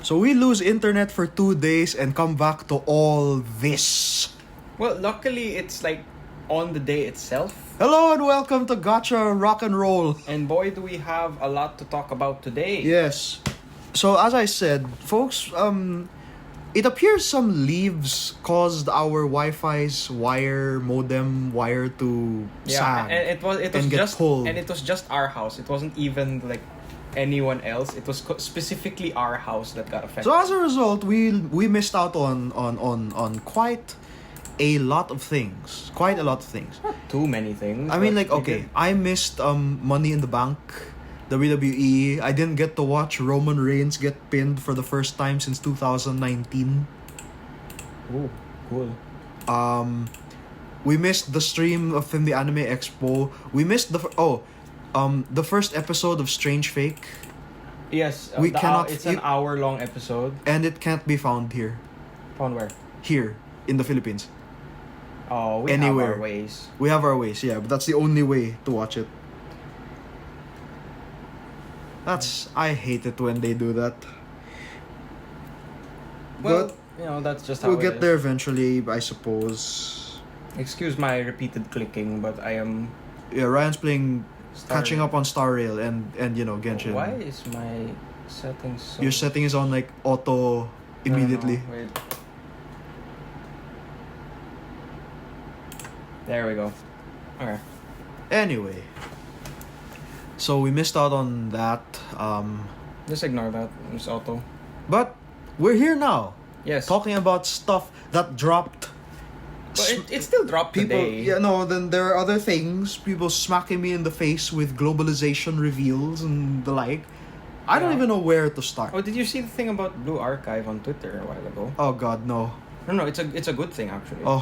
So we lose internet for 2 days and come back to all this. Well, luckily it's like on the day itself. Hello and welcome to Gacha Rock Roll. And boy, do we have a lot to talk about today. Yes. So as I said, folks, it appears some leaves caused our Wi-Fi's modem wire to sag. And it was and get just pulled. and it was just our house. It wasn't even like anyone else. It was specifically our house that got affected. So as a result, we missed out on quite a lot of things. Quite a lot of things. Not too many things. I mean, like, okay, I missed Money in the Bank, WWE. I didn't get to watch Roman Reigns get pinned for the first time since 2019. Oh, cool. We missed the stream of the Anime Expo. We missed the first episode of Strange Fake. Yes, We cannot. It's an hour-long episode. And it can't be found here. Found where? Here in the Philippines. Oh, we Anywhere. have our ways. We have our ways, yeah, but that's the only way to watch it. I hate it when they do that. Well, But that's just how we'll it get is. there eventually, I suppose. Excuse my repeated clicking, but I am Yeah, Ryan's playing, catching Rail. up on Star Rail and Genshin. Why is my settings so... Your setting is on like auto immediately. No, wait. There we go. Okay. Anyway, so we missed out on that. Just ignore that. It's auto. But we're here now, Yes. talking about stuff that dropped. But it still dropped People, today. yeah, no. Then there are other things. People smacking me in the face with globalization reveals and the like. I don't Yeah. even know where to start. Oh, did you see the thing about Blue Archive on Twitter a while ago? Oh God, no. No, it's a good thing actually. Oh,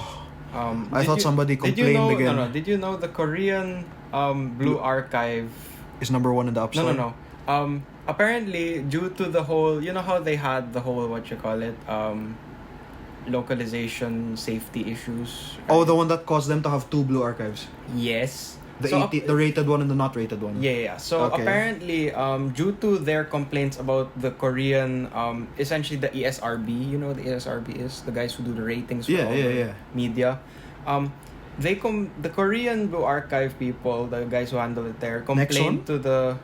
I did thought somebody did you complained know, again. No, did you know the Korean Blue Archive? Is number 1 in the App Store. No. Apparently, due to the whole, you know how they had the whole localization safety issues. Right? Oh, the one that caused them to have 2 Blue Archives. Yes. The So, 80, the rated one and the not rated one. Yeah. So Okay. apparently, due to their complaints about the Korean, essentially the ESRB, you know what the ESRB is? The guys who do the ratings for all the media. The Korean Blue Archive people, the guys who handle it there, complained to the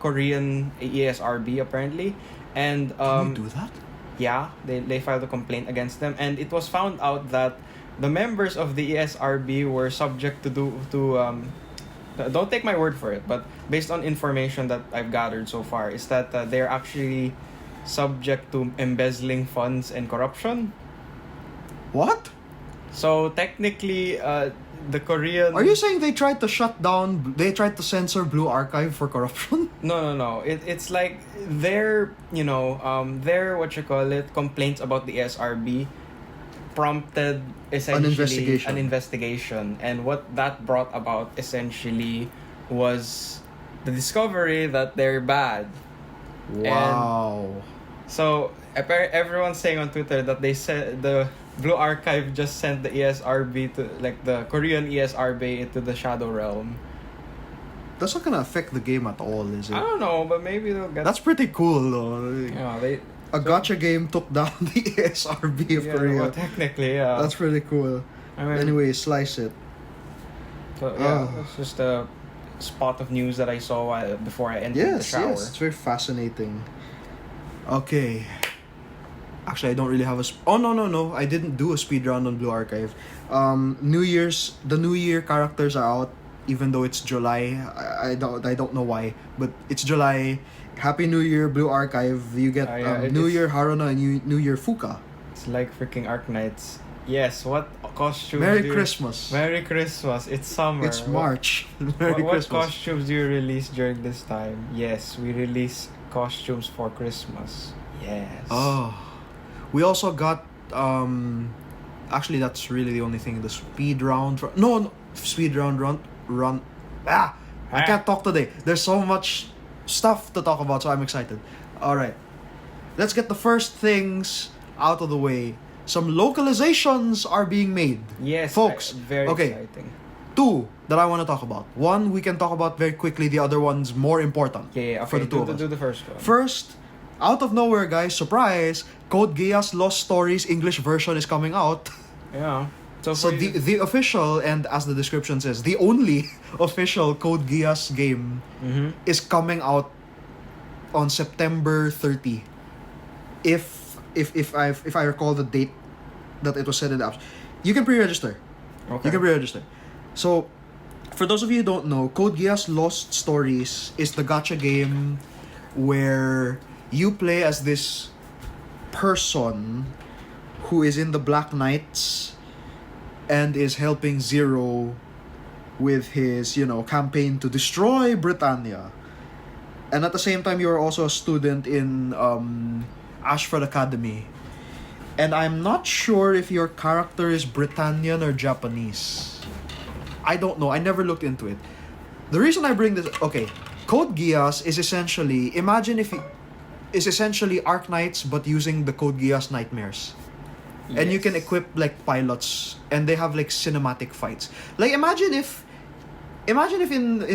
Korean ESRB apparently, and Can you do that? yeah, they filed a complaint against them, and it was found out that the members of the ESRB were subject to don't take my word for it, but based on information that I've gathered so far, is that they're actually subject to embezzling funds and corruption. What? So technically, the Korean... Are you saying they tried to shut down? They tried to censor Blue Archive for corruption? No. It's like their complaints about the ESRB prompted essentially an investigation, and what that brought about essentially was the discovery that they're bad. Wow. So everyone's saying on Twitter that they said the Blue Archive just sent the ESRB to, like, the Korean ESRB into the Shadow Realm. That's not gonna affect the game at all, is it? I don't know, but maybe they'll get... That's pretty cool, though. A gacha game took down the ESRB of Korea. Well, technically, yeah. That's pretty cool. I mean, Anyway, slice it. so, it's just a spot of news that I saw before I entered the shower. Yes, it's very fascinating. Okay. Actually, I don't really have a... Oh, no. I didn't do a speed round on Blue Archive. The New Year characters are out, even though it's July. I don't know why, but it's July. Happy New Year, Blue Archive. You get New Year Haruna and New Year Fuka. It's like freaking Arknights. Yes, what costumes Merry Christmas. Merry Christmas. It's summer. It's March. Merry What Christmas. costumes do you release during this time? Yes, we release costumes for Christmas. Yes. Oh. We also got actually that's really the only thing. The speed round speed round run. I can't talk today. There's so much stuff to talk about, so I'm excited. Alright. Let's get the first things out of the way. Some localizations are being made. Yes, folks. Very exciting. 2 that I want to talk about. 1 we can talk about very quickly. The other one's more important. Yeah. Okay, for the two of us. Do the first one. First, out of nowhere, guys, surprise, Code Geass Lost Stories English version is coming out. Yeah. So So the official, and as the description says, the only official Code Geass game Mm-hmm. is coming out on September 30. If I recall the date that it was set in the apps. You can pre-register. Okay. You can pre-register. So, for those of you who don't know, Code Geass Lost Stories is the gacha game where you play as this person who is in the Black Knights and is helping Zero with his, campaign to destroy Britannia. And at the same time, you're also a student in Ashford Academy. And I'm not sure if your character is Britannian or Japanese. I don't know. I never looked into it. The reason I bring this... Okay. Code Geass is essentially... Imagine if... Is essentially Arknights but using the Code Geass nightmares. And you can equip like pilots and they have like cinematic fights. Like imagine if in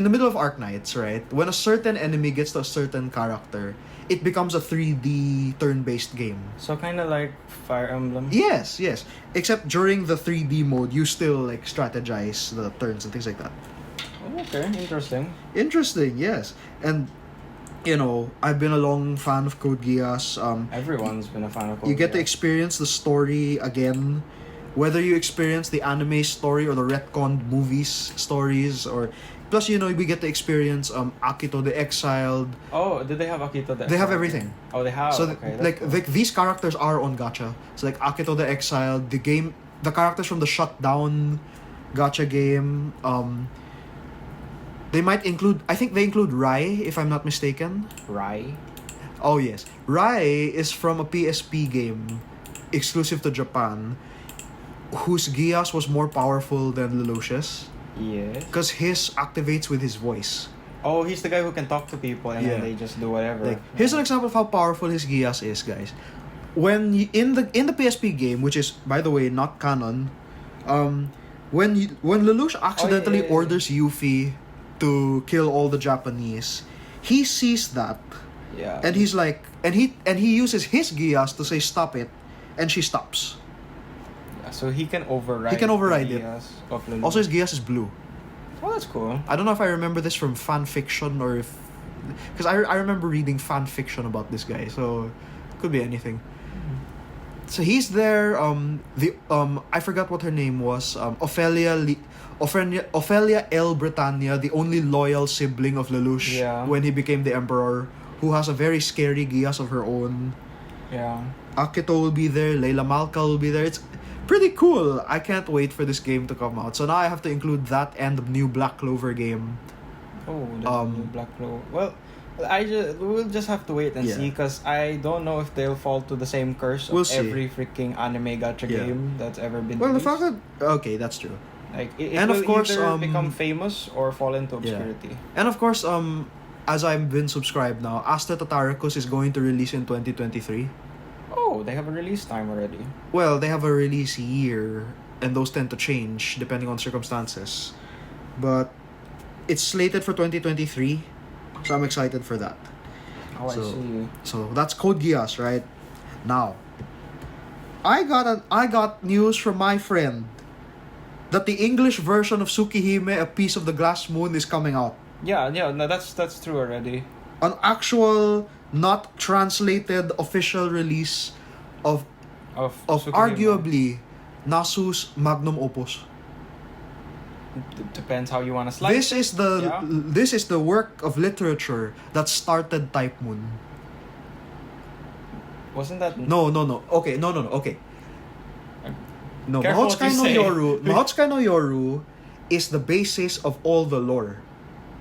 the middle of Arknights, right? When a certain enemy gets to a certain character, it becomes a 3D turn-based game. So kind of like Fire Emblem. Yes. Except during the 3D mode, you still like strategize the turns and things like that. Oh, okay, interesting. Interesting, yes. And I've been a long fan of Code Geass. Everyone's been a fan of Code You get to Geass. experience the story again, whether you experience the anime story or the retconned movies stories, or plus we get to experience Akito the Exiled. Oh, did they have Akito the They have Exiled? everything. Oh, they have. So Okay, that's cool. these characters are on gacha. So like Akito the Exiled, the characters from the Shutdown gacha game. They might include. I think they include Rai, if I'm not mistaken. Rai. Oh yes, Rai is from a PSP game, exclusive to Japan, whose Geass was more powerful than Lelouch's, Yes. because his activates with his voice. Oh, he's the guy who can talk to people and then Yeah. they just do whatever. Like, here's an example of how powerful his Geass is, guys. When in the PSP game, which is by the way not canon, when Lelouch accidentally yeah. orders Yuffie to kill all the Japanese, he sees that. Yeah. And he's like, and he uses his Geass to say stop it, and she stops. Yeah, so he can override. He can override the it. Geass of Lelouch. Also, his Geass is blue. Oh, that's cool. I don't know if I remember this from fan fiction or if, because I remember reading fan fiction about this guy, so it could be anything. So he's there. I forgot what her name was. Ophelia L. Britannia, the only loyal sibling of Lelouch Yeah. when he became the emperor, who has a very scary Geass of her own. Yeah. Akito will be there. Layla Malka will be there. It's pretty cool. I can't wait for this game to come out. So now I have to include that and the new Black Clover game. Oh, the new Black Clover. Well, we'll just have to wait and Yeah. see, because I don't know if they'll fall to the same curse of We'll see. every freaking anime gacha Yeah. game that's ever been Well, the released. fact that okay, that's true. Like it And will of course, either become famous or fall into yeah. obscurity. And of course, as I've been subscribed now, Asta Tataricus is going to release in 2023. Oh, they have a release time already. Well, they have a release year, and those tend to change depending on circumstances. But it's slated for 2023, so I'm excited for that. Oh, I see. So that's Code Geass, right? Now, I got news from my friend that the English version of Tsukihime, A Piece of the Glass Moon, is coming out. Yeah, no, that's true already. An actual, not translated, official release of Of Tsukihime. arguably Nasu's magnum opus. Depends how you want to slice. This is the work of literature that started Type Moon. Wasn't that? No. Okay, no. Okay. No, Careful what you say. Mahotsukai no Yoru is the basis of all the lore.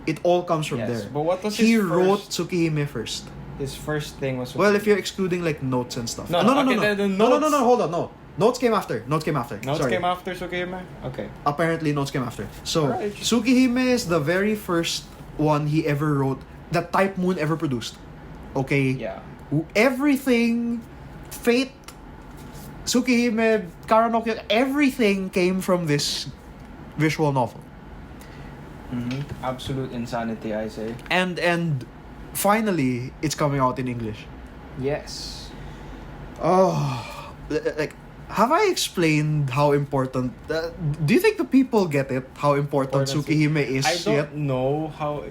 It all comes from Yes, there. but what was he his wrote first- Tsukihime first. His first thing was. Well, if you're excluding like notes and stuff. No, no. okay, the No, notes- hold on, no. Notes came after. Notes Sorry. came after Tsukihime? Okay. Apparently, notes came after. So, Alright. Tsukihime is the very first one he ever wrote that Type Moon ever produced. Okay? Yeah. Everything, Fate, Tsukihime, Karanokyo, everything came from this visual novel. Absolute insanity, I say. And finally, it's coming out in English. Yes. Oh, like, have I explained how important? Do you think the people get it? How important Tsukihime is I don't yet? know how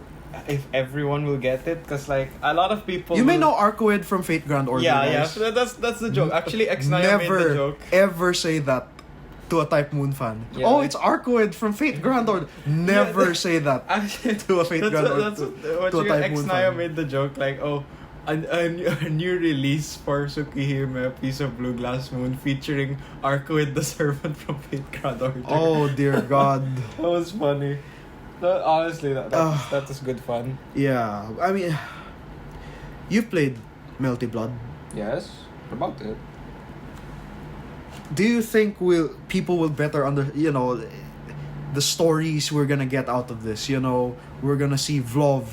if everyone will get it, because like a lot of people. You may know Arcoid from Fate Grand Order. Yeah, guys. so that's the joke. Actually, X9 made the joke. Ever say that to a Type Moon fan. Yeah, Oh, like- it's Arcoid from Fate Grand Order. Never say that Actually, to a Fate Grand Order. that's what to a you Type Moon X9 fan. made the joke like, oh, a new release for Tsukihime, a piece of Blue Glass Moon featuring Arcoid the Servant from Fate Grand Order. Oh dear God. That was funny. Honestly, that was good fun. Yeah, I mean, you've played Melty Blood. Yes, about it. Do you think people will better the stories we're gonna get out of this? We're gonna see Vlov.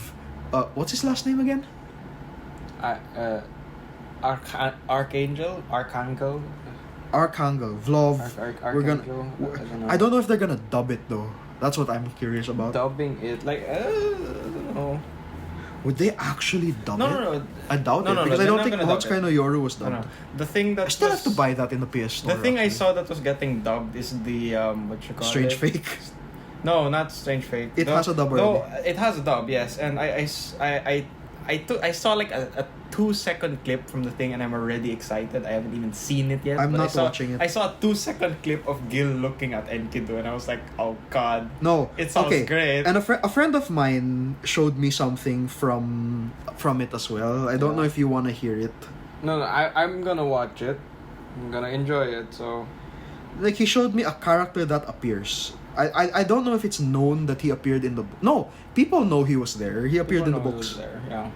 What's his last name again? Archangel. Archangel. Vlov. We're gonna. Archangel. I don't know if they're gonna dub it though. That's what I'm curious about. Dubbing it like I don't know. Would they actually dub it? No. I doubt No, it no, because they're I don't not think gonna dub Hotsukai it. no Yoru was dubbed. No. The thing that I still was, have to buy that in the PS Store. The thing I actually. saw that was getting dubbed is the what you call Strange it? Fake. No, not Strange Fake. It has a dub No, already. it has a dub, yes. And I saw like a 2-second clip from the thing, and I'm already excited. I haven't even seen it yet. I'm but not watching it. I saw a 2-second clip of Gil looking at Enkidu, and I was like, oh god, No. it sounds okay. great. And a friend of mine showed me something from it as well. I don't Yeah. know if you want to hear it. No, I'm gonna watch it. I'm gonna enjoy it. So Like he showed me a character that appears. I don't know if it's known that he appeared in the No, people know he was there. He appeared in the People know who's books. there. Yeah,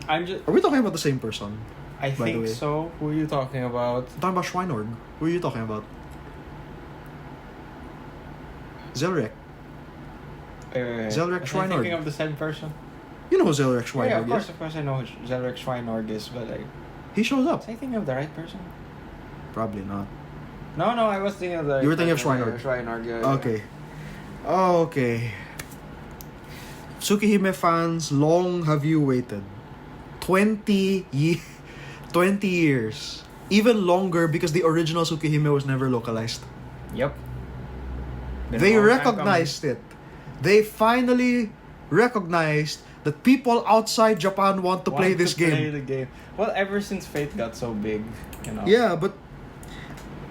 I'm just. Are we talking about the same person? I by the think way? so. Who are you talking about? I'm talking about Schweinorg. Who are you talking about? Zelrek. Zelrek Was I Schweinorg. thinking of the same person? You know who Zelrek Yeah, Schweinorg is? of course I know who Zelrek Schweinorg is, but like, He shows up. was I thinking of the right person? Probably not. No, I was thinking of the right You were thinking of person. Schweinorg. Yeah, Schweinorg, yeah. Okay. Okay. Tsukihime fans, long have you waited. 20 years. Even longer because the original Tsukihime was never localized. Yep. Been a They long time recognized it. They finally recognized that people outside Japan want to coming. play Want this to play game. the game. Well, ever since Fate got so big, you know. Yeah, but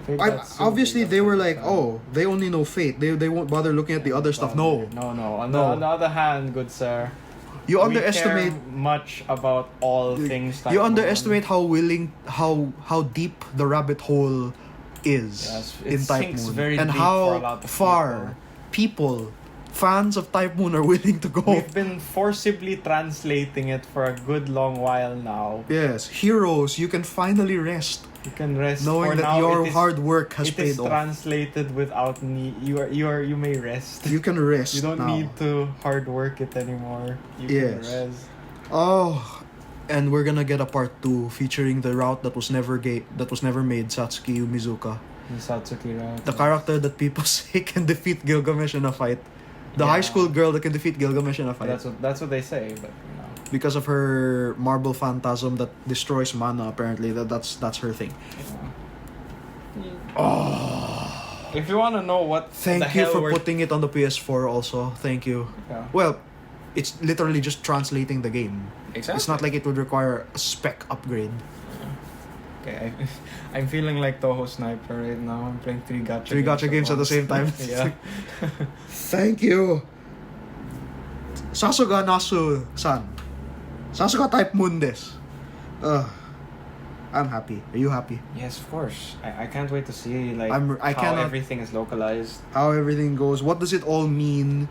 Fate got so obviously big, they that's were what like, it's oh, they only know Fate. They won't bother looking at the other stuff. No. No. On No. the other hand, good sir, You we underestimate care much about all things. you underestimate how deep the rabbit hole is Yes, it in Type sinks Moon very and deep for a lot how of far people fans of Type Moon are willing to go. We've been forcibly translating it for a good long while now. Yes, heroes, you can finally rest You can rest. knowing for that now, your it is- hard work has It paid is off. translated without need. You may rest. You can rest You don't now. need to hard work it anymore. You Yes. can rest. Oh, and we're gonna get a part 2 featuring the route that was never made, Satsuki Mizuka. Satsuki route. The character that people say can defeat Gilgamesh in a fight. The Yeah. high school girl that can defeat Gilgamesh in a fight. That's what they say, but you know. Because of her marble phantasm that destroys mana, apparently. That's her thing. Oh. If you want to know what the Thank you hell for we're- putting it on the PS4 also. Thank you. Yeah. Well, it's literally just translating the game. Exactly. It's not like it would require a spec upgrade. Okay, I'm feeling like Toho Sniper right now. I'm playing 3 gacha Three gacha games at the once. same time. Yeah. Thank you. Sasuga Nasu-san. Sasuga Type Moon desu. I'm happy. Are you happy? Yes, of course. I can't wait to see like I how cannot- everything is localized. How everything goes? What does it all mean?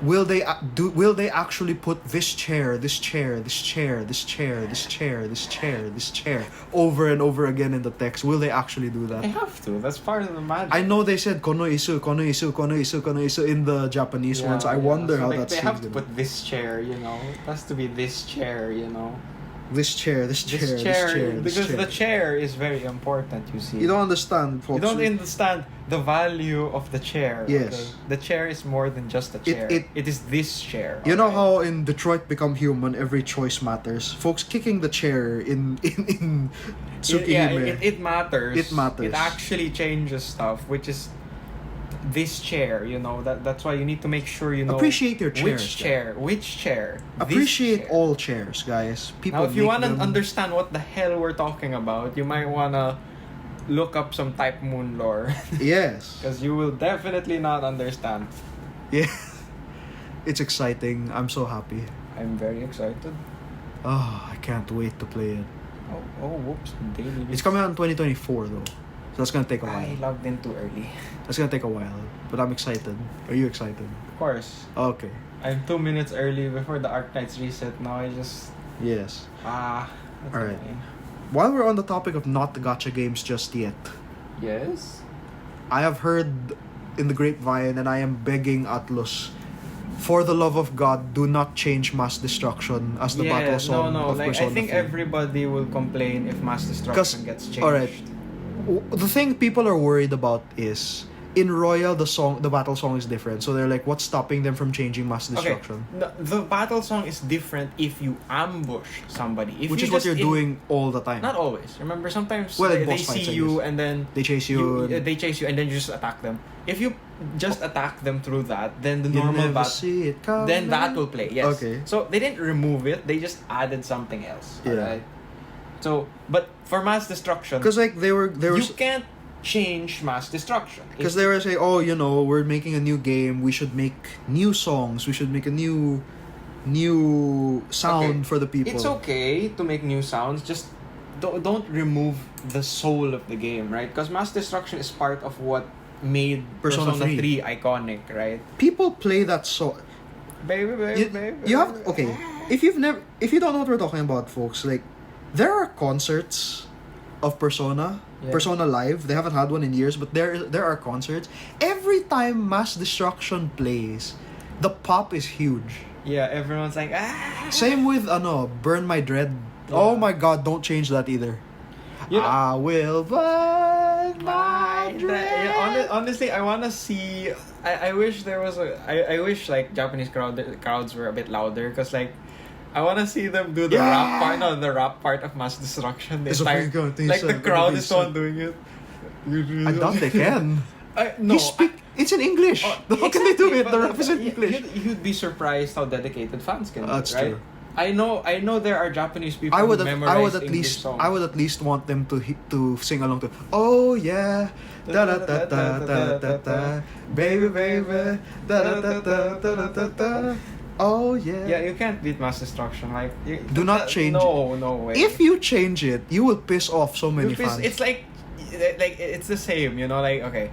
Will they actually put this chair over and over again in the text? Will they actually do They that? have to. That's part of the magic. I know they said kono isu in the Japanese ones. I wonder So, how like, that's they have to gonna- put this chair. You know, it has to be this chair. You know, This chair. Because the chair is very important, you see. You don't understand, folks. You don't understand the value of the chair. Yes. Okay? The chair is more than just a chair. It is this chair. You know how in Detroit Become Human, every choice matters? Folks, kicking the chair in Tsukihime. It matters. It matters. It actually changes stuff, which is this chair, you know. That's why you need to make sure you know. Appreciate your chairs. Which chair? Appreciate This chair. all chairs, guys. People Now, if you make want to them- understand what the hell we're talking about, you might want to look up some Type Moon lore. Yes. Because you will definitely not understand. Yeah. It's exciting. I'm so happy. I'm very excited. Oh, I can't wait to play it. Whoops. Daily. It's coming out in 2024 though. So that's gonna take a while. I logged in too early. That's gonna take a while. But I'm excited. Are you excited? Of course. Okay. I'm 2 minutes early before the Arknights reset. Now I just... Yes. That's Alright. annoying. While we're on the topic of not gacha games just yet, Yes? I have heard in the grapevine and I am begging Atlus, for the love of God, do not change Mass Destruction as the battle song of Like, Persona I think 3. everybody will complain if Mass Destruction gets changed. Alright. The thing people are worried about is in Royal the battle song is different. So they're like, what's stopping them from changing Mass Destruction? Okay. The battle song is different if you ambush somebody. If Which you is what just you're doing all the time. Not always. Remember, sometimes Well, in they boss fights, see I you guess. and then They chase you. they chase you and then you just attack them. If you just attack them through that, then the you normal never battle, see it coming. then that will play. Yes. Okay. So they didn't remove it. They just added something else. Yeah. Alright? So, but for Mass Destruction, Because like they were you can't change Mass Destruction. because they were saying, oh, you know, we're making a new game. We should make new songs. We should make a new sound Okay. for the people. It's okay to make new sounds, just don't remove the soul of the game, right? Because Mass Destruction is part of what made Persona 3 iconic, right? People play that song. Baby, baby, You have okay. If you don't know what we're talking about, folks, like there are concerts of Persona. Yeah. Persona Live. They haven't had one in years, but there are concerts. Every time Mass Destruction plays, the pop is huge. Yeah, everyone's like, Same with Burn My Dread. Yeah. Oh my God, don't change that either. You know- I will burn my dread. Honestly, I wanna see. I wish there was I wish like Japanese crowds were a bit louder, because like I wanna see them do the rap part. No, the rap part of Mass Destruction. The It's a entire, pretty good thing, like so the crowd is the everybody's one doing it. I doubt they can. No. It's in English. How can they do it? The rap is in English. You'd be surprised how dedicated fans can be. That's right? true. I know there are Japanese people I would who at memorize English least songs. I would at least want them to sing along to oh yeah da da da da da da da baby baby da da da da da da da oh yeah. Yeah, you can't beat Mass Destruction. Like, Do not change No, no way. If you change it, you will piss off so many fans. It's like it's the same, you know. Like, okay,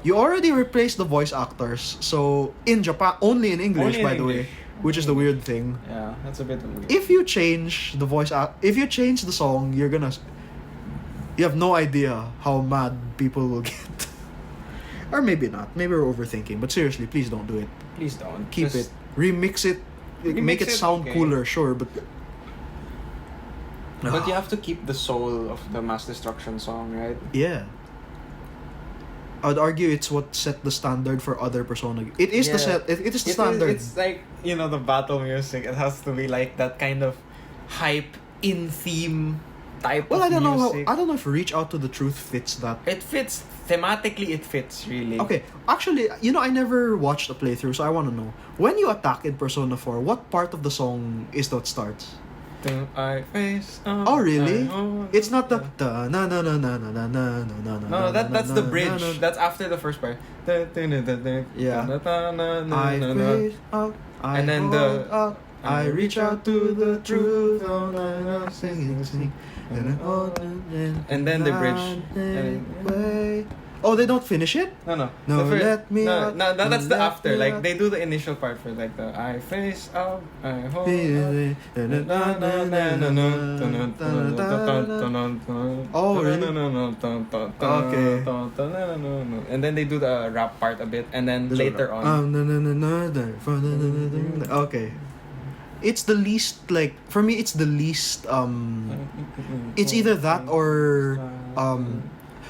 You already replaced the voice actors, so in Japan only in English, Only in by the way, English. which is the weird thing. yeah, that's a bit weird. If you change the if you change the song, you have no idea how mad people will get. Or maybe not. Maybe we're overthinking. But seriously, please don't do it. Please don't Keep Just it. Remix it. Make it it, sound okay. cooler, sure, but But you have to keep the soul of the Mass Destruction song, right? yeah. I would argue it's what set the standard for other Persona. It is the Yeah. set. It is the standard. It's like, you know, the battle music. It has to be like that kind of hype in theme type Well, of I don't know music. how. I don't know if Reach Out to the Truth fits that. It fits thematically. It fits really. Okay, actually, I never watched a playthrough, so I want to know. When you attack in Persona 4, what part of the song is that starts? I face up, Oh, really? I hold It's not the up. da na na na na na na na na na. No, that's the bridge. na. That's after the first part. Yeah. I And face up, I And then hold the- up, I reach out to the truth, all night I'm singing, And then the bridge. Way. Oh, they don't finish it? No. No, The let me No, out, no, that's the let after. me Like, out. they do the initial part for like the I face up, I hold up. Oh, really? Okay. And then they do the rap part a bit, and then later on. Okay. it's the least like for me. It's the least It's either that or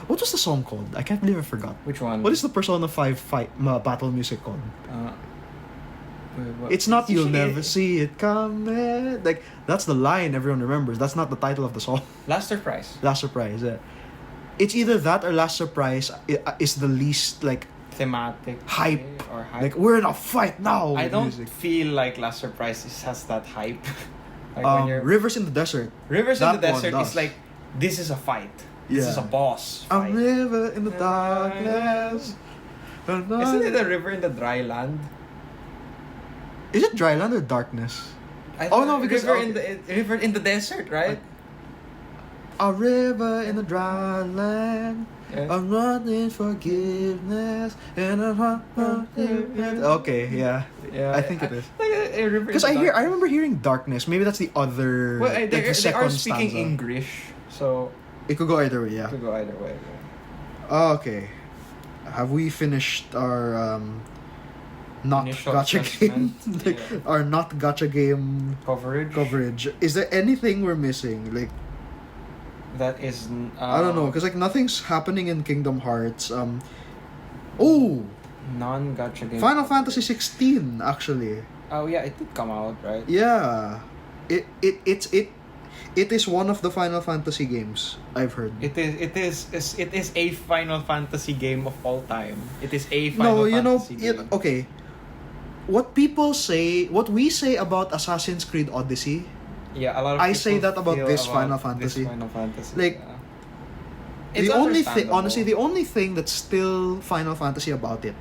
what was the song called? I can't believe I forgot. Which one? What is the Persona 5 battle music called? What? It's not You'll She- Never See It Coming. Like that's the line everyone remembers. That's not the title of the song. Last Surprise. Last Surprise. Yeah. It's either that or Last Surprise is the least like Thematic. hype. Or hype. Like we're in a fight now. I with don't music. feel like Last Surprise has that hype. Like when you're Rivers in the Desert. Rivers in that the one Desert does. is like this is a fight. This Yeah. is a boss A fight. river in the darkness. Isn't it a river in the dry land? Is it dry land or darkness? I Oh, thought no, because- river in the desert, right? A river in the dry land. Yeah. I'm running forgiveness and okay, yeah. Yeah, I think it is. Like a river. Because I remember hearing darkness. Maybe that's the other. Well, like they the are second speaking stanza. English, so It could go either way, it yeah. could go either way. Okay. Have we finished our not Initial gacha game? assessment, Like, yeah. our not gacha game Coverage. Is there anything we're missing? Like That is. I don't know, because like nothing's happening in Kingdom Hearts. Oh, Non-gacha game. Final Fantasy 16 actually. Oh yeah, it did come out, right? Yeah, it is one of the Final Fantasy games I've heard. It is a Final Fantasy game of all time. It is a No, Final Fantasy game. okay. What people say, what we say about Assassin's Creed Odyssey, Yeah, a lot of I people say that about feel this Final this Fantasy. Final Fantasy. Like, yeah. It's the only thing, understandable. honestly, the only thing that's still Final Fantasy about it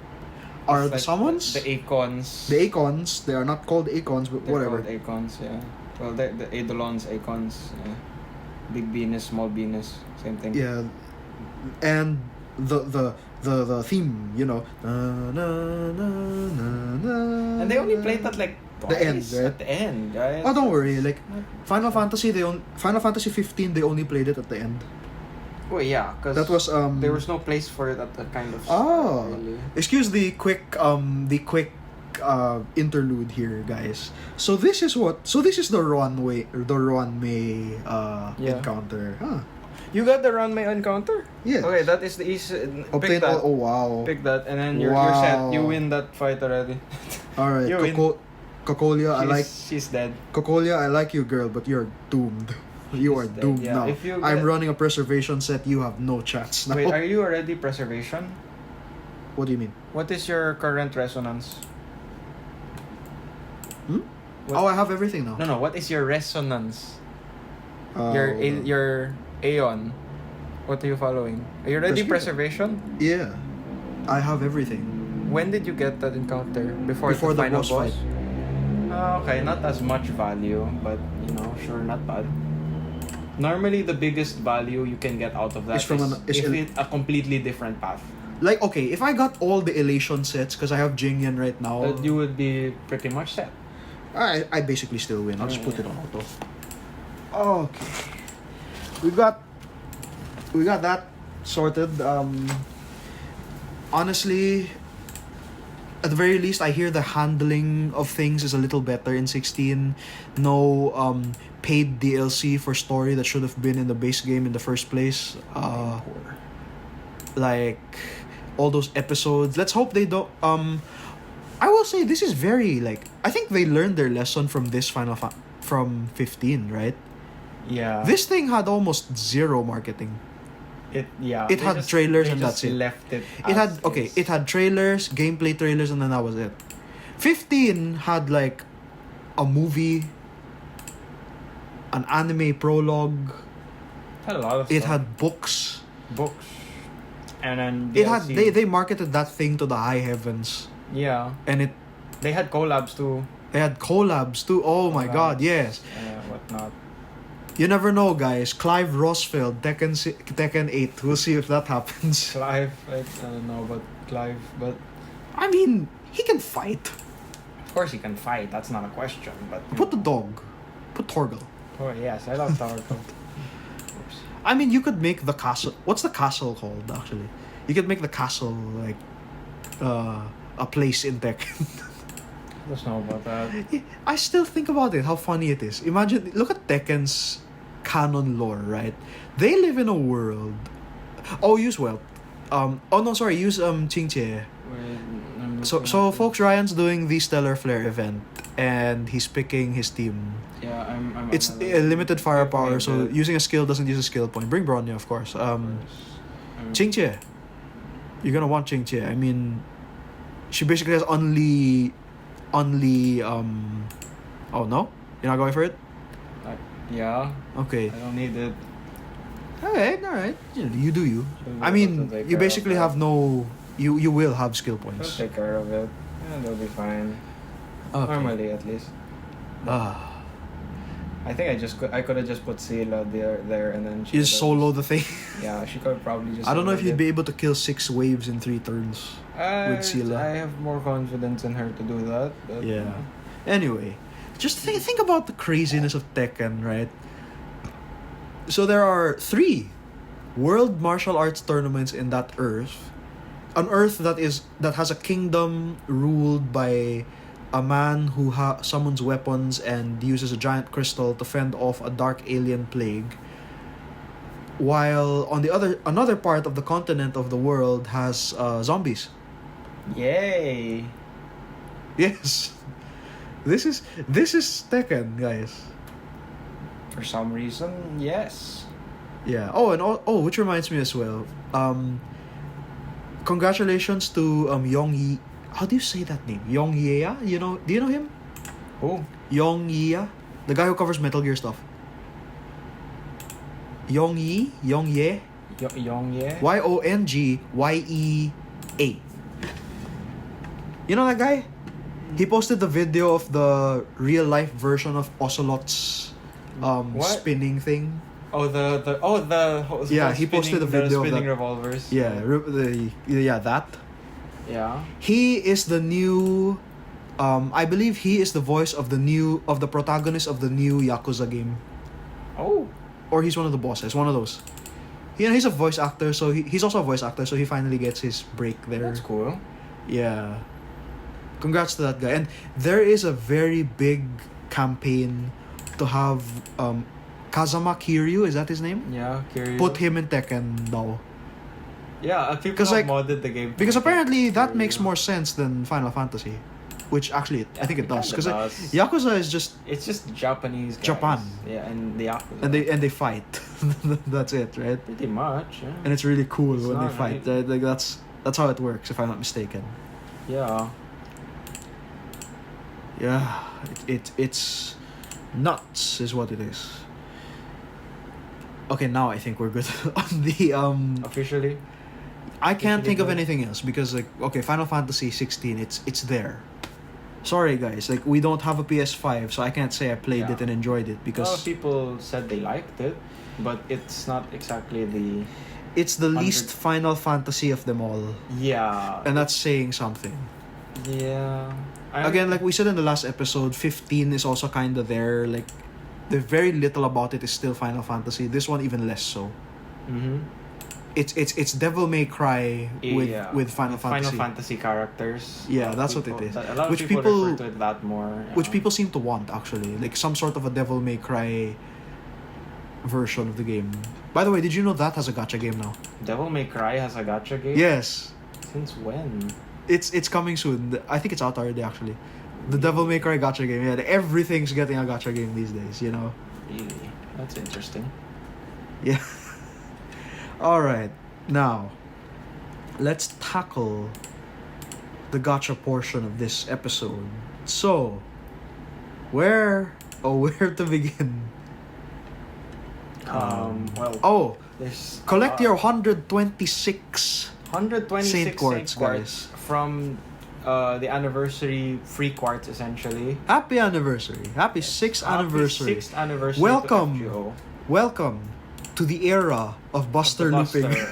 are It's the like summons, the Acons. the Acons. They are not called Acons, but They're whatever. called Acons, yeah. Well, the Eidolons, Acons, yeah. Big Venus, Small Venus, same thing. Yeah, and the theme, you know. And they only played that like twice The end, right? at the end, right? Oh, don't worry. Like Final Fantasy, Final Fantasy 15, they only played it at the end. Well, yeah, because That was there was no place for it at the kind of Oh, really. excuse the quick interlude here, guys. So this is the runway, the runway Yeah. encounter. Huh. You got the Runway encounter? Yes. Okay, that is the easy. Obtain Pick that. all. Oh wow. Pick that, and then you're Wow. set. You win that fight already. All right, You win. Cocolia, She's dead. Cocolia, I like you, girl, but you're doomed. You are She's dead, doomed yeah. now. If you I'm get- running a preservation set. You have no chance now. Wait, are you already preservation? What do you mean? What is your current resonance? Hmm? What- Oh, I have everything now. No. What is your resonance? Uh, Your Aeon. What are you following? Are you ready Preservation. preservation? Yeah, I have everything. When did you get that encounter? Before Before the the final boss boss? fight. Okay, not as much value, but sure, not bad. Normally, the biggest value you can get out of that Is from if it's a completely different path. Like, okay, if I got all the Elation sets, because I have Jingyan right now, You would be pretty much set. I basically still win. I'll just put it on auto. Okay. We got that sorted. Honestly, at the very least, I hear the handling of things is a little better in 16. No paid DLC for story that should have been in the base game in the first place. Like all those episodes. Let's hope they don't. I will say this is very like I think they learned their lesson from this from 15, right? Yeah. This thing had almost zero marketing. It they had trailers they and just that's it. Left it. It had as okay, is. it had trailers, gameplay trailers, and then that was it. 15 had like a movie, an anime prologue. Had a lot of It stuff. had books. books, and then It had DLC. they marketed that thing to the high heavens, Yeah, and they had collabs too. they had collabs too. Oh my god, yes. Whatnot. You never know, guys. Clive Rosfield, Tekken 8. We'll see if that happens. Clive, I don't know about Clive, but I mean, he can fight. of course he can fight. That's not a question. But Put the dog. Put Torgal. Oh yes, I love Tower. I mean, you could make the castle. What's the castle called, actually? You could make the castle like a place in Tekken. Don't know about that. I still think about it, how funny it is. Imagine, look at Tekken's canon lore, right? They live in a world. Oh, use well. Use Qingqie. So folks, Ryan's doing the Stellar Flare event, and he's picking his team. Yeah, I'm It's on a limited firepower, so good. using a skill doesn't use a skill point. Bring Bronya, of course. Qingqie. You're gonna want Qingqie. I mean, she basically has only oh no? You're not going for it? Yeah. Okay. I don't need it. Alright. You do you. She'll be I able mean, to take you care basically of have that. no... You will have skill She'll points. take care of it. Yeah, they'll be fine. Okay. Normally, at least. Ah. I think I could have just put Sela there and then she You just could've solo the thing. Yeah, she could probably just. I don't know if soloed you'd it. be able to kill 6 waves in 3 turns. with Sela. I have more confidence in her to do that. But, Yeah. Anyway, just think about the craziness of Tekken, right? So there are 3 world martial arts tournaments in that Earth. An Earth that has a kingdom ruled by a man who summons weapons and uses a giant crystal to fend off a dark alien plague. While on another part of the continent of the world has zombies. Yay! Yes. This is Tekken, guys. For some reason, yes. Yeah. Which reminds me as well. Congratulations to Yong Yi. How do you say that name? Yong Ye? Do you know him? Who? Yong Ye, the guy who covers Metal Gear stuff. Yong Ye. Yong Ye? YONGYEA. You know that guy? He posted the video of the real life version of Ocelot's What? spinning thing. Yeah, he posted a video of spinning that. revolvers. Yeah, that. Yeah. He is the new I believe he is the voice of the protagonist of the new Yakuza game. Oh. Or he's one of the bosses, one of those. He's a voice actor, so he's also a voice actor, so he finally gets his break there. That's cool. Yeah. Congrats to that guy. And there is a very big campaign to have Kazama Kiryu, is that his name? Yeah, Kiryu. Put him in Tekken now. Yeah, people 'Cause, have like, modded the game. to Because make it apparently that Kiryu. makes more sense than Final Fantasy. Which actually, I think it does. kinda Because does. Yakuza is just... It's just Japanese guys. Japan. Yeah, and the Yakuza. And they fight. That's it, right? Pretty much, yeah. And it's really cool It's when they not, fight. right? Like that's how it works, if I'm not mistaken. Yeah. Yeah, it's nuts is what it is. Okay, now I think we're good on the Officially. I can't think of good. anything else because Final Fantasy 16 it's there. Sorry guys, we don't have a PS5, so I can't say I played Yeah. it and enjoyed it A lot of because people said they liked it, but it's not exactly the... it's the 100 least Final Fantasy of them all. Yeah. And that's saying something. Yeah. Again, like we said in the last episode, 15 is also kind of there. The very little about it is still Final Fantasy. This one even less so. Mm-hmm. It's Devil May Cry with Final Fantasy. Final Fantasy characters. Yeah, that's what it is. A lot Which of people people- refer to it that more. Yeah. Which people seem to want, actually. Like some sort of a Devil May Cry version of the game. By the way, did you know that has a gacha game now? Devil May Cry has a gacha game? Yes. Since when? It's coming soon. I think it's out already, actually. The Devil May Cry gacha game. Yeah, everything's getting a gacha game these days, you know? Really? That's interesting. Yeah. Alright. Now, let's tackle the gacha portion of this episode. So, where to begin? There's Collect your 126 126 Saint Quartz, Quartz from the anniversary free quartz essentially. Happy anniversary. Happy 6th anniversary. 6th anniversary. Welcome. To FGO. Welcome to the era of Buster Buster. looping.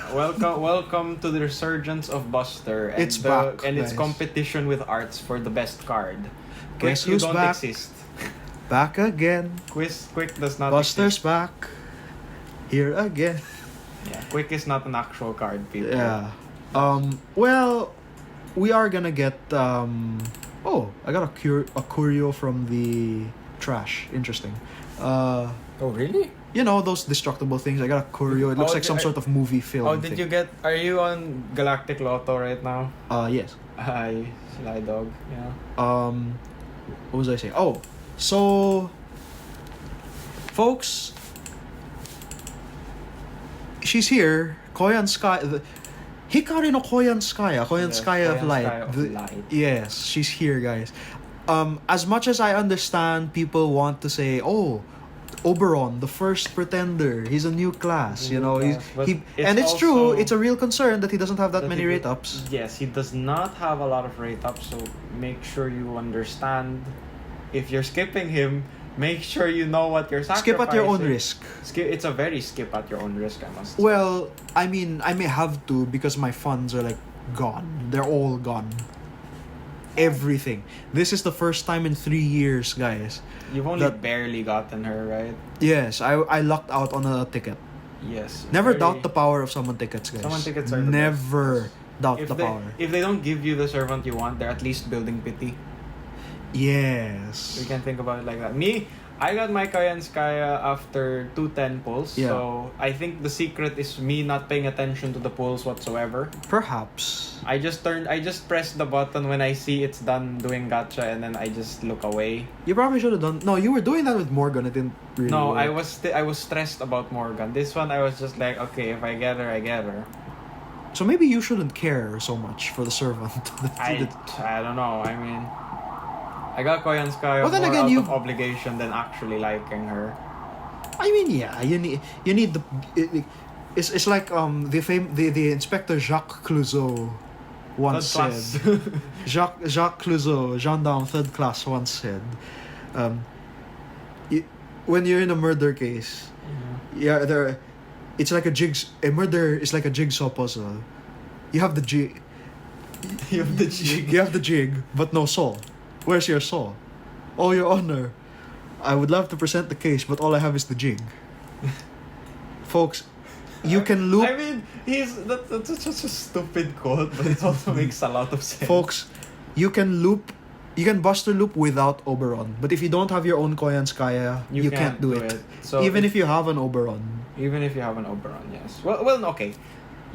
welcome to the resurgence of Buster. And It's back, and its guys. competition with arts for the best card. Guess Quick, you who's don't back? exist. Back again. Quick does not Buster's exist. back. Here again. Yeah, Quick is not an actual card, people. Yeah. Well, we are gonna get Oh, I got a curio from the trash. Interesting. Oh, really? You know those destructible things. I got a curio. It looks like some sort of movie film. Oh, did you get? Are you on Galactic Lotto right now? Yes. Hi, Sly Dog. Yeah. What was I saying? Oh, so, folks, she's here. Koyanskaya. Hikari no Koyanskaya. Koyanskaya of Light. Yes, she's here, guys. As much as I understand, people want to say, "Oh, Oberon, the first pretender. He's a new class." You know, and it's true. It's a real concern that he doesn't have that many rate ups. Yes, he does not have a lot of rate ups. So make sure you understand. If you're skipping him, make sure you know what you're sacrificing. Skip at your own risk. It's a very skip at your own risk, I must say. Well, I mean, I may have to because my funds are like gone. They're all gone. Everything. This is the first time in 3 years, guys. You've only barely gotten her, right? Yes, I lucked out on a ticket. Yes. Never doubt the power of summon tickets, guys. Summon tickets are the Never best. doubt the power. If they don't give you the servant you want, they're at least building pity. Yes. We can think about it like that. Me, I got my Kayanskaya after 210 pulls. Yeah. So I think the secret is me not paying attention to the pulls whatsoever. Perhaps. I just press the button when I see it's done doing gacha, and then I just look away. You probably should have done. No, you were doing that with Morgan. It didn't really. No, work. I was stressed about Morgan. This one I was just like, okay, if I get her, I get her. So maybe you shouldn't care so much for the servant. I don't know. I mean, I got Koyanskaya Well, then more again, out you- of obligation than actually liking her. I mean, yeah, you need the. It's like the Inspector Jacques Clouseau once Third said. class. Jacques Clouseau, gendarme third class, once said, when you're in a murder case, it's like a murder is like a jigsaw puzzle. You have the jig. You have the jig. You have the jig, but no saw. Where's your saw? Oh, Your Honor, I would love to present the case, but all I have is the jig. Folks, you can loop. I mean, that's such a stupid quote, but it also makes a lot of sense. Folks, you can buster loop without Oberon. But if you don't have your own Koyanskaya, you can't do it. So Even if you have an Oberon. Even if you have an Oberon, yes. Well, okay.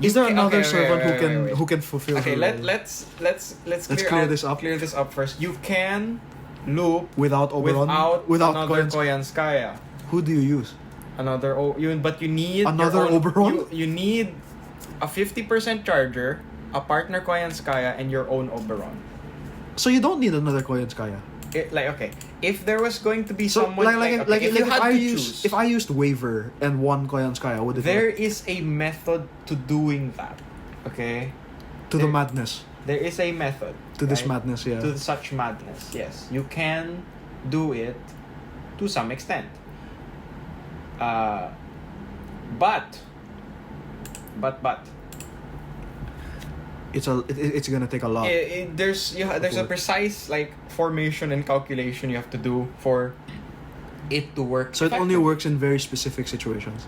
Is there another okay, servant wait. who can fulfill? Okay, her role? let's clear this up. Clear this up first. You can loop Without Oberon, without another Koyans- Koyanskaya. Who do you use? But you need Another your own, Oberon? You need a 50% charger, a partner Koyanskaya, and your own Oberon. So you don't need another Koyanskaya. If there was going to be So someone if I used Waver and one Koyanskaya, would it there work? is a method to doing that. Okay, To the madness. there is a method To this right? madness, yeah. To such madness. Yes, you can do it to some extent. But It's gonna take a lot. there's a precise formation and calculation you have to do for it to work. So it only effectively. works in very specific situations.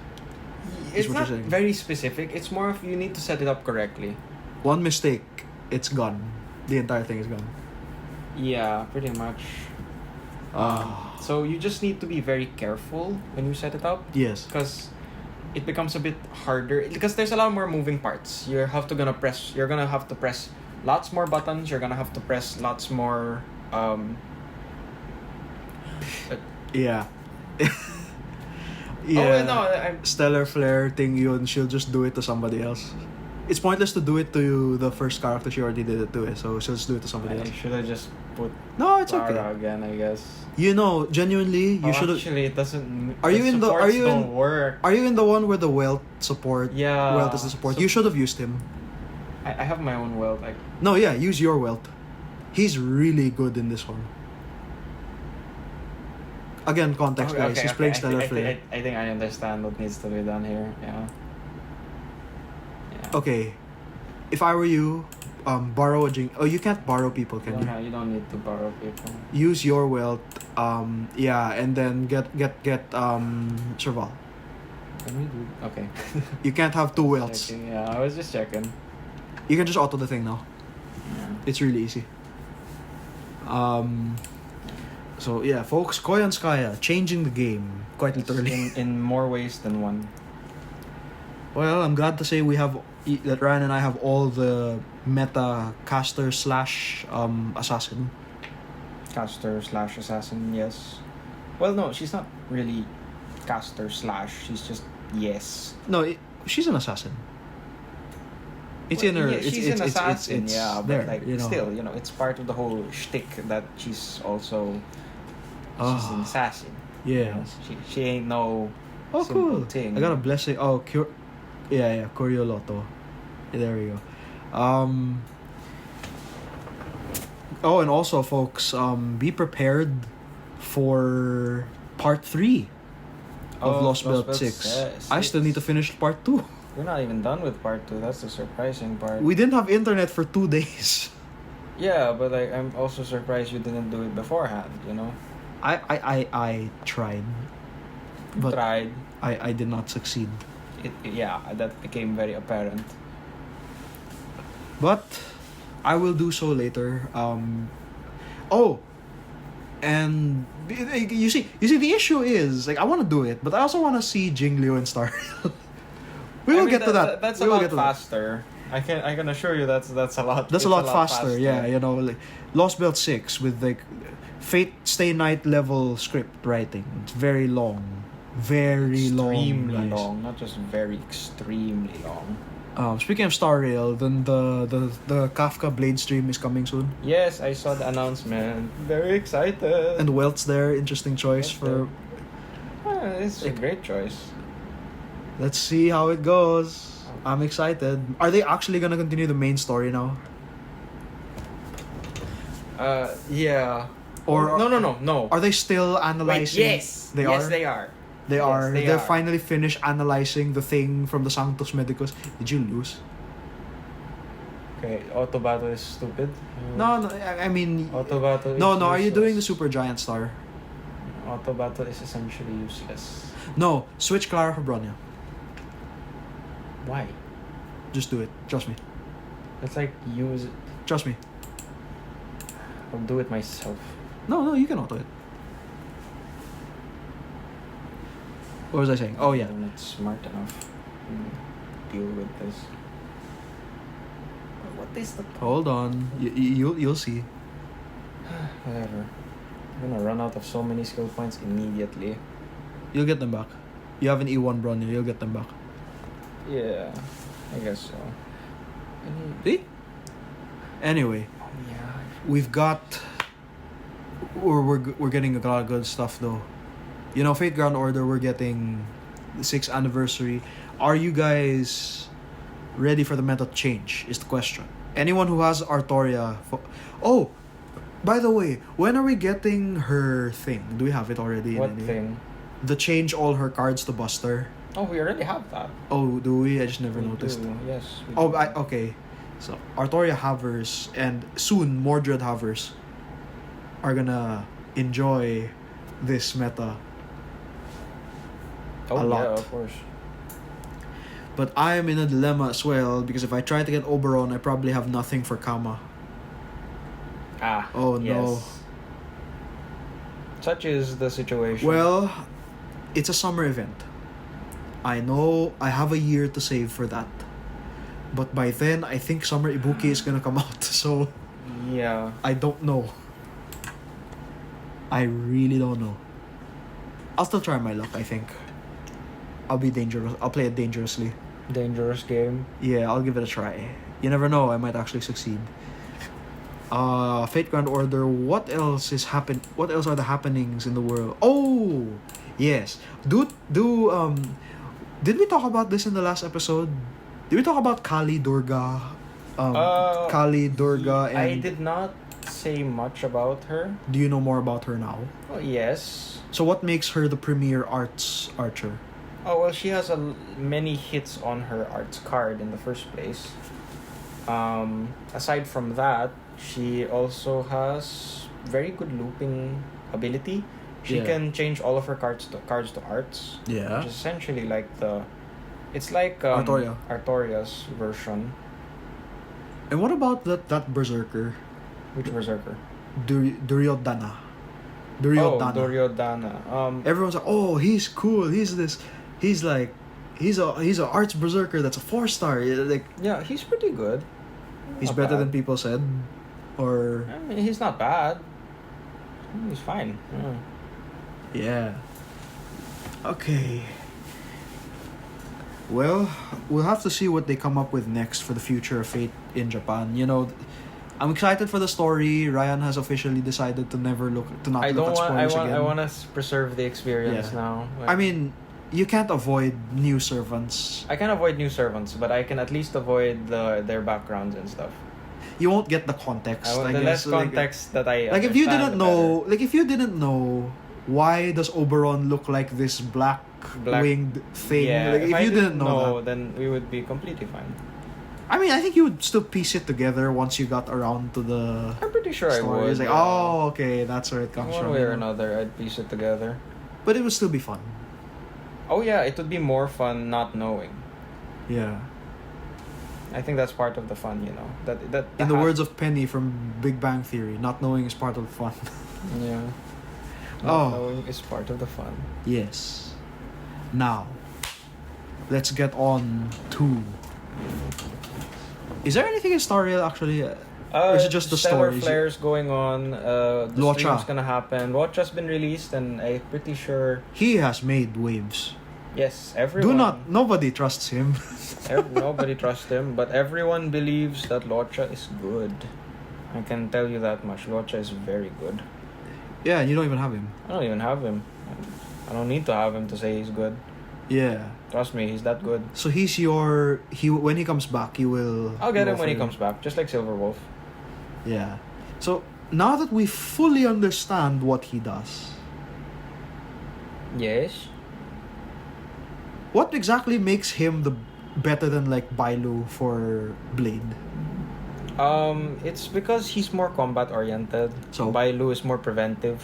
It's what not you're saying. very specific. It's more of you need to set it up correctly. One mistake, it's gone. The entire thing is gone. Yeah, pretty much. So you just need to be very careful when you set it up, Yes. because it becomes a bit harder because there's a lot more moving parts. You're gonna have to press lots more buttons. You're gonna have to press lots more. Yeah. Oh no, Stellar Flare thing yun, she'll just do it to somebody else. It's pointless to do it to the first character she already did it to, so she'll just do it to somebody I else. should have just put No, it's Lara okay. again, I guess. You know, genuinely, you should have. Actually, it doesn't. Are you in the- are supports you in- don't work. Are you in the one where the Welt support? Yeah. Welt is the support. So- You should have used him. I have my own world. No, yeah, use your Welt. He's really good in this one. Again, context, guys. He's playing Stellar Flare. I think I understand what needs to be done here. Yeah. Okay, if I were you, borrow a jing. Oh, you can't borrow people, can you? You don't need to borrow people. Use your wealth. Yeah, and then get Serval. Can we do? Okay. You can't have two wealths. Checking, yeah, I was just checking. You can just auto the thing now. Yeah. It's really easy. So yeah, folks, Koyanskaya changing the game quite literally. in more ways than one. Well, I'm glad to say that Ryan and I have all the meta caster / assassin. Caster / assassin, yes. Well, no, she's not really caster / she's just yes. No, she's an assassin. It's Well, in her. yeah, It's, she's it's, an it's, assassin, it's yeah, but there, like you know. still, it's part of the whole shtick that she's also she's an assassin. Yeah. She ain't no Oh, simple cool. thing. I got a blessing. Oh, yeah, Corioloto. There we go. Oh, and also, folks, be prepared for part 3 of Lost Belt 6. I still need to finish part 2. We're not even done with part 2. That's the surprising part. We didn't have internet for 2 days. Yeah, but like I'm also surprised you didn't do it beforehand. I tried, but Tried. I did not succeed. Yeah, that became very apparent. But I will do so later. And you see, the issue is like I want to do it, but I also want to see Jingliu and Star. We will get to that. That's we a will lot get to that. faster. I can assure you that's a lot. That's a lot faster. Yeah, like Lost Belt 6 with like Fate Stay Night level script writing. It's very long, Extremely guys. long, not just very extremely long. Speaking of Star Rail, then the Kafka Blade stream is coming soon. Yes, I saw the announcement. Very excited. And Welt's there. Interesting choice for. It's a great choice. Let's see how it goes. I'm excited. Are they actually gonna continue the main story now? Yeah. Or no. Are they still analyzing? Wait, yes. They yes, are. they are. They Yes, are. they They're are. finally finished analyzing the thing from the Sanctus Medicus. Did you lose? Okay, auto battle is stupid. No. I mean. Auto battle. No. is Are you useless. doing the Super Giant Star? Auto battle is essentially useless. No. Switch Clara for Bronya. Why? Just do it. Trust me. It's like use. Trust me. I'll do it myself. No. You can auto it. What was I saying? Oh yeah. I'm not smart enough to deal with this. What is the point? Hold on. You'll see. Whatever. I'm gonna run out of so many skill points immediately. You'll get them back. You have an E1 Bronya. You'll get them back. Yeah, I guess so. See? Anyway, Yeah. we've got. We're getting a lot of good stuff though. Fate Grand Order. We're getting the 6th anniversary. Are you guys ready for the meta change? Is the question. Anyone who has Artoria. Oh, by the way, when are we getting her thing? Do we have it already? What thing? The change all her cards to Buster. Oh, we already have that. Oh, do we? I just never We noticed. do, yes. we Oh, do. okay. So, Artoria Havers and soon Mordred Havers are gonna enjoy this meta Oh, a lot. Yeah, of course. But I am in a dilemma as well because if I try to get Oberon, I probably have nothing for Kama. Ah. Oh, yes. no. Such is the situation. Well, it's a summer event. I know I have a year to save for that. But by then, I think Summer Ibuki is gonna come out. So, Yeah. I don't know. I really don't know. I'll still try my luck, I think. I'll be dangerous. I'll play it dangerously. Dangerous game. Yeah, I'll give it a try. You never know, I might actually succeed. Fate Grand Order, what else are the happenings in the world? Oh! Yes. Did we talk about this in the last episode? Did we talk about Kali, Durga? Kali, Durga, and... I did not say much about her. Do you know more about her now? Oh, yes. So what makes her the premier arts archer? Oh, well, she has many hits on her arts card in the first place. Aside from that, she also has very good looping ability. She Yeah. can change all of her cards to arts. Yeah. Which is essentially like it's like Artoria. Artoria's version. And what about that berserker? Which berserker? Duryodhana. Duryodhana. Everyone's like, oh, he's cool. He's this. He's like, he's a arts berserker. That's a 4-star. Like, yeah, he's pretty good. he's Not better bad. than people said, or I mean, he's not bad. He's fine. yeah. Okay. Well, we'll have to see what they come up with next for the future of Fate in Japan. You know, I'm excited for the story. Ryan has officially decided to not look at spoilers again. I want to preserve the experience Yeah. now. I mean, you can't avoid new servants. I can avoid new servants, but I can at least avoid their backgrounds and stuff. You won't get the context. I want I the guess. less context that I Like if you understand, didn't the know, if you didn't know, why does Oberon look like this black winged thing? Yeah, Like, if I you didn't know that, then we would be completely fine. I mean, I think you would still piece it together once you got around to the I'm pretty sure I story. would. It's like, yeah. oh, okay, that's where it comes One from. way you or know? another, I'd piece it together. But it would still be fun. Oh yeah, it would be more fun not knowing. Yeah. I think that's part of the fun, you know. That In the words of Penny from Big Bang Theory, not knowing is part of the fun. yeah. Oh. Not knowing is part of the fun. Yes. Now, let's get on to. Is there anything in Star Rail actually? Or is it just the stellar stories? flares going on. The Locha. stream's gonna happen. Locha's been released, and I'm pretty sure. He has made waves. Yes, everyone. Nobody trusts him. Nobody trusts him, but everyone believes that Locha is good. I can tell you that much. Locha is very good. Yeah, and you don't even have him. I don't even have him. I don't need to have him to say he's good. Yeah. Trust me, he's that good. So when he comes back, he will. I'll get go him when for he comes back, just like Silverwolf. Yeah. So now that we fully understand what he does, Yes. what exactly makes him the better than like Bailu for Blade? It's because he's more combat oriented. So? Bailu is more preventive.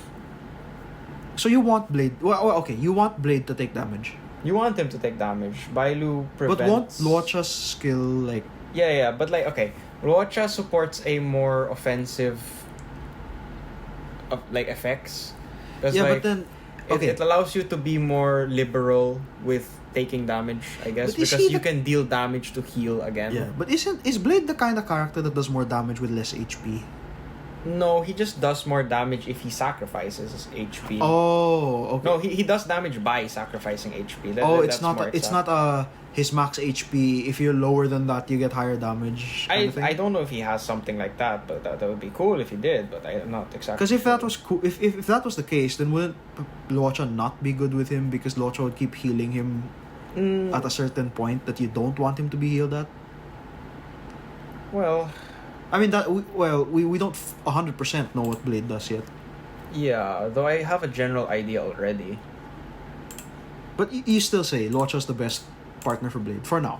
So you want Blade? Well, okay, you want Blade to take damage, You want him to take damage. Bailu prevents. but won't Luocha's skill like? Yeah, but like okay, Luocha supports a more offensive, like effects. 'Cause, Yeah, like, but then it allows you to be more liberal with taking damage, I guess, But is because he you the- can deal damage to heal again. yeah, but is Blade the kind of character that does more damage with less HP? No, he just does more damage if he sacrifices his HP. Oh, okay. No, he does damage by sacrificing HP. It's not his max HP. If you're lower than that, you get higher damage. Kind of thing? I don't know if he has something like that, but that would be cool if he did. But I'm not exactly. Because if sure. that was cool, if that was the case, then wouldn't Luocha not be good with him because Luocha would keep healing him at a certain point that you don't want him to be healed at? Well, I mean we don't 100% know what Blade does yet, yeah. Though I have a general idea already. but you still say Luocha's the best partner for Blade for now.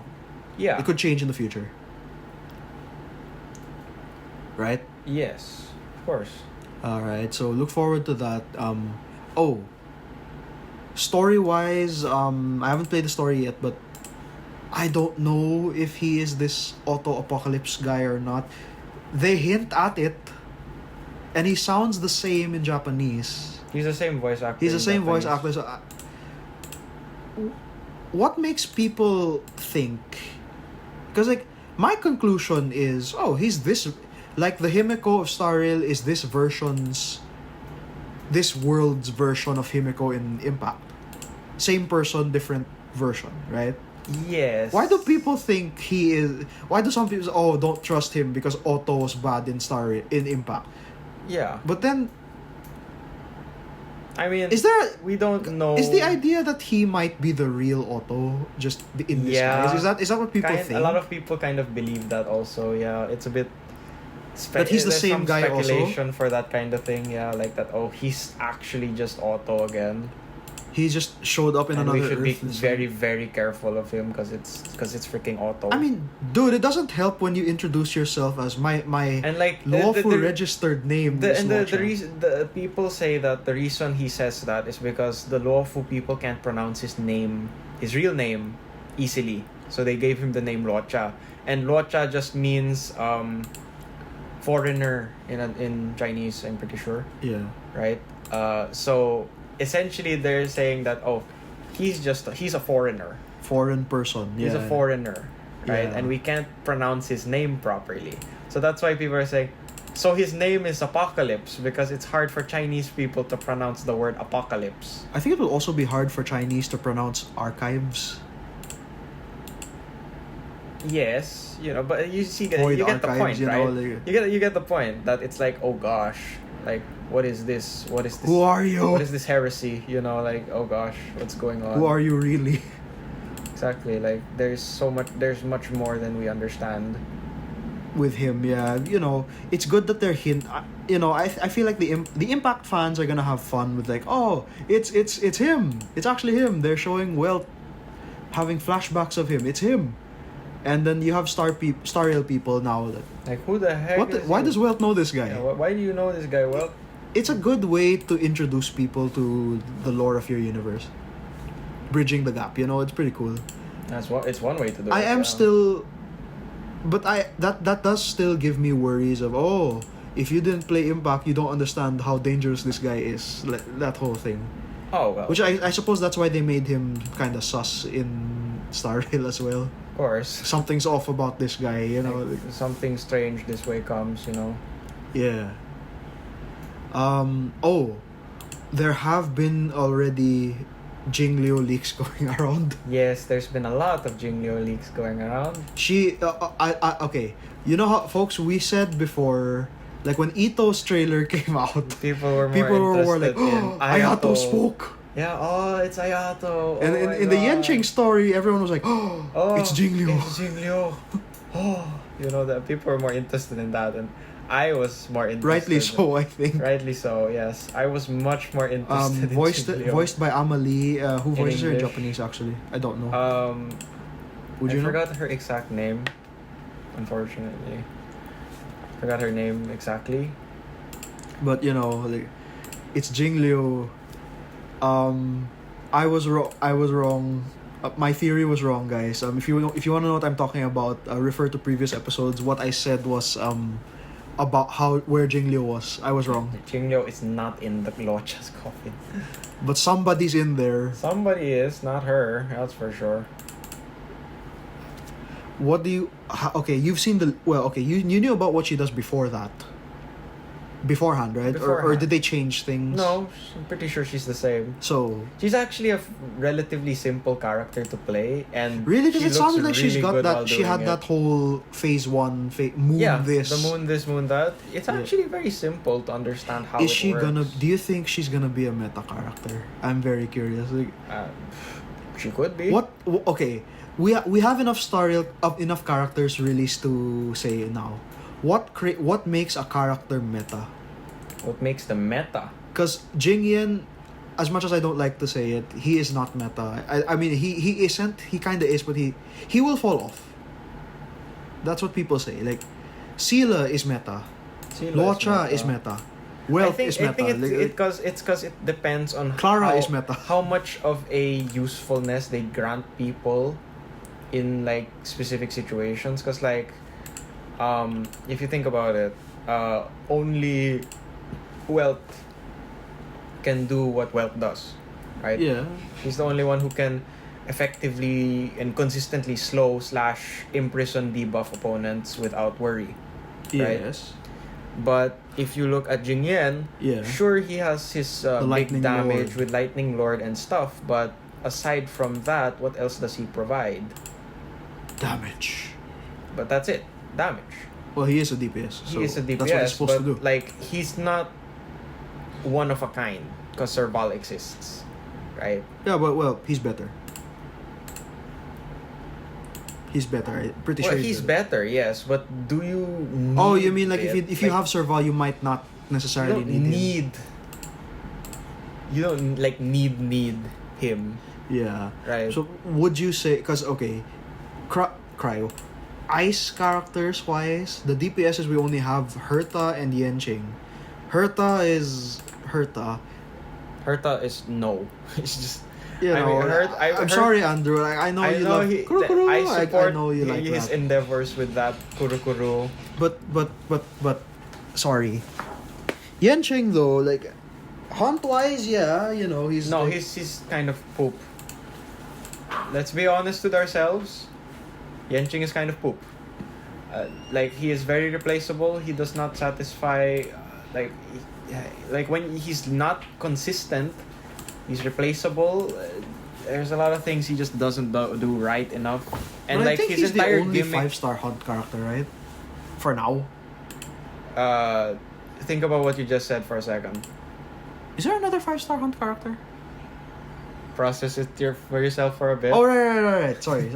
Yeah. It could change in the future, right? Yes, of course. All right, so look forward to that. Story wise, I haven't played the story yet, but I don't know if he is this auto apocalypse guy or not. They hint at it, and he sounds the same in Japanese. He's the same voice actor. He's the in same voice Japanese. actor. So, what makes people think? Because like my conclusion is, he's this, like the Himeko of Star Rail is this world's version of Himeko in Impact. Same person, different version, right? Yes. Why do people think he is? Why do some people say, don't trust him because Otto was bad in in Impact? Yeah. But then, I mean, we don't know. Is the idea that he might be the real Otto just in disguise? Is that what people think? A lot of people kind of believe that also. Yeah, it's a bit. That he's the there's same some guy also? speculation for that kind of thing. Yeah, like that. Oh, he's actually just Otto again. He just showed up in And another we should Earth. be very, very careful of him because it's freaking Otto. I mean, dude, it doesn't help when you introduce yourself as my and like lawful registered name. The Luocha. reason the people say that the reason he says that is because the lawful people can't pronounce his real name, easily. So they gave him the name Luocha, and Luocha just means foreigner in Chinese, I'm pretty sure, Yeah. right? So essentially they're saying that he's a foreigner. Foreign person. Yeah. He's a foreigner, right? Yeah. And we can't pronounce his name properly. So that's why people are saying, so his name is Apocalypse because it's hard for Chinese people to pronounce the word apocalypse. I think it will also be hard for Chinese to pronounce archives. Yes, but you see, Void you get the archives, point, right? like- You get the point that it's like, oh gosh, like what is this? What is this? Who are you? What is this heresy? Like, oh gosh, what's going on? Who are you really? Exactly. Like there's much more than we understand. With him, yeah, it's good that they're I feel like the Impact fans are gonna have fun with like, oh, it's him, it's actually him. They're showing Welt having flashbacks of him. It's him, and then you have Star Rail people now that Like who the heck? why does Welt know this guy? Yeah, why do you know this guy? Well, It's a good way to introduce people to the lore of your universe, bridging the gap. It's pretty cool. it's one way to do it. I am yeah. still, but that does still give me worries of, if you didn't play Impact, you don't understand how dangerous this guy is. That whole thing. Oh well. Which I suppose that's why they made him kind of sus in Star Rail as well. Of course. Something's off about this guy, Like, something strange this way comes. Yeah. There have been already Jingliu leaks going around. Yes, there's been a lot of Jingliu leaks going around. Okay. You know how, folks, we said before, like when Ito's trailer came out, People were more like, in Ayato spoke. Yeah, it's Ayato. And in the Yenching story, everyone was like, it's Jingliu. It's Jingliu. That people were more interested in that, and I was more interested. Rightly so, I think. Rightly so, yes. I was much more interested in Jingliu. Voiced by Amelie, who voices her in English. Japanese, actually. I don't know. Would I you know? forgot her exact name, unfortunately. Forgot her name exactly. But, like, it's Jingliu. I was wrong. My theory was wrong, guys. If you want to know what I'm talking about, refer to previous episodes. What I said was about where Jingliu was. I was wrong. Jingliu is not in the Locha's coffin. But somebody's in there. Somebody is, not her. That's for sure. What do you... Okay, you've seen the... Well, okay, you knew about what she does before that. Beforehand, right? Or Beforehand. did they change things? No, I'm pretty sure she's the same. So... She's actually a relatively simple character to play, and Really? Because she it sounded looks like she's really got good that... while She doing had it. that whole phase 1, moon Yeah, this. the moon this, moon that. It's actually very simple to understand how Is it she works. gonna... Do you think she's gonna be a meta character? I'm very curious. Like, She could be. Okay, we have enough enough characters released to say now. What makes a character meta? What makes the meta? Because Jingyan, as much as I don't like to say it, he is not meta. I mean, he isn't. He kind of is, but he will fall off. That's what people say. Like, Sila is meta. Locha is meta. Wealth is meta. I think it's because it depends on Clara is meta. how much of a usefulness they grant people in like specific situations. Because like, if you think about it, only Wealth can do what Wealth does, right? Yeah. He's the only one who can effectively and consistently slow / imprison debuff opponents without worry. Right? Yes. But if you look at Jingyan, Yeah. sure he has his big Lightning damage Lord. with Lightning Lord and stuff, but aside from that, what else does he provide? Damage. But that's it. Damage. Well, he is a DPS. So He is a DPS, that's what he's supposed but to do. like he's not one of a kind because Serval exists, right? Yeah, but well, he's better. He's better. I'm pretty Well, sure he's better, yes, but do you need Oh, you mean like it? if you have Serval, you might not you necessarily don't need him. you don't like need him, Yeah. right? So would you say, because okay, Cryo, ice characters wise, the DPSs we only have Herta and Yenching. Herta is Herta. Herta is no. It's just You I know, mean, I'm heard- sorry, Andrew. I know you love Kuro-Kuro. I support I know you like his that. endeavors with that Kuro-Kuro. But sorry. Yanqing though, like, hunt-wise, yeah, you know, he's... No, like, he's kind of poop. Let's be honest with ourselves. Yenching is kind of poop. Like, he is very replaceable. He does not satisfy. Like when he's not consistent, he's replaceable. There's a lot of things he just doesn't do right enough. And but like I think his he's entire the only gimmick. 5-star hunt character, right? For now. Think about what you just said for a second. Is there another 5-star hunt character? Process it for yourself for a bit. Oh, right. Sorry.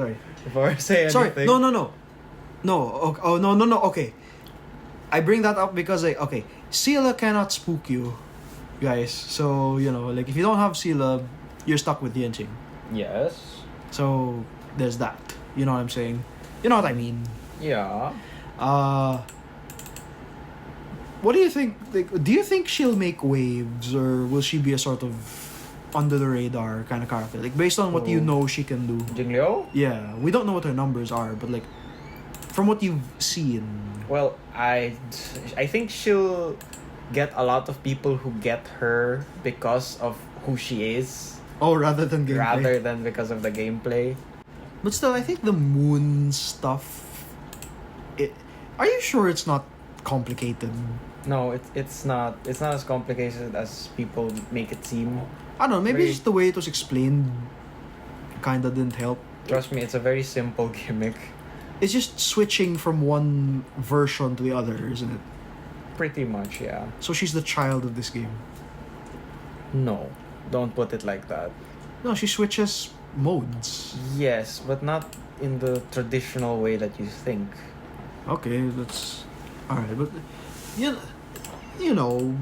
Before I say anything. Sorry, no. No, okay. I bring that up because, like, okay, Scylla cannot spook you, guys. So, you know, like, if you don't have Scylla, you're stuck with Yanqing. Yes. So, there's that. You know what I'm saying? You know what I mean? Yeah. What do you think? Like, do you think she'll make waves, or will she be a sort of under the radar kind of character? Like, based on what you know she can do. Jingliu? Yeah, we don't know what her numbers are, but like, from what you've seen. Well, I think she'll get a lot of people who get her because of who she is, Oh, rather than gameplay. rather than because of the gameplay. But still, I think the moon stuff. Are you sure it's not complicated? No, it's not. It's not as complicated as people make it seem. I don't know. Maybe Very- just the way it was explained, kinda didn't help. Trust me, it's a very simple gimmick. It's just switching from one version to the other, isn't it? Pretty much, yeah. So she's the child of this game. No, don't put it like that. No, she switches modes. Yes, but not in the traditional way that you think. Okay, that's alright. But you know,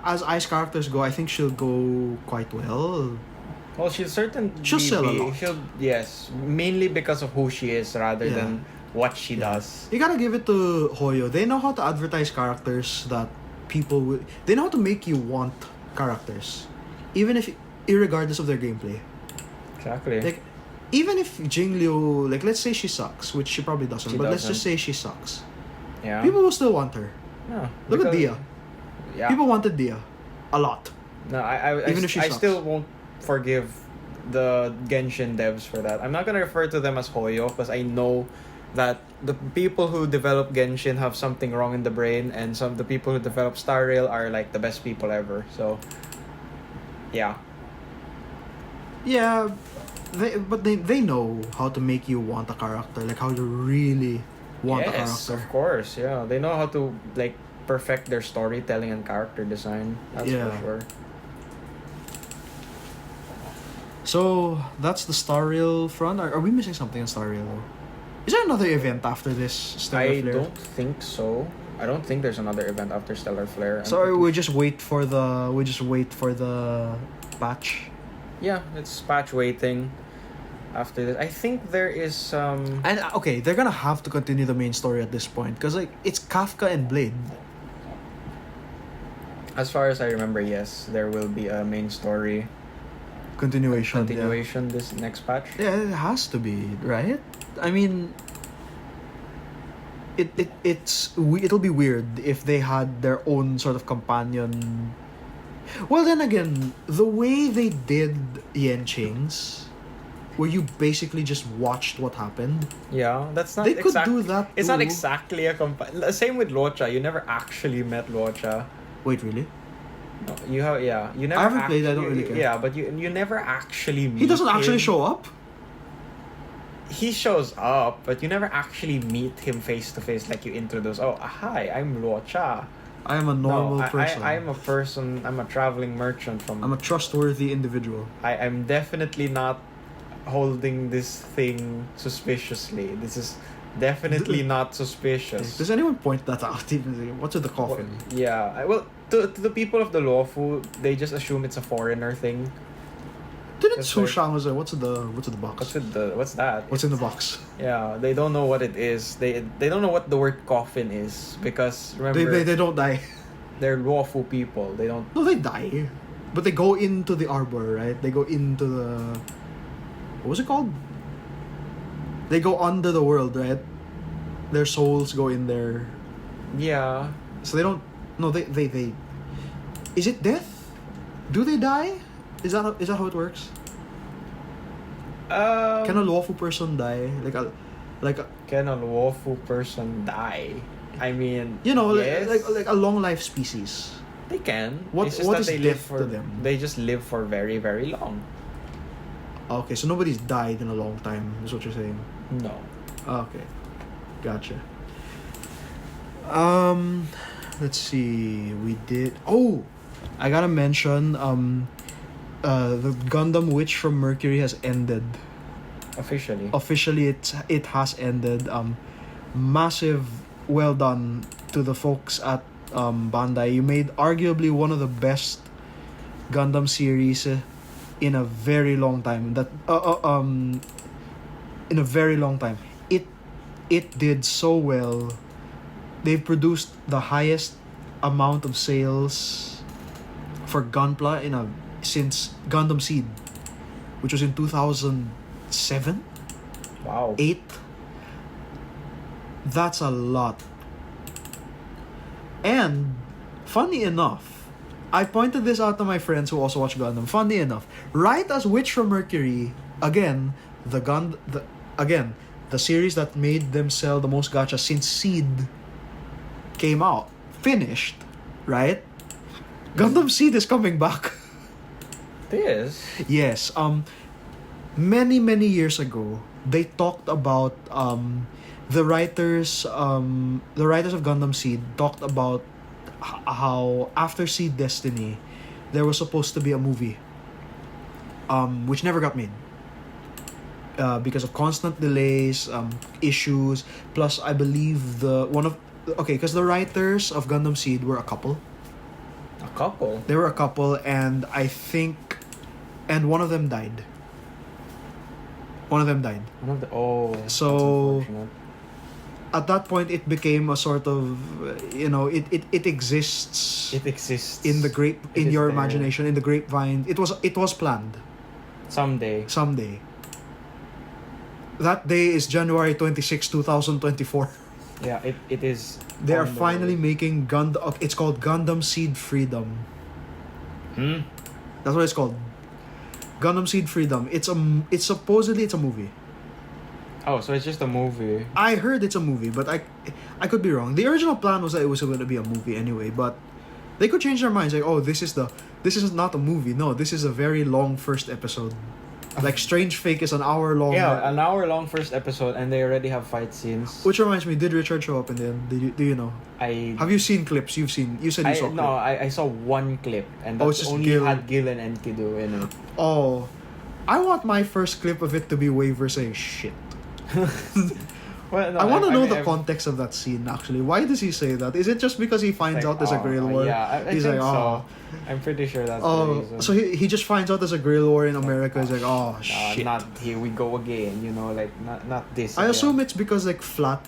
as ice characters go, I think she'll go quite well. Well, she'll certainly She'll sell a lot. Yes, mainly because of who she is rather Yeah. than what she does. You gotta give it to Hoyo. They know how to advertise characters that people will. They know how to make you want characters, even if, irregardless of their gameplay. Exactly. Like, even if Jingliu, like, let's say she sucks, which she probably doesn't, She but let's just doesn't. say she sucks. Yeah. People will still want her. Yeah, Look at because- Dia. Yeah. People wanted Dia a lot. No, I Even if she I sucks. still won't forgive the Genshin devs for that. I'm not gonna refer to them as Hoyo because I know that the people who develop Genshin have something wrong in the brain, and some of the people who develop Star Rail are like the best people ever. So, yeah. Yeah, they know how to make you want a character, like how to really want a Yes, character. of course. Yeah, they know how to like perfect their storytelling and character design. That's Yeah. for sure. So that's the Star Rail front. Are we missing something on Star Rail? Is there another event after this Stellar I Flare? don't think so. I don't think there's another event after Stellar Flare. I'm So pretty we just wait for the patch. Yeah, it's patch waiting after this. I think there is some... And okay, they're gonna have to continue the main story at this point because like it's Kafka and Blade. As far as I remember, yes, there will be a main story Continuation. this next patch. Yeah, it has to be, right? I mean, it'll be weird if they had their own sort of companion. Well, then again, the way they did Yenqing's, where you basically just watched what happened, Yeah, that's not they could do that. It's not too. exactly a same with Luocha. You never actually met Luocha. Wait, really? No, you have you never. I haven't played, I don't really care. Yeah, but you never actually meet He doesn't actually him. show up. He shows up, but you never actually meet him face to face. Like you introduce, oh hi, I'm Luocha. I am a normal person. I'm a person. I'm a traveling merchant from. I'm a trustworthy individual. I'm definitely not holding this thing suspiciously. This is definitely not suspicious. Does anyone point that out? Even what's with the coffin? Yeah. Well, to the people of the Luofu, they just assume it's a foreigner thing. Didn't That's Su right. Shang was what's in the box? What's that? What's in the box? Yeah, they don't know what it is. They don't know what the word coffin is because remember They don't die. they're Luofu people. They don't. No, they die. But they go into the arbor, right? They go into the... What was it called? They go under the world, right? Their souls go in there. Yeah. So they don't. No, they. Is it death? Do they die? Is that how it works? Can a lawful person die? Can a lawful person die? I mean, You know, yes, like a long life species. they can. What- It's just what that is they live death for to them? They just live for very, very long. Okay, so nobody's died in a long time. Is what you're saying? No. Okay, gotcha. Let's see. We did. Oh, I gotta mention. The Gundam Witch from Mercury has ended. Officially. Officially, it has ended. Massive, well done to the folks at Bandai. You made arguably one of the best Gundam series in a very long time. In a very long time. It did so well. They've produced the highest amount of sales for Gunpla since Gundam Seed, which was in 2007, Wow. 8. That's a lot. And funny enough, I pointed this out to my friends who also watch Gundam. Funny enough, right as Witch from Mercury, again, the series that made them sell the most gacha since Seed came out, finished, right? Gundam Seed is coming back. This. Yes. Many years ago, they talked about the writers of Gundam Seed talked about how after Seed Destiny, there was supposed to be a movie, which never got made. Because of constant delays, issues, plus I believe because the writers of Gundam Seed were a couple. A couple. They were a couple, and one of them died. Oh. So, that's unfortunate. at that point, it became a sort of, it exists. It exists in your there. imagination, in the grapevine. It was planned. Someday. That day is January 26, 2024. Yeah, it is. They are on the finally way. making Gundam. It's called Gundam Seed Freedom. That's what it's called. Gundam Seed Freedom. It's supposedly it's a movie. Oh, so it's just a movie. I heard it's a movie, but I could be wrong. The original plan was that it was going to be a movie anyway, but they could change their minds. Like, oh, this is not a movie. No, this is a very long first episode. Like Strange Fake is an hour long. Yeah, an hour long first episode, and they already have fight scenes. Which reminds me, did Richard show up in the end? Do you know? Have you seen clips? You said you saw clips. No, I saw one clip, and Oh, it's that's just only Gil. had Gil and Enkidu in it. Oh, I want my first clip of it to be Waver saying shit. Well, no, I want to know mean, the context of that scene, actually. Why does he say that? Is it just because he finds out there's a Grail War? Yeah, I He's think like, so. I'm pretty sure that's the Oh, reason. so he just finds out there's a Grail War in America. He's like, oh, shit. Not here we go again. Like not this. I again. assume it's because, like, Flat.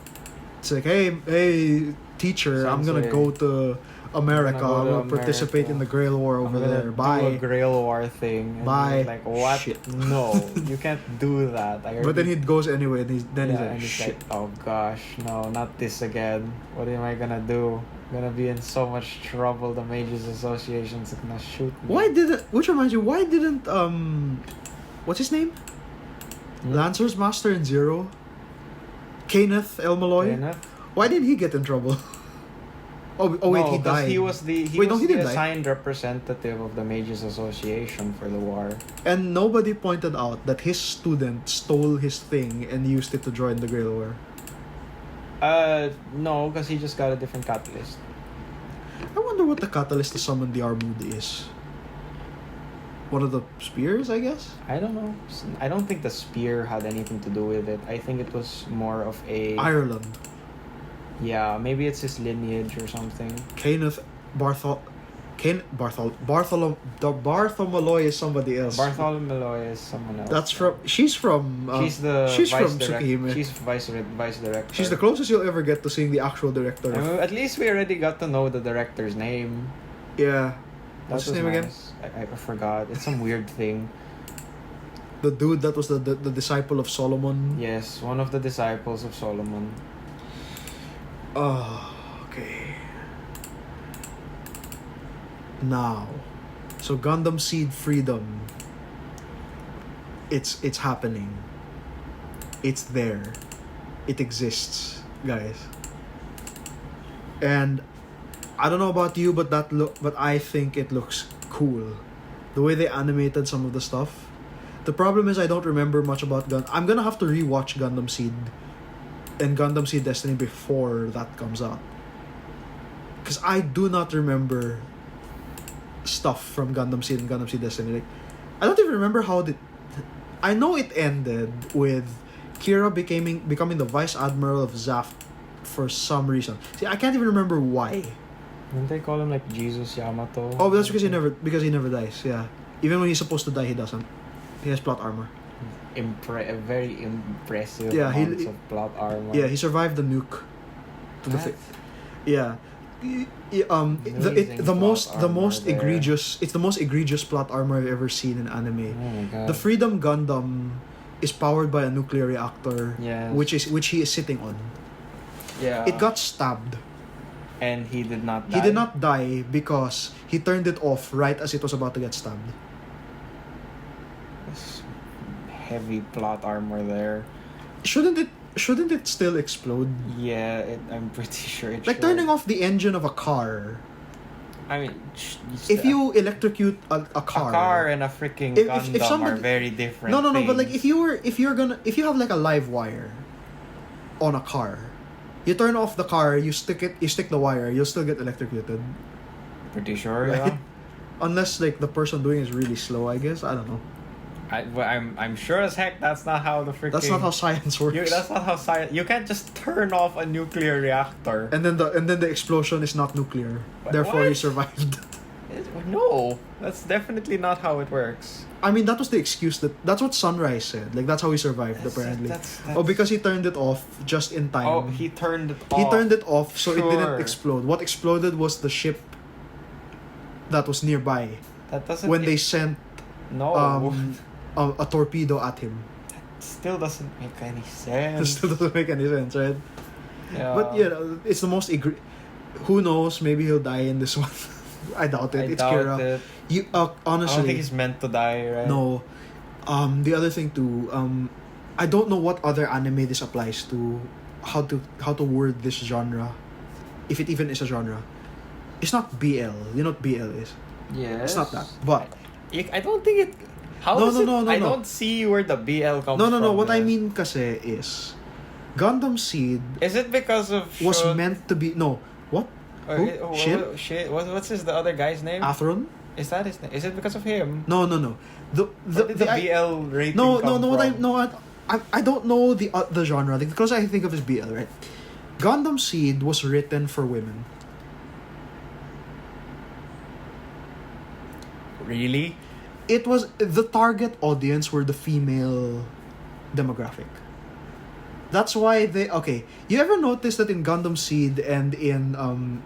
It's like, hey, teacher, I'm gonna Sensei. go to America. I'm gonna go to I'm gonna participate America. in the Grail War I'm over gonna there. do Bye. a Grail War thing. And Bye. Like what? Shit. No, you can't do that. But then he goes anyway, and he's and like, he's shit. like, oh gosh, no, not this again. What am I gonna do? I'm gonna be in so much trouble. The Mages Association's gonna shoot me. Which reminds you, why didn't what's his name? Lancer's Master in Zero, Kenneth El Malloy. Kenneth? Why did he get in trouble? Oh wait, No, he 'cause died. He was the Wait, no, he the didn't die. assigned representative of the Mages Association for the war. And nobody pointed out that his student stole his thing and used it to join the Grail War. No, because he just got a different catalyst. I wonder what the catalyst to summon the Armood is. One of the spears, I guess? I don't know. I don't think the spear had anything to do with it. I think it was more of a... Ireland. Yeah, maybe it's his lineage or something. Kenneth Bartholomew is somebody else. Bartholomew is someone else. She's from She's the she's vice from direct- Tsukihime. She's vice director. She's the closest you'll ever get to seeing the actual director. I mean, at least we already got to know the director's name. Yeah. That What's his was name again? nice. I forgot. It's some weird thing. The dude that was the disciple of Solomon. Yes, one of the disciples of Solomon. Oh, Okay. Now, so Gundam Seed Freedom. It's happening. It's there. It exists, guys. And I don't know about you, but I think it looks cool. The way they animated some of the stuff. The problem is I don't remember much about I'm gonna have to rewatch Gundam Seed and Gundam Seed Destiny before that comes out. Because I do not remember stuff from Gundam Seed and Gundam Seed Destiny. Like, I don't even remember how I know it ended with Kira becoming the Vice Admiral of Zaft for some reason. See, I can't even remember why. Didn't they call him like Jesus Yamato? Oh, but that's because he never dies. Yeah, even when he's supposed to die, he doesn't. He has plot armor. Very impressive Yeah, amounts of plot armor. Yeah, he survived the nuke. Yeah. The most egregious. It's the most egregious plot armor I've ever seen in anime. Oh my god. The Freedom Gundam is powered by a nuclear reactor. Yes. Which he is sitting on. Yeah. It got stabbed. And he did not die. He did not die because he turned it off right as it was about to get stabbed. Heavy plot armor there. Shouldn't it still explode? Yeah, I'm pretty sure it Like should. turning off the engine of a car. I mean, If you electrocute a car. A car and a freaking If Gundam somebody- are very different. No, things. but like if you have like a live wire on a car, you turn off the car, you stick the wire, you'll still get electrocuted. Pretty sure, Right? yeah. Unless like the person doing it is really slow, I guess. I don't know. I'm sure as heck that's not how the freaking. That's not how science works. That's not how science. You can't just turn off a nuclear reactor. And then the explosion is not nuclear. But Therefore, he what? survived. No, that's definitely not how it works. I mean, that was the excuse that's what Sunrise said. Like that's how he survived apparently. Oh, because he turned it off just in time. Oh, he turned it off. He turned it off so it didn't Sure. explode. What exploded was the ship that was nearby That doesn't. when they sent No. a torpedo at him. Still doesn't make any It sense. still doesn't make any sense, right? Yeah. But it's the most who knows, maybe he'll die in this one. I doubt it. I It's doubt Kira. it. You I honestly don't think he's meant to die, right? no. The other thing too, I don't know what other anime this applies to, how to word this genre, if it even is a genre. It's not BL. You know what BL is? Yes. It's not that. But I don't think it. How No, is no, it? no, no, I no. don't see where the BL comes no. from. What I there. mean kasi is, Gundam Seed Is it because of was Shun- meant to be what or who? Shin? Shin? What's the other guy's name? Atheron? Is that his name? Is it because of him? No. The Where did the BL rating no. come What from? I don't know the genre. The closest I think of is BL, right? Gundam Seed was written for women. Really? It was the target audience were the female demographic. That's why you ever notice that in Gundam Seed and in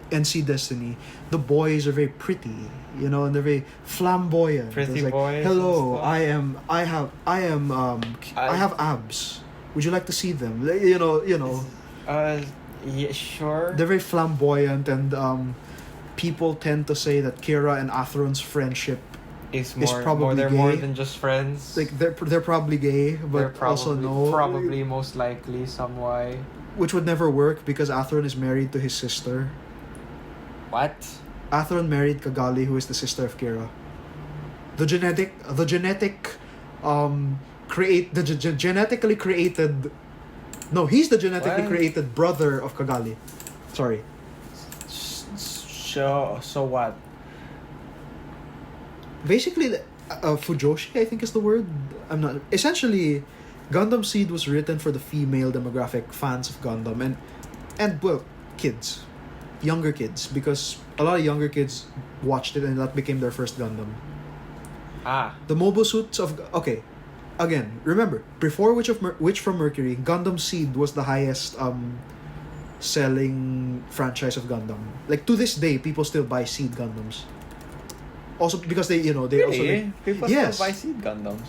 NC Destiny, the boys are very pretty, and they're very flamboyant. Pretty It's like, boys hello, and stuff. I have abs. Would you like to see them? Yeah, sure. They're very flamboyant, and people tend to say that Kira and Atheron's friendship Is probably they're more gay. than just friends. like they're probably gay, but They're also no. probably most likely some way. Which would never work because Atheron is married to his sister. What? Atheron married Kagali, who is the sister of Kira. The genetically created. No, he's the genetically What? created brother of Kagali. Sorry. So what? Basically, Fujoshi, I think is the word. I'm not. Essentially, Gundam Seed was written for the female demographic fans of Gundam and well, kids, younger kids, because a lot of younger kids watched it and that became their first Gundam. The mobile suits of again, remember before Witch from Mercury, Gundam Seed was the highest selling franchise of Gundam. Like to this day, people still buy Seed Gundams. Also because they Really? also People Yes. still buy Seed Gundams.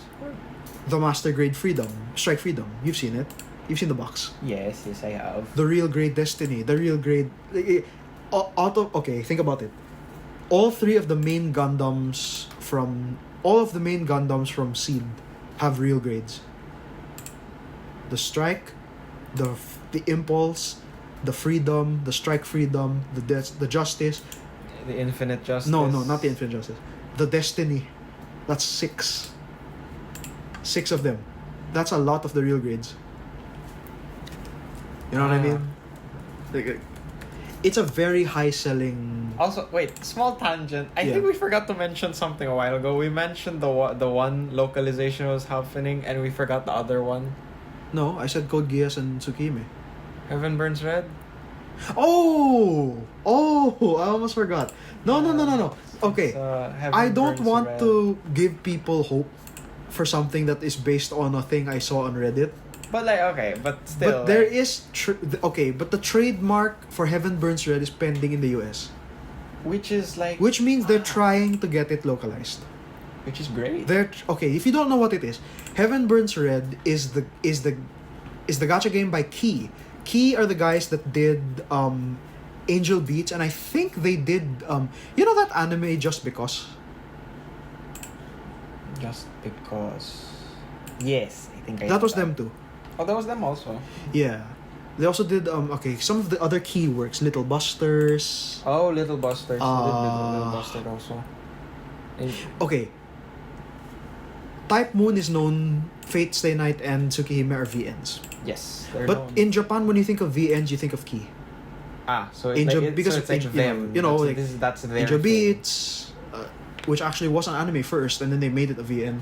the Master Grade Freedom, Strike Freedom. You've seen it. You've seen the box. Yes, I have. The real grade Destiny. The real grade. Okay, think about it. All of the main Gundams from Seed have real grades. The Strike, the Impulse, the Freedom, the Strike Freedom, the Justice. The Infinite Justice. No, not the Infinite Justice. The Destiny. That's 6. 6 of them. That's a lot of the real grades. You know what I mean? Like, it's a very high selling. Also, wait, small tangent. I Yeah. think we forgot to mention something a while ago. We mentioned the one localization was happening, and we forgot the other one. No, I said Code Geass and Tsukihime. Heaven Burns Red. Oh, I almost forgot. No. Okay, Heaven I don't Burns want Red. to give people hope for something that is based on a thing I saw on Reddit. But like, okay, but still. But there is but the trademark for Heaven Burns Red is pending in the US, which is like. which means they're trying to get it localized. Which is great. If you don't know what it is, Heaven Burns Red is the gacha game by Key. Key are the guys that did Angel Beats, and I think they did you know that anime Just Because? Just because. Yes, I think I. That know was them too. Oh, that was them also. Yeah. They also did some of the other key works, Little Busters. Oh, Little Busters. Little Bustard also. Okay. Type Moon is known, Fate Stay Night and Tsukihime are VNs. Yes. But in Japan, when you think of VNs, you think of Key. So it's Angel, like, because so it's like Angel, them. That's their Angel thing. Beats, which actually was an anime first, and then they made it a VN.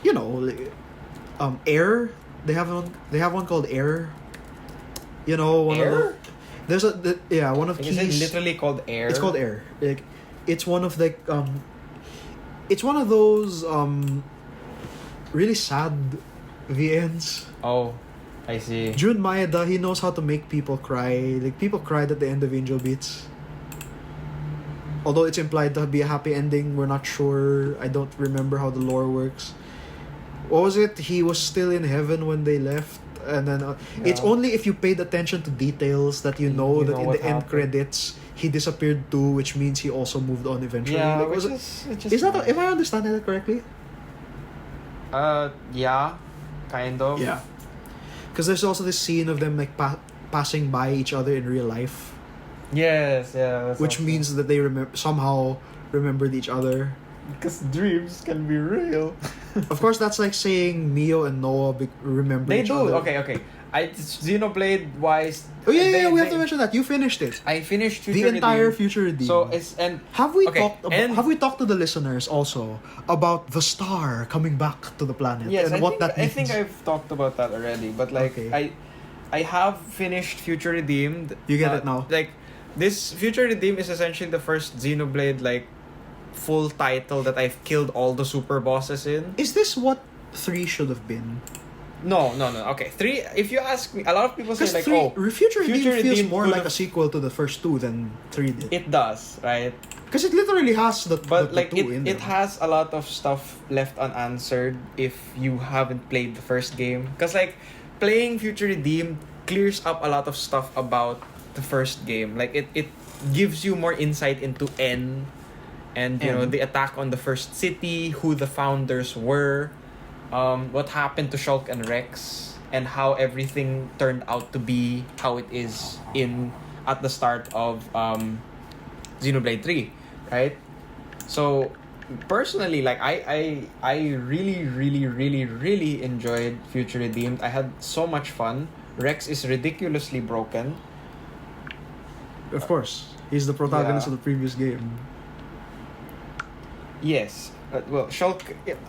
You know, like, Air. They have one called Air. You know, one Air? of one of Is it Key's. literally called Air? It's called Air. Like, it's one of the it's one of those really sad VNs. Oh, I see. Jun Maeda, he knows how to make people cry. Like, people cried at the end of Angel Beats. Although it's implied to be a happy ending, we're not sure. I don't remember how the lore works. What was it? He was still in heaven when they left. And then it's only if you paid attention to details that you know that in the end credits he disappeared too, which means he also moved on eventually. Yeah, like, is that am I understanding that correctly? Yeah, kind of. Yeah. Because there's also this scene of them like passing by each other in real life, Yes, yeah. That's which also- means that they somehow remembered each other. because dreams can be real. Of course, that's like saying Neo and Noah remember They each do. other. Okay. Xenoblade wise. Oh yeah, we have to mention that you finished it. I finished The Future entire Redeemed. Future Redeemed. So it's and Have we Okay, have we talked to the listeners also about the star coming back to the planet yes, and what that I means? think I've talked about that already. But like Okay. I have finished Future Redeemed. You get it now. Like this Future Redeemed is essentially the first Xenoblade like full title that I've killed all the super bosses in. Is this what 3 should have been? No. Okay, 3. If you ask me, a lot of people say Because like, Future Redeemed feels Redeemed more could like have- a sequel to the first 2 than 3 did. it does, right? Because it literally has But the like 2 in it them. has a lot of stuff left unanswered if you haven't played the first game. Because like playing Future Redeemed clears up a lot of stuff about the first game. Like it gives you more insight into N and you know N. the attack on the first city, who the founders were, what happened to Shulk and Rex, and how everything turned out to be how it is at the start of Xenoblade 3, right? So personally, like I really enjoyed Future Redeemed. I had so much fun. Rex is ridiculously broken. Of course, he's the protagonist Yeah. of the previous game. Yes. Well, Shulk,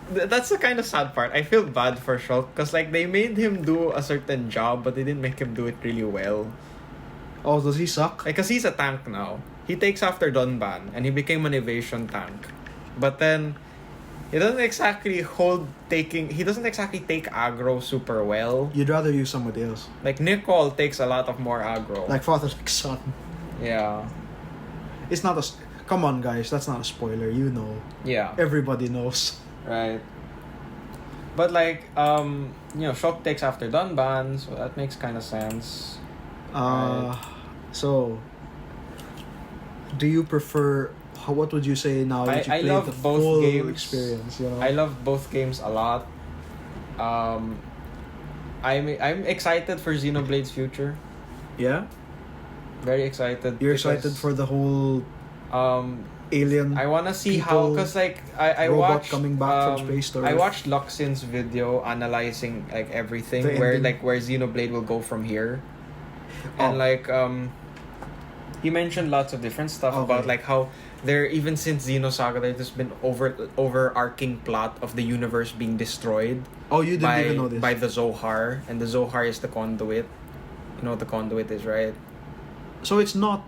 that's the kind of sad part. I feel bad for Shulk because like they made him do a certain job, but they didn't make him do it really well. Oh, does he suck? Like, cause he's a tank now. He takes after Donban, and he became an evasion tank. But then, he doesn't exactly take aggro super well. You'd rather use somebody else, Like Nicole takes a lot of more aggro. like father like son. Yeah. It's not come on, guys. That's not a spoiler. You know, Yeah. everybody knows. Right. But like, Shulk takes after Donban, so that makes kind of sense. So do you prefer? What would you say now that you I played love the both full games. experience? You know? I love both games a lot. I'm excited for Xenoblade's future. Yeah. Very excited. You're excited for the whole alien. I wanna see people, how, cause like I robot watched coming back from space to I Earth. watched Luxin's video analyzing like everything The where ending. where Xenoblade will go from here, Oh. and like he mentioned lots of different stuff Okay. about like how there, even since Xenosaga, there's been overarching plot of the universe being destroyed Oh, you didn't by even know this. by the Zohar, and the Zohar is the conduit. You know what the conduit is, right? So it's not.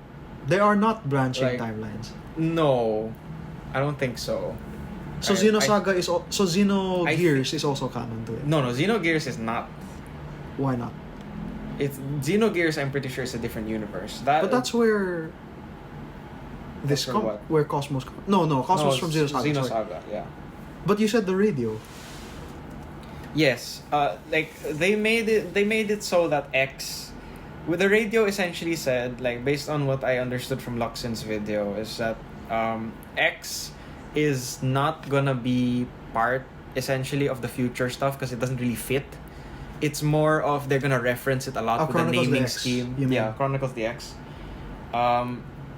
They are not branching Like- timelines. No, I don't think so. So Xenosaga is so I Xenogears is also canon to it. No, Xenogears is not. Why not? It's Xenogears. I'm pretty sure it's a different universe. But that's where this That's where what? where Cosmos. No, Cosmos from Xenosaga. Sorry. Xenosaga, yeah. But you said the radio. Yes. Like they made it so that X, with the radio, essentially said, like, based on what I understood from Luxin's video, is that X is not gonna be part essentially of the future stuff because it doesn't really fit. It's more of they're gonna reference it a lot with the Chronicles naming X, scheme. you mean? Yeah, Chronicles the X.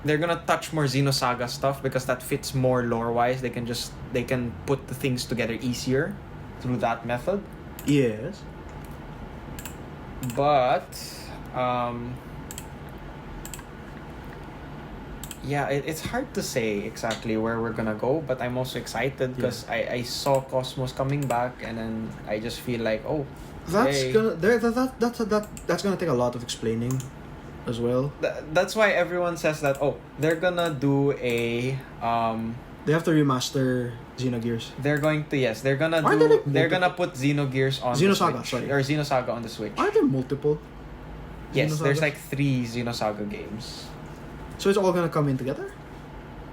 They're gonna touch more Xenosaga stuff because that fits more lore wise. They can put the things together easier through that method. Yes. But yeah, it's hard to say exactly where we're gonna go, but I'm also excited because I saw Cosmos coming back, and then I just feel like, oh, That's yay. that's gonna take a lot of explaining, as well. That's why everyone says that, oh, they're gonna do a They have to remaster Xenogears. they're going to they're gonna Aren't do there, like, they're gonna put Xenogears on the Xenosaga, Switch, sorry. or Xenosaga on the Switch. Are there multiple? Yes, there's Xenosagas? like 3 Xenosaga games. So it's all gonna come in together.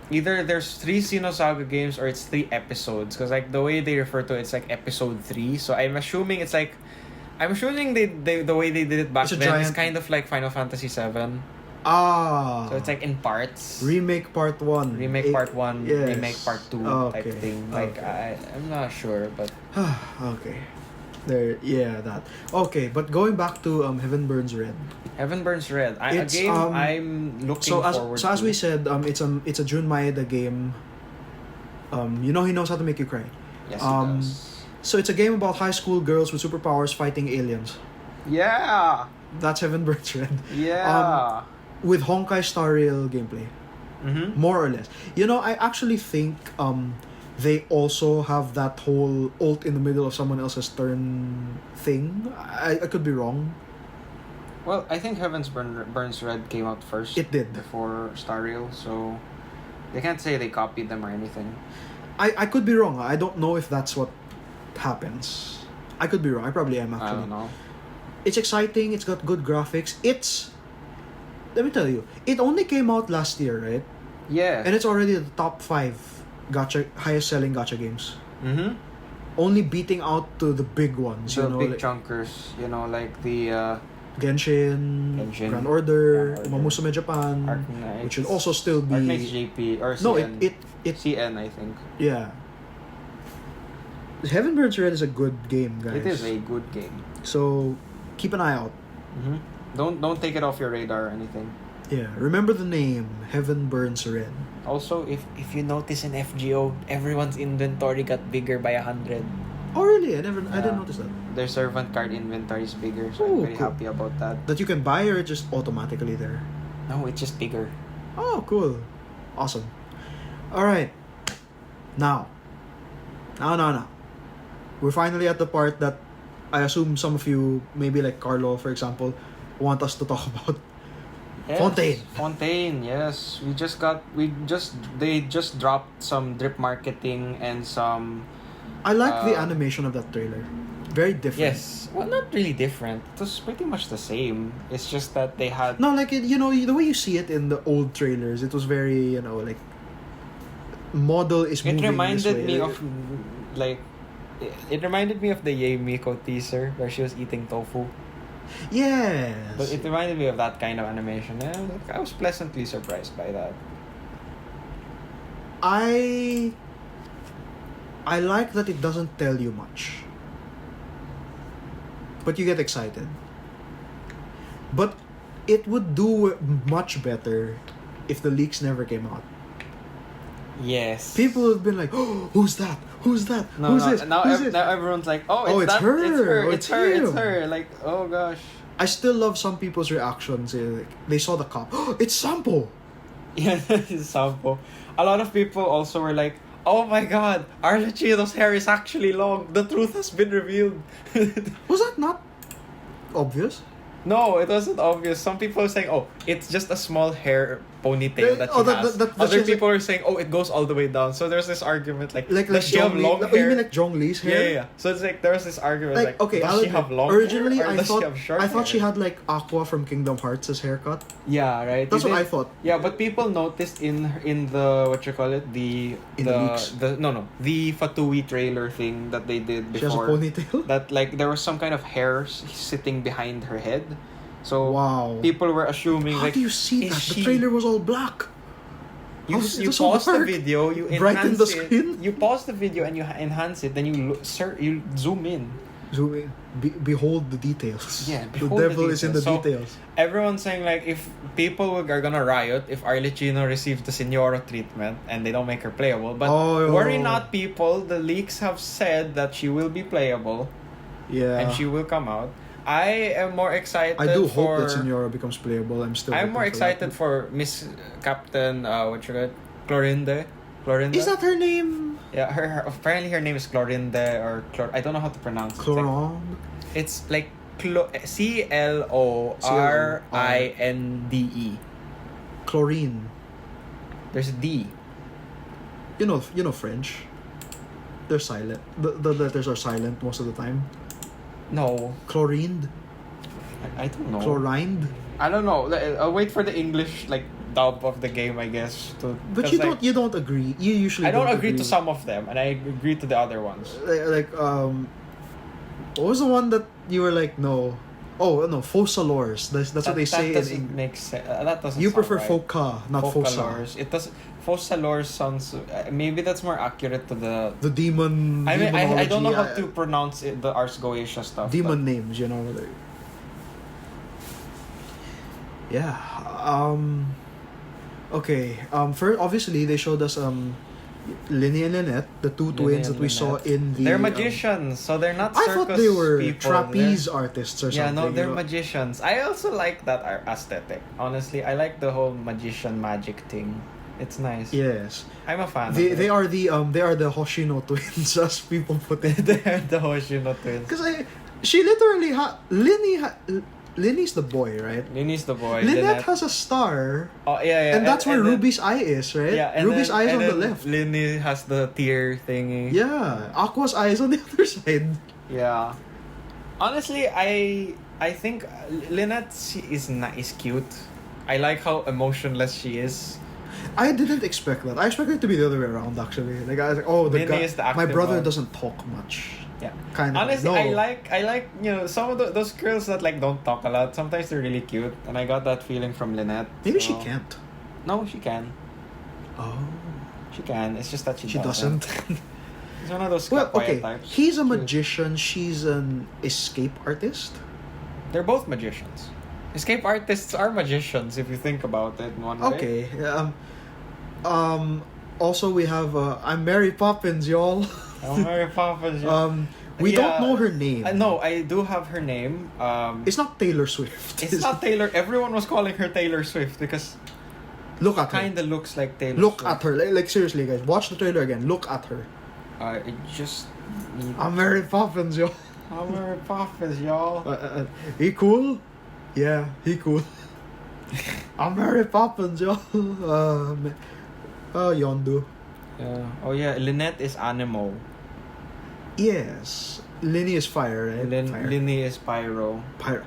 Either there's 3 Xenosaga games or it's 3 episodes, because like the way they refer to it, it's like episode 3. So I'm assuming they the way they did it back It's a then is giant- kind of like Final Fantasy 7. Ah. So it's like in parts. remake part 1. Remake part 1, yes. remake part 2 type Okay, thing. Like okay. I'm not sure, but Okay. There. Yeah, that. Okay, but going back to Heaven Burns Red. Heaven Burns Red. A It's, game I'm looking So forward to. as we said, it's a Jun Maeda game. He knows how to make you cry. Yes, um, it does. So it's a game about high school girls with superpowers fighting aliens. Yeah. That's Heaven Burns Red. Yeah. With Honkai Star Rail gameplay. Mm-hmm. More or less. I actually think they also have that whole ult in the middle of someone else's turn thing. I could be wrong. Well, I think Burns Red came out first. It did. Before Star Rail, so they can't say they copied them or anything. I could be wrong. I don't know if that's what happens. I could be wrong. I probably am I actually. don't know. It's exciting. It's got good graphics. Let me tell you, it only came out last year, right? Yeah. And it's already the top 5 highest selling gacha games. Mm-hmm. Only beating out to the big ones, The big like chunkers, like the Genshin, Genshin, Grand Order, Grand Order, Mamusume Japan, Arknights, which should also still be Arknights JP or CN. no, it CN, I think. yeah. Heaven Burns Red is a good game, guys. It is a good game. So keep an eye out. Mm-hmm. Don't take it off your radar or anything. Yeah, remember the name Heaven Burns Red. Also, if you notice in FGO, everyone's inventory got bigger by 100. Oh really? I didn't notice that. Their servant card inventory is bigger, so Oh, I'm very cool. happy about that. That you can buy or it's just automatically there. No, it's just bigger. Oh, cool. Awesome. All right. Now. We're finally at the part that I assume some of you, maybe like Carlo, for example, want us to talk about. Yes, Fontaine, yes. They just dropped some drip marketing and some. I like the animation of that trailer. Very different. Yes. Well, not really different. It was pretty much the same. It's just that they had. No, like the way you see it in the old trailers, it was very, like model is It moving reminded this way. me of like. It reminded me of the Yay Miko teaser where she was eating tofu. Yes. But it reminded me of that kind of animation. And I was pleasantly surprised by that. I like that it doesn't tell you much. But you get excited. But it would do much better if the leaks never came out. Yes. People have been like, oh, who's that? Who's that? No, Who's no, this? now, Who's this? now everyone's like, oh, it's, it's that, her. it's her, Oh, it's it's her, it's him. her. Like, oh gosh. I still love some people's reactions. Like, they saw the cop. Oh, it's Sampo. Yeah, it's Sampo. A lot of people also were like, oh my god, Arlecchino's hair is actually long. The truth has been revealed. Was that not obvious? No, it wasn't obvious. Some people were saying, oh, it's just a small hair ponytail that she has. that Other she has, people were saying, oh, it goes all the way down. So there's this argument like does she have Zhong Li. long Oh, hair? you mean like Zhong Li's hair? Yeah. So it's like there was this argument like okay, does she have long originally hair or I does thought she have short I thought she hair? had like Aqua from Kingdom Hearts' haircut. Yeah, right. That's You what did- I thought. Yeah, but people noticed in the what you call it the leaks. the Fatui trailer thing that they did She has a before ponytail. that like there was some kind of hair sitting behind her head. So Wow. people were assuming How like do you see is that? she- The trailer was all black. You How's it you so pause the dark? video, you Brighten enhance the it. screen? You pause the video and you enhance it. Then you you zoom in. Zoom in. Behold the details. Yeah, the behold the devil is in the details. So, details. Everyone's saying like if people are gonna riot if Arlecchino receives the Signora treatment and they don't make her playable. But worry not, people. The leaks have said that she will be playable Yeah. and she will come out. I am more excited. I do for, hope that Senora becomes playable. I'm I'm hoping more for excited that. for Miss Captain. What you got? Clorinde. Clorinde. Is that her name? Yeah, her apparently her name is Clorinde or I don't know how to pronounce it. Cloron? It's like Clorinde. Chlorine. There's a D. You know French. They're silent. The letters are silent most of the time. No, Chlorine. I don't know. Chlorine. I don't know. I'll wait for the English like dub of the game, I guess. But you don't agree. You usually I don't agree to some of them, and I agree to the other ones. What was the one that you were like no? Oh no, Fossalors. That's what they say. That doesn't make sense. That doesn't. You sound prefer right. Foca, not Fossa. Focalors. It does. Fossalors sounds. Maybe that's more accurate to the. The demon. I mean, I don't know how demonology, to pronounce it, the Ars Goetia stuff. demon names, you know. Yeah. Okay. First, obviously, they showed us Linny and Lynette, the two twins that we saw in the. They're magicians, so they're not. I circus thought they were people. trapeze artists or Yeah, something. no, they're you know? magicians. I also like that aesthetic. Honestly, I like the whole magician magic thing. It's nice. Yes. I'm a fan. They are the Hoshino twins, as people put it. They're the Hoshino twins. Because she literally Linny's the boy, right? Linny's the boy. Lynette has a star. Oh yeah. And that's where then- Ruby's eye is, right? Yeah, and Ruby's then, eye is and on the then left. Linny has the tear thingy. Yeah, Aqua's eye is on the other side. Yeah. Honestly, I think Lynette is cute. I like how emotionless she is. I didn't expect that. I expected it to be the other way around, actually. Like I was like, oh, Linny is the my active brother one. doesn't talk much. Yeah. Kind of. Honestly, no. I like some of those girls that like don't talk a lot. Sometimes they're really cute, and I got that feeling from Lynette. Maybe so- she can't. No, she can. Oh. She can. It's just that she doesn't. She's one of those Well, quiet okay. types. He's a Cute. magician. She's an escape artist. They're both magicians. Escape artists are magicians if you think about it in one way. Okay. Also, we have I'm Mary Poppins, y'all. Oh, Mary Poppins. We Yeah. don't know her name. No, I do have her name. It's not Taylor Swift. It's not Taylor. Everyone was calling her Taylor Swift because Look at her. kind of looks like Taylor Look Swift. at her. Like seriously, guys, watch the trailer again. Look at her. It just. I'm Mary Poppins, yo. Oh, Mary Poppins, y'all. He cool? Yeah, he cool. I'm Mary Poppins, yo. Yondu. Yeah. Oh yeah, Lynette is Anemo. Yes. Linny is fire, right? Fire. Linny is Pyro. Pyro.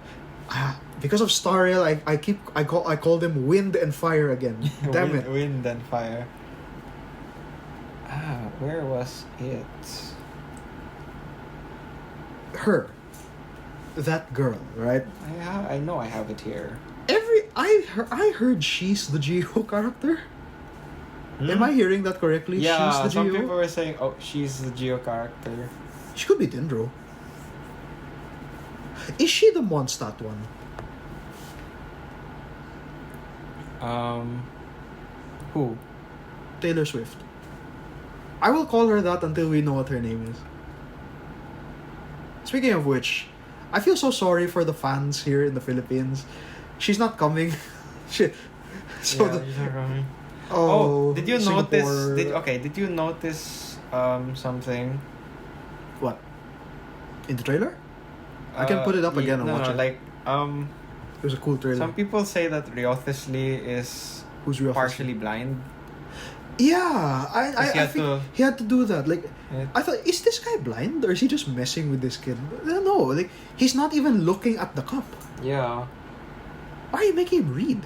Because of Stariel, I call them Wind and Fire again. Damn it. Wind and fire. Where was it? Her. That girl, right? I know I have it here. I heard she's the Jiho character. Am I hearing that correctly? Yeah, She's the some Geo? people were saying, oh, she's the Geo character. She could be Dendro. Is she the Mondstadt one? Who? Taylor Swift. I will call her that until we know what her name is. Speaking of which, I feel so sorry for the fans here in the Philippines. She's not coming. She, so Yeah, she's not coming. oh, Did you Singapore. notice? Did you notice something? What? In the trailer? I can put it up again and watch it. Like It was a cool trailer. some people say that Riothesley is Who's Rio partially blind. Yeah, Because I think he had to do that. Like, Yeah. I thought, is this guy blind or is he just messing with this kid? No, like he's not even looking at the cup. Yeah. Why are you making him read?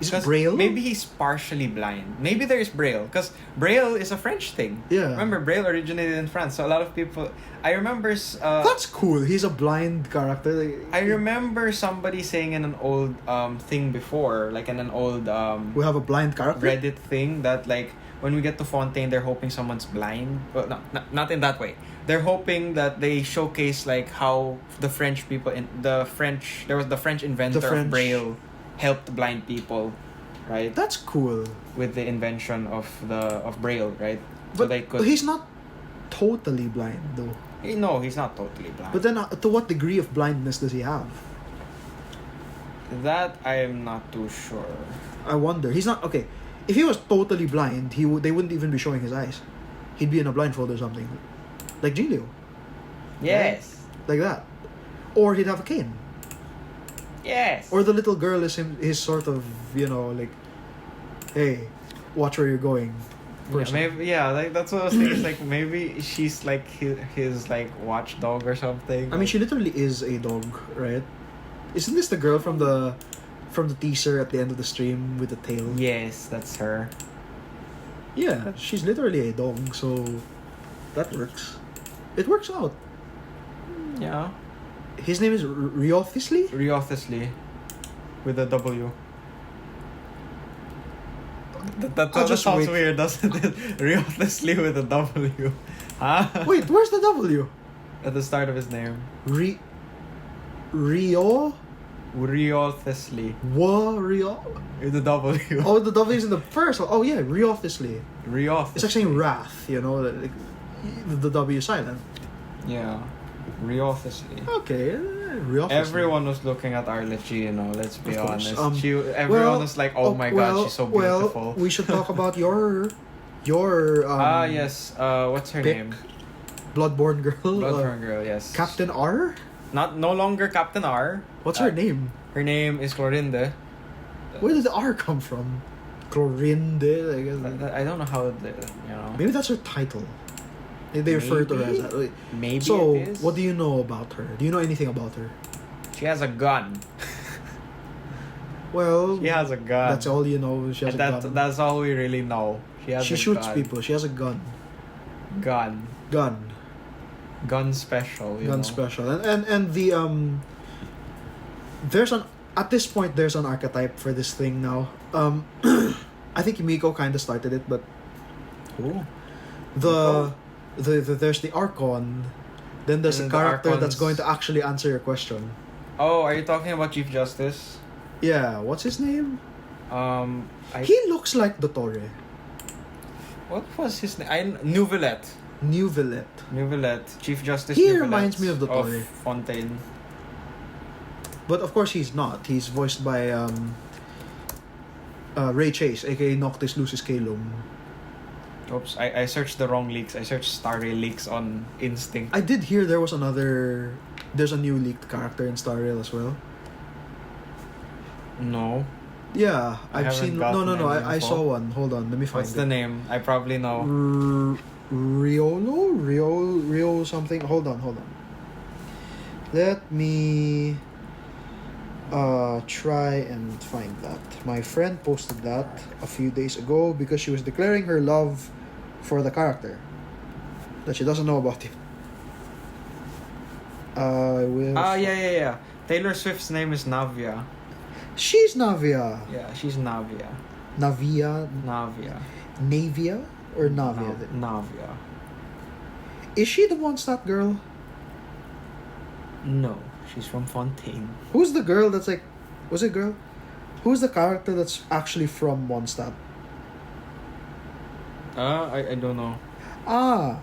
Is it 'Cause Braille? Maybe he's partially blind. Maybe there is Braille. Because Braille is a French thing. Yeah. Remember, Braille originated in France. So a lot of people... I remember... That's cool. He's a blind character. Like, I remember somebody saying in an old thing before, like in an old we have a blind character. Reddit thing, that like when we get to Fontaine, they're hoping someone's blind. Well, no, not in that way. They're hoping that they showcase like how the French people in the French, there was the French inventor of Braille helped blind people, right? That's cool. With the invention of Braille, right? So But they could. he's not totally blind though. No, he's not totally blind. But then, to what degree of blindness does he have? That I am not too sure. I wonder. He's not okay. If he was totally blind, they wouldn't even be showing his eyes. He'd be in a blindfold or something, like Gilio, Yes. like that, or he'd have a cane, Yes. or the little girl is his sort of like, hey, watch where you're going. Yeah, person. maybe like that's what I was thinking. It's like maybe she's like his like watchdog or something. I mean, she literally is a dog, right? Isn't this the girl from the teaser at the end of the stream with the tail? Yes, that's her. Yeah, she's literally a dog, so that works. It works out. Yeah. His name is Riothesley? Riothesley, with a W. That I'll just sounds wait. weird, doesn't it? Riothesley with a W. Huh? Wait, where's the W? At the start of his name. Rio? Riothesley. Rio? With a W. Oh, the W is in the first one. Oh yeah, Riothesley. Riothesley. It's like saying wrath, like the W is silent. Yeah. Riothesley. Okay, Riothesley. Everyone was looking at Arletty, let's be Of course. honest. Everyone was like, oh my god, she's so beautiful. Well, we should talk about your yes. What's her pick. name? Bloodborne girl. Bloodborne girl, yes. Captain R? No longer Captain R. What's her name? Her name is Clorinde. Where did the R come from? Clorinde, I guess. I don't know how Maybe that's her title. They refer to her as that. Maybe So, it is. what do you know about her? Do you know anything about her? She has a gun. Well, She has a gun. that's all you know. She has And a gun. that's all we really know. She shoots people. She has a gun. Gun. Gun Special. gun special. And the at this point there's an archetype for this thing now. I think Miko kind of started it, but Cool. there's the Archon. Then there's And a the character that's Archons- going to actually answer your question. Oh, are you talking about Chief Justice? Yeah, what's his name? I He looks like Dottore. What was his name? Neuvillette. Neuvillette. Chief Justice He Neuvillette reminds me of the Tory. Fontaine. But of course he's not. He's voiced by Ray Chase, aka Noctis Lucis Calum. Oops, I searched the wrong leaks. I searched Starry leaks on Instinct. I did hear there's a new leaked character in Star Rail as well. No. Yeah, I I've haven't seen. gotten No. any I info. saw one. Hold on, let me find What's it. the name? I probably know. Rio something. Hold on. Let me try and find that. My friend posted that a few days ago because she was declaring her love for the character that she doesn't know about it. I will. Yeah. Taylor Swift's name is Navia. She's Navia. Yeah, she's Navia. Navia, Navia. Navia, or Navia? Navia. Is she the Mondstadt girl? No, she's from Fontaine. Who's the girl that's like... Was it girl? Who's the character that's actually from Mondstadt? I don't know. Ah.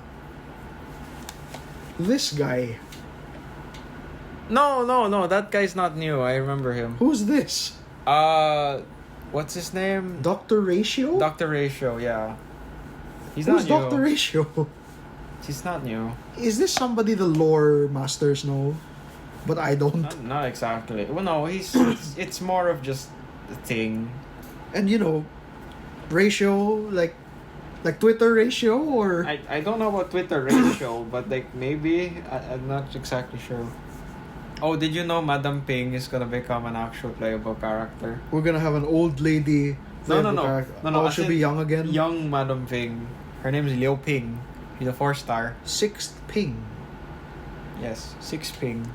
This guy. No, that guy's not new. I remember him. Who's this? What's his name? Dr. Ratio? Dr. Ratio, yeah. He's Who's not new. Dr. Ratio? He's not new. Is this somebody the lore masters know? But I don't. Not exactly. Well, no, it's more of just a thing. And Ratio, like Twitter Ratio, or... I don't know about Twitter Ratio, but like maybe I'm not exactly sure. Oh, did you know Madam Ping is gonna become an actual playable character? We're gonna have an old lady... No. character. No, Oh, she'll be young again? Young Madam Ping. Her name is Liu Ping. She's a 4-star. 6th Ping. Yes, 6 Ping.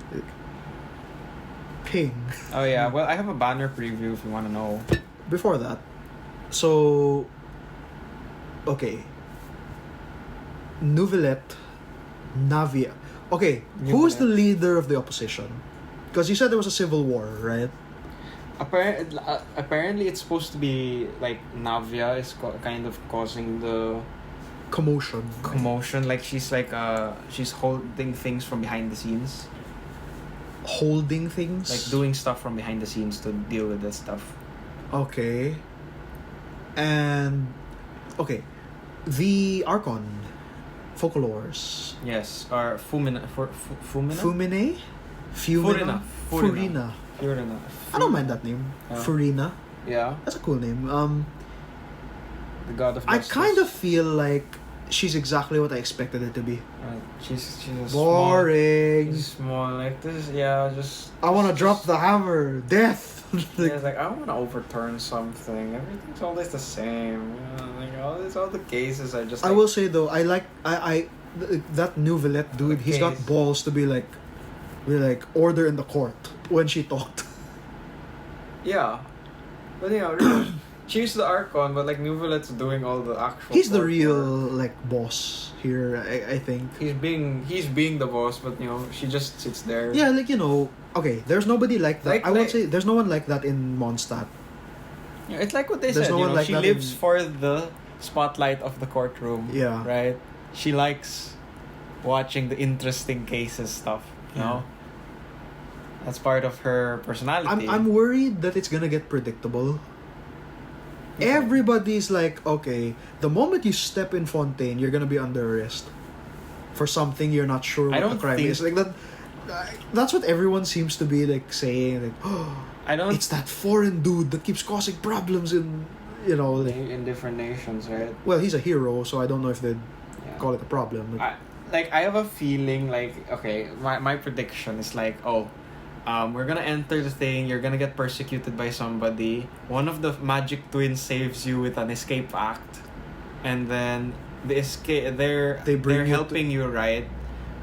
Ping. Oh yeah, well I have a banner preview if you want to know. Before that, so... Okay. Nouvellette, Navia. Okay, who's the leader of the opposition? Because you said there was a civil war, right? Apparently it's supposed to be like Navia is kind of causing the Commotion. like she's holding things from behind the scenes, Holding things? like doing stuff from behind the scenes to deal with that stuff. Okay. And... Okay. The Archon. Folklores. Yes, or Fumina. Fumine? Furina. Furina. Furina. I don't mind that name. Furina. Yeah, That's a cool name. the god of I justice. kind of feel like she's exactly what I expected it to be. She's a Boring. small like this. Yeah, just. I want to drop the hammer. Death. Yeah, it's like I want to overturn something. Everything's always the same. Like all the cases are just. I Like, will say though, I like that Nouvellette dude. He's got case. balls to be like order in the court when she talked. Yeah, but really, she's the Archon, but like Nouvellette's doing all the actual. He's the court real work. boss here. I think. He's being the boss, but she just sits there. Yeah, okay. There's nobody like that. Like- I won't like- say there's no one like that in Mondstadt. Yeah, it's like what they There's said. no one like she that lives in- for the spotlight of the courtroom. Yeah. Right. She likes watching the interesting cases stuff. You Yeah. know. That's part of her personality. I'm worried that it's gonna get predictable. Everybody's like, okay, the moment you step in Fontaine, you're gonna be under arrest for something you're not sure what I the don't crime think- is. Like that. That's what everyone seems to be like saying. Like, oh, I don't. it's that foreign dude that keeps causing problems in, like, in different nations, right? well, he's a hero, so I don't know if they'd Yeah. call it a problem. I have a feeling like okay, my prediction is like we're gonna enter the thing. You're gonna get persecuted by somebody. One of the magic twins saves you with an escape act, and then the escape they're bring you helping you, right?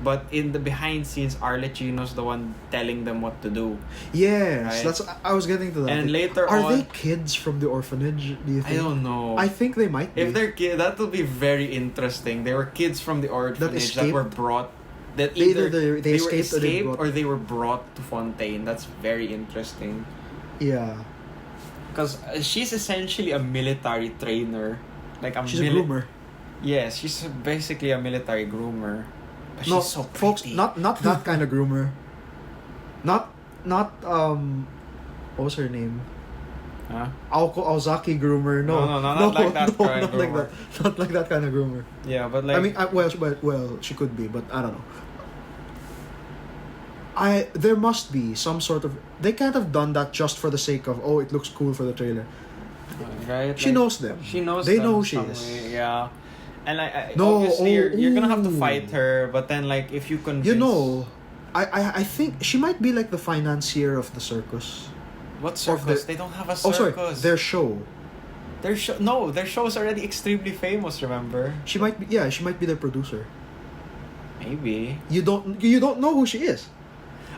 But in the behind scenes, Arlecchino's the one telling them what to do. Yes, Right. that's. I was getting to that. And later are on, they kids from the orphanage? Do you think? I don't know. I think they might be. If they're kids, that would be very interesting. They were kids from the orphanage that were escaped. brought. That Either either they were escaped or they escaped brought- or they were brought to Fontaine. That's very interesting. Yeah, Because she's essentially a military trainer. Like she's a groomer. Yes, she's basically a military groomer. But No, she's so pretty. folks, not that kind of groomer. Not what was her name? Huh? Aoko Aozaki groomer. No, No, not like that kind of not like groomer. that. Not like that kind of groomer. Yeah, but like I mean, well, she could be, but I don't know. There must be some sort of. They can't have done that just for the sake of it looks cool for the trailer. right. She knows them. She knows. They them know in she some is. way, yeah. And like No, obviously you're gonna have to ooh. fight her, but then like if you convince I think she might be like the financier of the circus. what of circus? the- They don't have a Oh, circus. sorry, their show. Their show is already extremely famous. Remember? She might be. Yeah, she might be their producer. Maybe. You don't know who she is.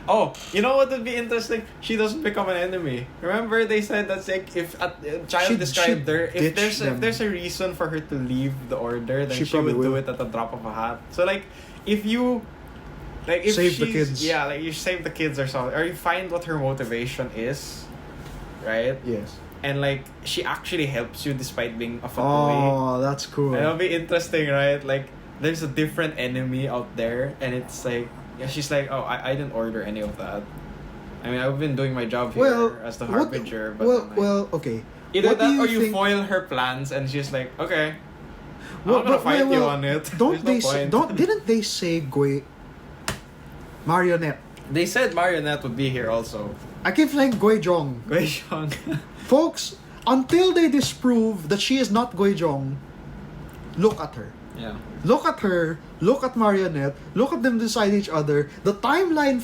Oh, you know what would be interesting? She doesn't become an enemy. Remember they said that's like if a child She'd described her, if ditch there's a reason for her to leave the order, then She she would probably do will. it at the drop of a hat. So like if you like if Save the she's- kids. Yeah, like you save the kids or something, or you find what her motivation is, right? Yes. And like she actually helps you despite being a fatoy. Oh, that's cool. It'll be interesting, right? Like, there's a different enemy out there, and it's like, yeah, she's like, oh, I didn't order any of that. I mean, I've been doing my job here Well, as the what- harbinger, but then, like, okay. either what do that you or you think- foil her plans, and she's like, okay, Well, I'm gonna but- fight you well, on it. Don't There's they no say, point. didn't they say Marionette? They said Marionette would be here also. I keep saying Goijong. Guishong. Folks, until they disprove that she is not Goijong, look at her. Yeah. Look at her, look at Marionette, look at them beside each other. The timeline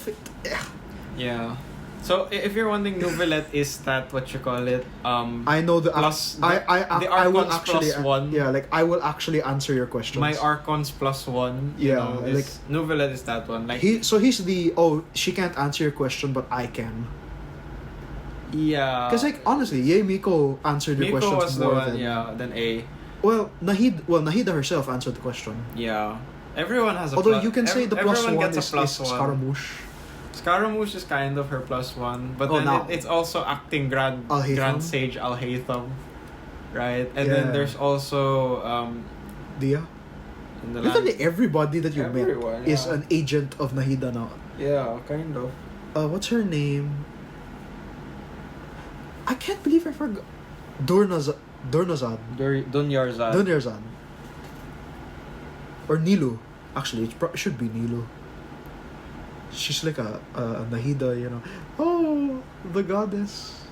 Yeah. So if you're wondering, Novelette is that what you call it? I know the Plus I the I will Archons actually plus one. Yeah, like I will actually answer your questions. My Archons plus one. You Yeah, know, is, Novelette is that one. Like he's the she can't answer your question but I can. yeah. Because like honestly, Ye Miko answered your Miko questions was the more one, than than A. Nahida herself answered the question. Yeah. Everyone has a Although plus, you can say the plus everyone one gets is, a plus one. Scaramouche. Scaramouche is kind of her plus one, but Oh, then now. it's also acting Grand Al-Haytham? Sage Al-Haytham, right? And Yeah. then there's also Dia. in the Literally land, everybody that you Everyone, met is yeah. an agent of Nahida now. yeah, kind of. What's her name? I can't believe I forgot. Dornazad. Dunyarzad. Dunyarzad. Or Nilu. Actually, it should be Nilu. She's like a Nahida, you know. Oh, the goddess.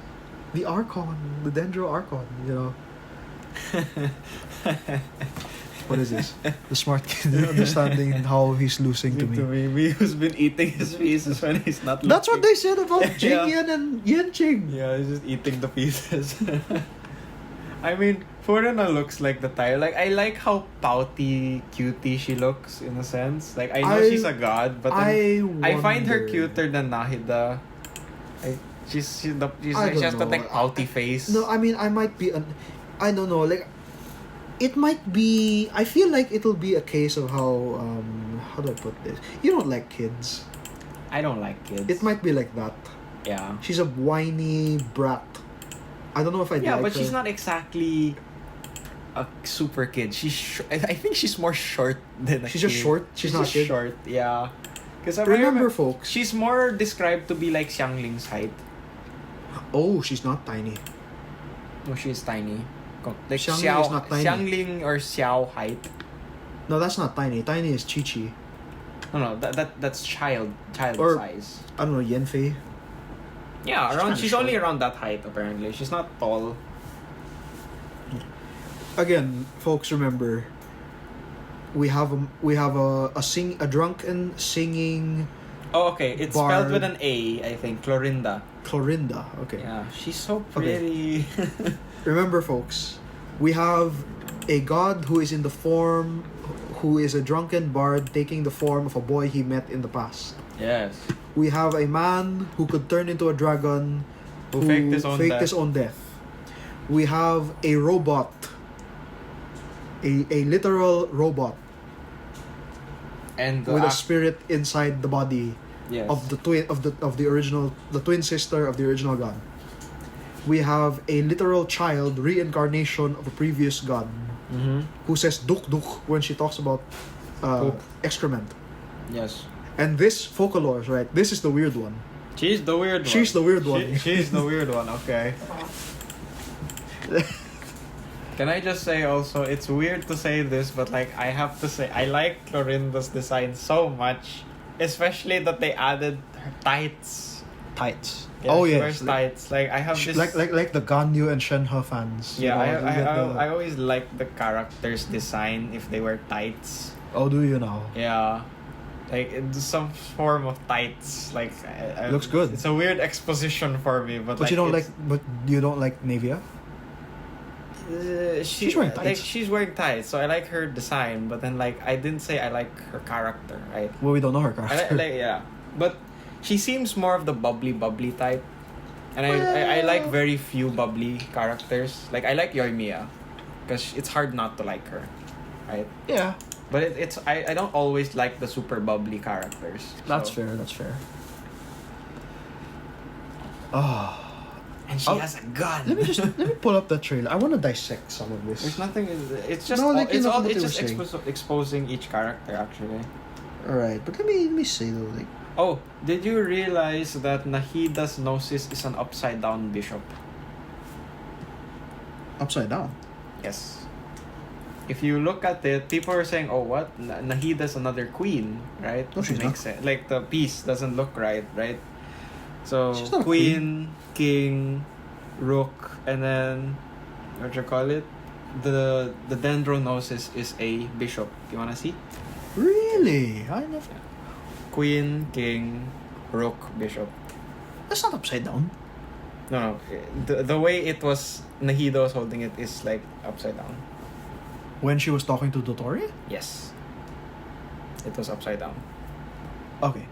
The Archon. The Dendro Archon, you know. What is this? The smart kid understanding how he's losing to me. Me who's been eating his pieces when he's not looking. That's what they said about Yeah. Jingyan and Yanqing. Yeah, he's just eating the pieces. I mean, Furana looks like the type. Like, I like how pouty, cutie she looks, in a sense. Like, I know she's a god, but then I find her wonder- cuter than Nahida. She has don't that, know. like, pouty face. No, I mean, I might be I don't know, like, it might be, I feel like it'll be a case of how do I put this? You don't like kids. I don't like kids. It might be like that. Yeah. She's a whiny brat. I don't know if I'd Yeah, like but her. she's not exactly a super kid. I think she's more short than a She's kid. just short? She's not a just kid? short, yeah. Because Remember, folks. she's more described to be like Xiangling's height. Oh, she's not tiny. No, she's tiny. Like Xiangling is not tiny. Xiangling or Xiao height. No, that's not tiny. Tiny is Chi-Chi. No, that's child Or- size. I don't know, Yanfei. Yeah, She's around. kinda She's short. only around that height apparently. She's not tall. Again, folks, remember, we have a drunken singing Oh, okay. It's Bard. spelled with an A, I think. Clorinda. Clorinda. Okay. Yeah, she's so Okay. pretty. Remember, folks, we have a god who is who is a drunken bard taking the form of a boy he met in the past. Yes. We have a man who could turn into a dragon Who faked his own death. We have a robot, a literal robot And with a spirit inside the body yes. of the original, the twin sister of the original god. We have a literal child reincarnation of a previous god Mm-hmm. who says duk duk when she talks about Poop. excrement. Yes. And this folklore, right? This is the weird one. She's the weird one. She's the weird one. She's the weird one, okay. Can I just say also, it's weird to say this, but like I have to say, I like Clorinda's design so much. Especially that they added her tights. Tights. Yeah, Oh she yes. wears tights. Like I have this. Like the Ganyu and Shenhe fans. Yeah, You know, you get the- I always like the character's design if they wear tights. Oh, do you now? Yeah. Like it's some form of tights. Like Looks good. It's a weird exposition for me, but But like, you don't like Navia? she's wearing Like tights. she's wearing tights, so I like her design. But then like I didn't say I like her character, right? Well, we don't know her I character. like yeah, but she seems more of the bubbly type. And I like very few bubbly characters. Like, I like Yoimiya. Because it's hard not to like her. Right? Yeah. But I don't always like the super bubbly characters. That's so. fair. Oh. And she has a gun. Let me pull up that trailer. I want to dissect some of this. There's nothing. It's just exposing each character actually. Alright, but let me say though, like. Oh, did you realize that Nahida's Gnosis is an upside down bishop? Upside down? Yes. If you look at it, people are saying, "Oh, what? Nahida's another queen, right?" No, she's makes sense. Like the piece doesn't look right? So She's not a queen, king, rook, and then what you call it? The Dendronosis is a bishop. You wanna see? Really? I never. Queen, king, rook, bishop. That's not upside down. No. The way it was Nahida was holding it is like upside down. When she was talking to Dotori? Yes. It was upside down. Okay.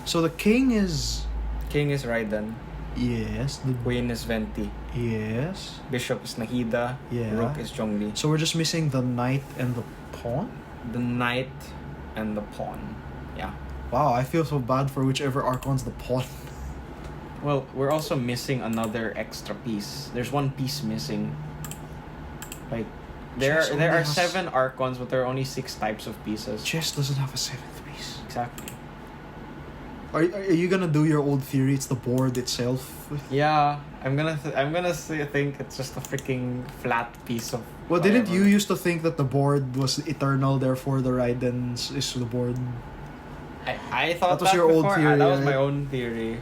So the king is. King is Raiden. Yes. The Queen is Venti. Yes. Bishop is Nahida. Yeah. Rook is Zhongli. So we're just missing the knight and the pawn? The knight and the pawn. Yeah. Wow, I feel so bad for whichever Archon's the pawn. Well, we're also missing another extra piece. There's one piece missing. Like, there Chess are only has- 7 Archons, but there are only 6 types of pieces. Chess doesn't have a 7th piece. Exactly. Are you gonna do your old theory? It's the board itself. Yeah, I'm gonna think it's just a freaking flat piece of. Well, didn't you whatever. used to think that the board was eternal, therefore the Raidens is the board? I thought That was your old before. theory, That was my right? own theory.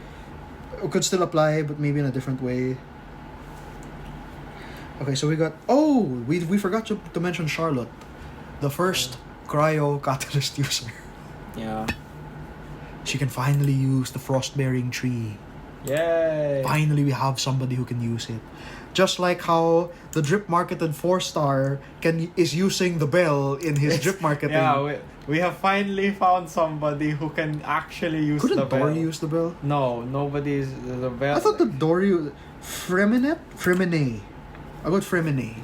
It could still apply, but maybe in a different way. Okay, so we got. Oh, we forgot to mention Charlotte, the first cryo catalyst user. Yeah. She can finally use the frost-bearing tree. Yay! Finally, we have somebody who can use it. Just like how the drip marketed 4-star is using the bell in his drip marketing. Yeah, we have finally found somebody who can actually use Couldn't the bell. Dory use the bell? No, nobody's the bell. I thought the Dory... Fremine. I got Fremine.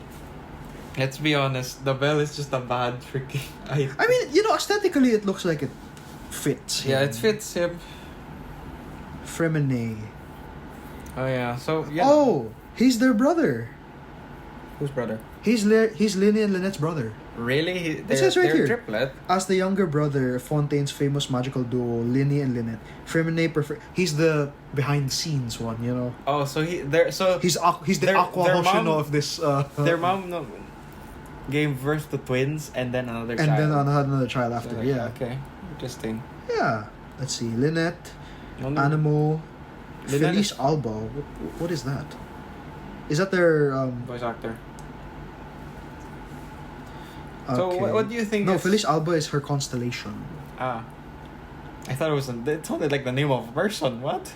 Let's be honest, the bell is just a bad freaking item. I mean, aesthetically it looks like it fits. Yeah, him. it fits him. Fremine. Oh yeah, so yeah. Oh, he's their brother. Whose brother? He's Linny and Lynette's brother. Really? It says right they're here. triplet. As the younger brother of Fontaine's famous magical duo, Linny and Lynette, Fremine he's the behind the scenes one, Oh, so he's He's the Aqua their Hoshino mom- of this. their mom gave birth to twins and then another and child. then had another child after. So, Yeah. Okay. Interesting. Yeah. Let's see. Lynette, No. Animo, Lynette Felice is- Alba. What is that? Is that their Voice actor. Okay. So what do you think? No, is- Felice Alba is her constellation. Ah. I thought it sounded like the name of a person. What?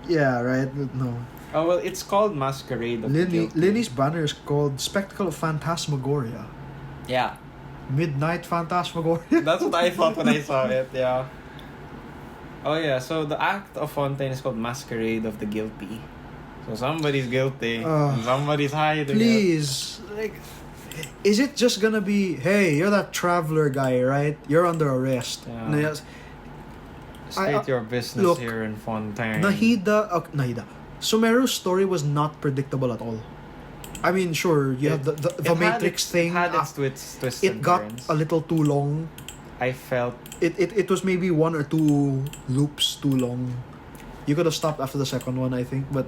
Yeah, right. No. Oh well, it's called Masquerade of the Guilty. Linny's banner is called Spectacle of Phantasmagoria. Yeah, Midnight Phantasmagoria. that's what I thought when I saw it. Yeah. Oh yeah, so the act of Fontaine is called Masquerade of the Guilty. So somebody's guilty, and somebody's hiding. Please, like, is it just gonna be, hey, you're that traveler guy, right? You're under arrest. Yeah. No, yes. State your business look, here in Fontaine. Nahida. Sumeru's story was not predictable at all. I mean, sure, you have the It Matrix thing. Had its twists It and got turns. a little too long. I felt It was maybe 1 or 2 loops too long. You could have stopped after the second one, I think, but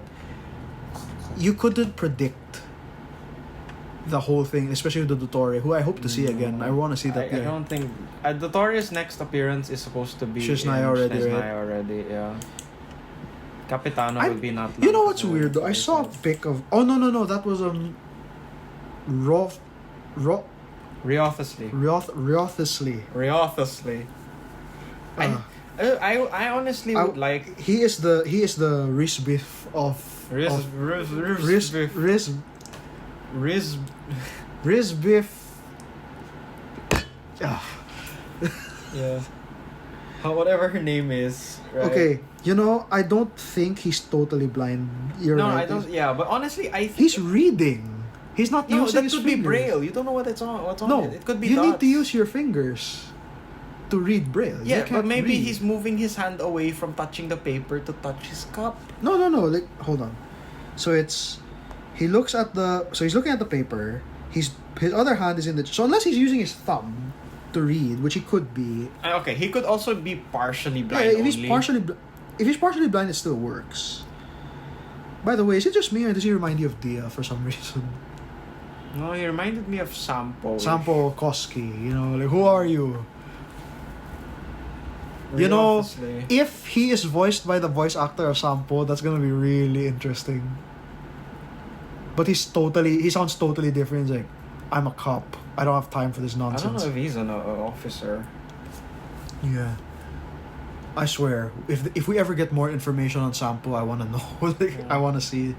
you couldn't predict the whole thing, especially with the Dottore, who I hope to see again. I want to see that I guy. don't think Dottori's next appearance is supposed to be Shisnai in already, Shisnai right? already, yeah. Capitano will be not. You know long what's to- weird though? I saw a pic of. Oh no, that was Riothesley. Riothesley. I honestly would like He is the Rizbiff of Rizbiff. Yeah. Whatever her name is. Right? Okay, I don't think he's totally blind. You're No, right. I don't. Yeah, but honestly, I think He's reading. He's not no, using that his could fingers. be braille. You don't know what's on No, it. It could be you dots. need to use your fingers to read braille. You Yeah, can't but maybe read. he's moving his hand away from touching the paper to touch his cup. No. Like, hold on. So he's looking at the paper. His other hand is in the. So unless he's using his thumb to read, which he could be. Okay, he could also be partially blind. Yeah, only. if he's partially blind, it still works. By the way, is it just me or does he remind you of Dia for some reason? No, he reminded me of Sampo. Sampo Koski, like, who are you? Really, obviously. If he is voiced by the voice actor of Sampo, that's gonna be really interesting. But he sounds totally different. He's like, I'm a cop. I don't have time for this I don't nonsense. know if he's an officer. Yeah. I swear, if we ever get more information on Sampo, I wanna know. I wanna see.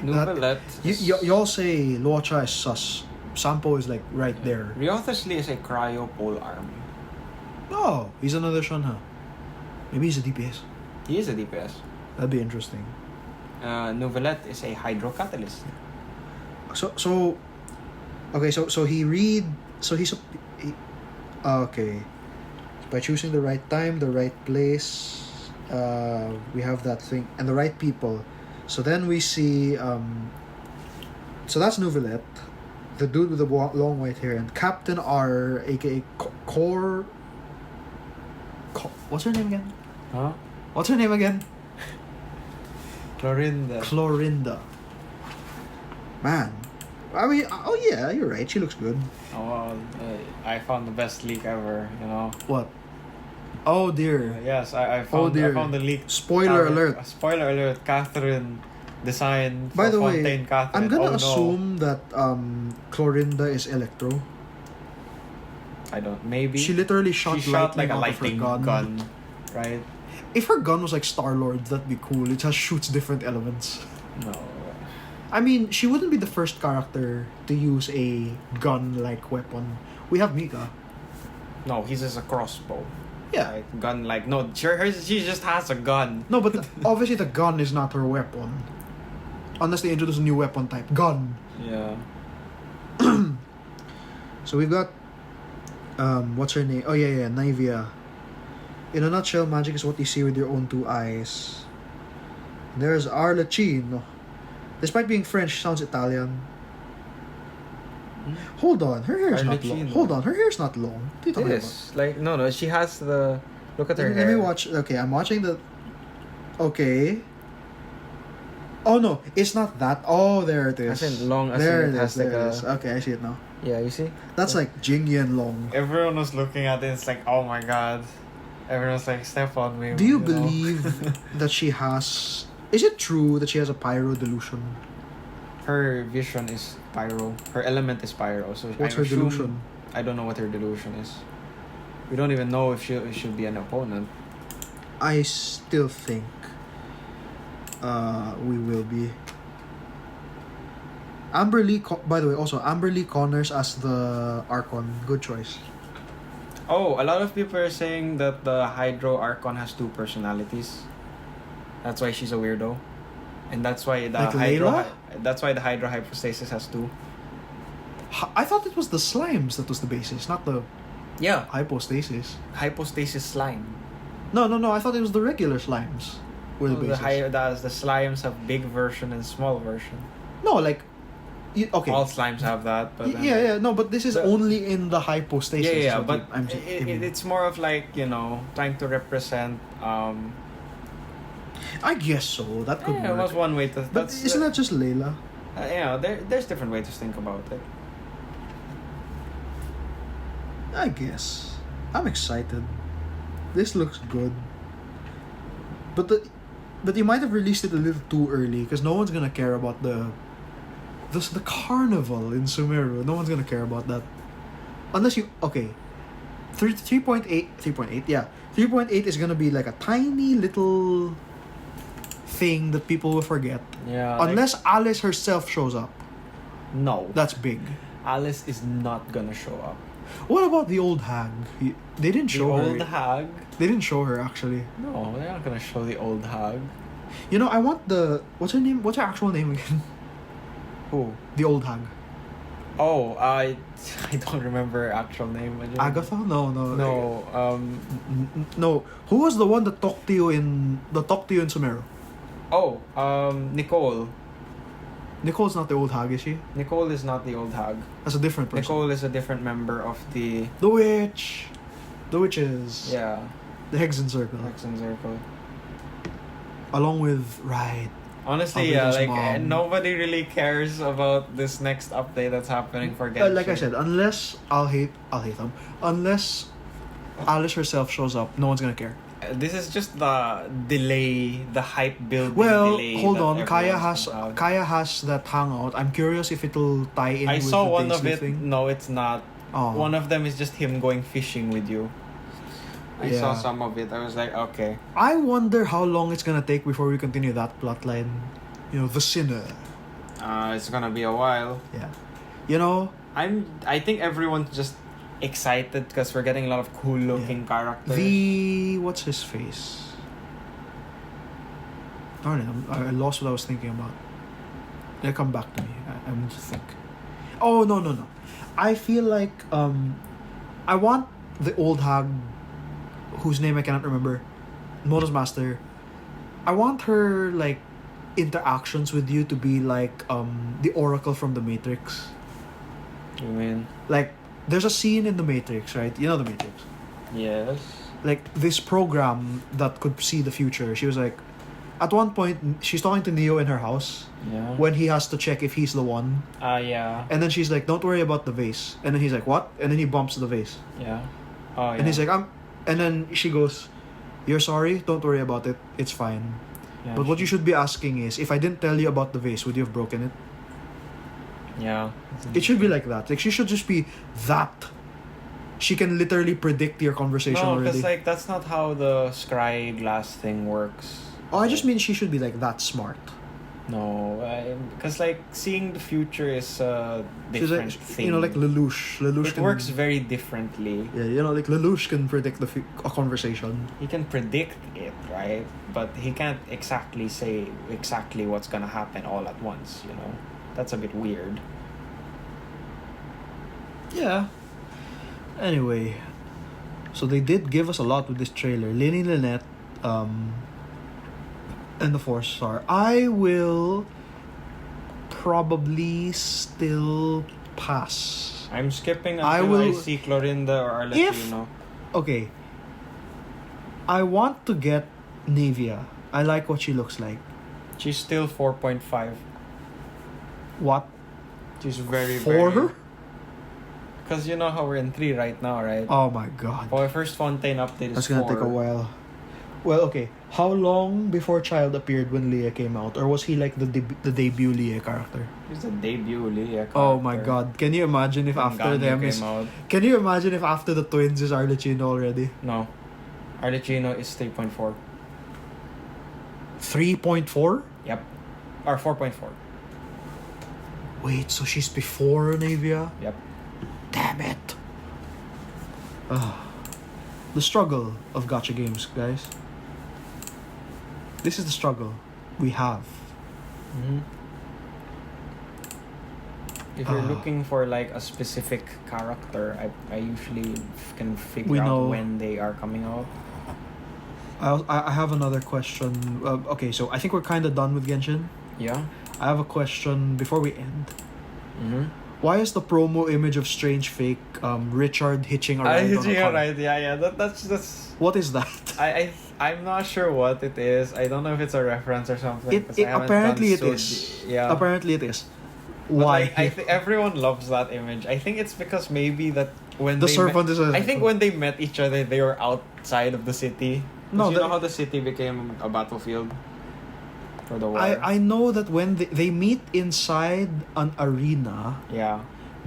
Novelet. Y'all say Luocha is sus. Sampo is like right there. Ryothesly is a cryo pole arm. Oh, he's another Shunha. Maybe he's a DPS. He is a DPS. That'd be interesting. Novelet is a hydrocatalyst. So he read. Okay. By choosing the right time, the right place, we have that thing, and the right people. So then we see. So that's Novelet, the dude with the long white hair, and Captain R, aka Core. What's her name again? Huh? What's her name again? Clorinda. Man. I mean, oh yeah, you're right. She looks good. Oh, I found the best leak ever, What? Oh dear. Yes, I found dear. I found the leak. Spoiler alert. Spoiler alert, Catherine design for By the Fontaine way, Catherine. I'm gonna no. assume that Clorinda is Electro. I don't. Maybe She literally shot like a out of her lightning gun, right? If her gun was like Star-Lord, that'd be cool. It just shoots different elements. No. I mean, she wouldn't be the first character to use a gun-like weapon. We have Mika. No, he's just a crossbow. Yeah. Like, gun like no, she just has a gun. No, but obviously the gun is not her weapon. Unless they introduce a new weapon type. Gun. Yeah. So we've got what's her name? Oh yeah, Naivia. In a nutshell, magic is what you see with your own two eyes. There's Arlecchino. Despite being French, she sounds Italian. Hold on, her hair is not long. Arlecchino. Hold on, her hair is not long. What are you talking about? Yes. Like no, she has the look at her Let hair. me watch. Okay, I'm watching the. Okay. Oh no, it's not that. Oh, there it is. As in long, as there in it it has is. There like it a- is. Okay, I see it now. Yeah, you see? That's like Jingyan long. Everyone was looking at it, it's like, oh my god. Everyone was like, step on me. Do you know? believe that she has? Is it true that she has a pyro delusion? Her vision is pyro. Her element is pyro. So What's I her assume- delusion? I don't know what her delusion is. We don't even know if she'll be an opponent. I still think we will be. By the way, also Amber Lee Connors as the Archon. Good choice. Oh, a lot of people are saying that the Hydro Archon has two personalities. That's why she's a weirdo. And that's why the Like Hydro Layla? that's why the Hydro Hypostasis has two. I thought it was the slimes that was the basis, not the Yeah. hypostasis. Hypostasis slime. No. I thought it was the regular slimes were the basis. The slimes have big version and small version. No, like, okay. All slimes have that, but Yeah. No, but this is The- only in the hypostasis. yeah, so but I'm it's more of like, trying to represent I guess so. That could it work. was one way to But isn't that just Layla? there's different ways to think about it. I guess. I'm excited. This looks good. But you might have released it a little too early because no one's gonna care about the carnival in Sumeru. No one's gonna care about that. Unless you 3.8 yeah. 3.8 is gonna be like a tiny little thing that people will forget. Yeah. Unless Alice herself shows up. no. That's big. Alice is not gonna show up. What about the old hag? They didn't The show her. old hag? They didn't show her actually. No, they're not gonna show the old hag. You know, I want the what's her name? What's her actual name again? Who? The old hag. Oh, I don't remember her actual name. Agatha? No. No. No. Who was the one that talked to you in Sumeru? Oh, Nicole. Nicole's not the old hag, is she? Nicole is not the old hag. That's a different person. Nicole is a different member of the... The witch. The witches. Yeah. The Hexen Circle. Hexen Circle. Along with right. Honestly, yeah, Albedo's like mom. nobody really cares about this next update that's happening for Genshin. Like I said, unless I'll hate them. Unless Alice herself shows up, no one's gonna care. This is just the delay, the hype building Well, delay. hold that on. everyone's put out. Kaya has that hangout. I'm curious if it'll tie in. I with saw the one of Daisy it. thing. No, it's not. Oh. One of them is just him going fishing with you. I saw Yeah. some of it. I was like, okay. I wonder how long it's gonna take before we continue that plotline. You know, the sinner. It's gonna be a while. Yeah. You know. I think everyone's just excited because we're getting a lot of cool looking characters. What's his face? Darn it! I lost what I was thinking about. It'll come back to me. I need to think. Oh no! I feel like I want the old hag, whose name I cannot remember, Mono's master. I want her like interactions with you to be like the Oracle from the Matrix. You mean? Like there's a scene in the Matrix, right? You know the Matrix. Yes. Like this program that could see the future. She was like, at one point, she's talking to Neo in her house Yeah. when he has to check if he's the one. Yeah. And then she's like, don't worry about the vase. And then he's like, what? And then he bumps the vase. Yeah. Oh, yeah. And he's like, and then she goes, you're sorry? Don't worry about it. It's fine. Yeah, But what you should be asking is, if I didn't tell you about the vase, would you have broken it? Yeah. It should be like that. Like, she should just be that. She can literally predict your conversation No, already. because like that's not how the scry glass thing works. Oh, I just mean she should be like that smart. No, because like seeing the future is a She's different like, thing. you know, like Lelouch. Lelouch it can, works very differently. Yeah, you know, like Lelouch can predict a conversation. He can predict it, right? But he can't exactly say exactly what's gonna happen all at once. You know, that's a bit weird. Yeah. Anyway, so they did give us a lot with this trailer. Lenny Lynette, and the 4-star. I will probably still pass. I'm skipping until I I will- see Clorinda or Arlecchino. Okay. I want to get Navia. I like what she looks like. She's still 4.5. What? She's very For very... her? Because you know how we're in 3 right now, right? Oh my god. Our first Fontaine update is That's gonna 4. take a while. Well, okay. How long before Child appeared when Leah came out? Or was he like the debut Leah character? He's the debut Leah character. Oh my god. Can you imagine if When after Ganyu them came is... out. Can you imagine if after the twins is Arlecchino already? No. Arlecchino is 3.4. 3.4? Yep. Or 4.4. Wait, so she's before Navia? Yep. Damn it. The struggle of gacha games, guys. This is the struggle we have. Mm-hmm. If you're Ah. looking for like a specific character, I usually can figure We out know. when they are coming out. I have another question. Okay, so I think we're kind of done with Genshin. Yeah. I have a question before we end. Mm-hmm. Why is the promo image of Strange Fake Richard hitching a ride on a car? right. Yeah. That's. What is that? I'm not sure what it is. I don't know if it's a reference or something. 'cause I haven't Apparently gone it so is. Yeah. Apparently it is. But, Why? like, everyone loves that image. I think it's because maybe that when the they serpent is a... I think when they met each other, they were outside of the city. No, You know how the city became a battlefield for the war. I know that when they meet inside an arena Yeah.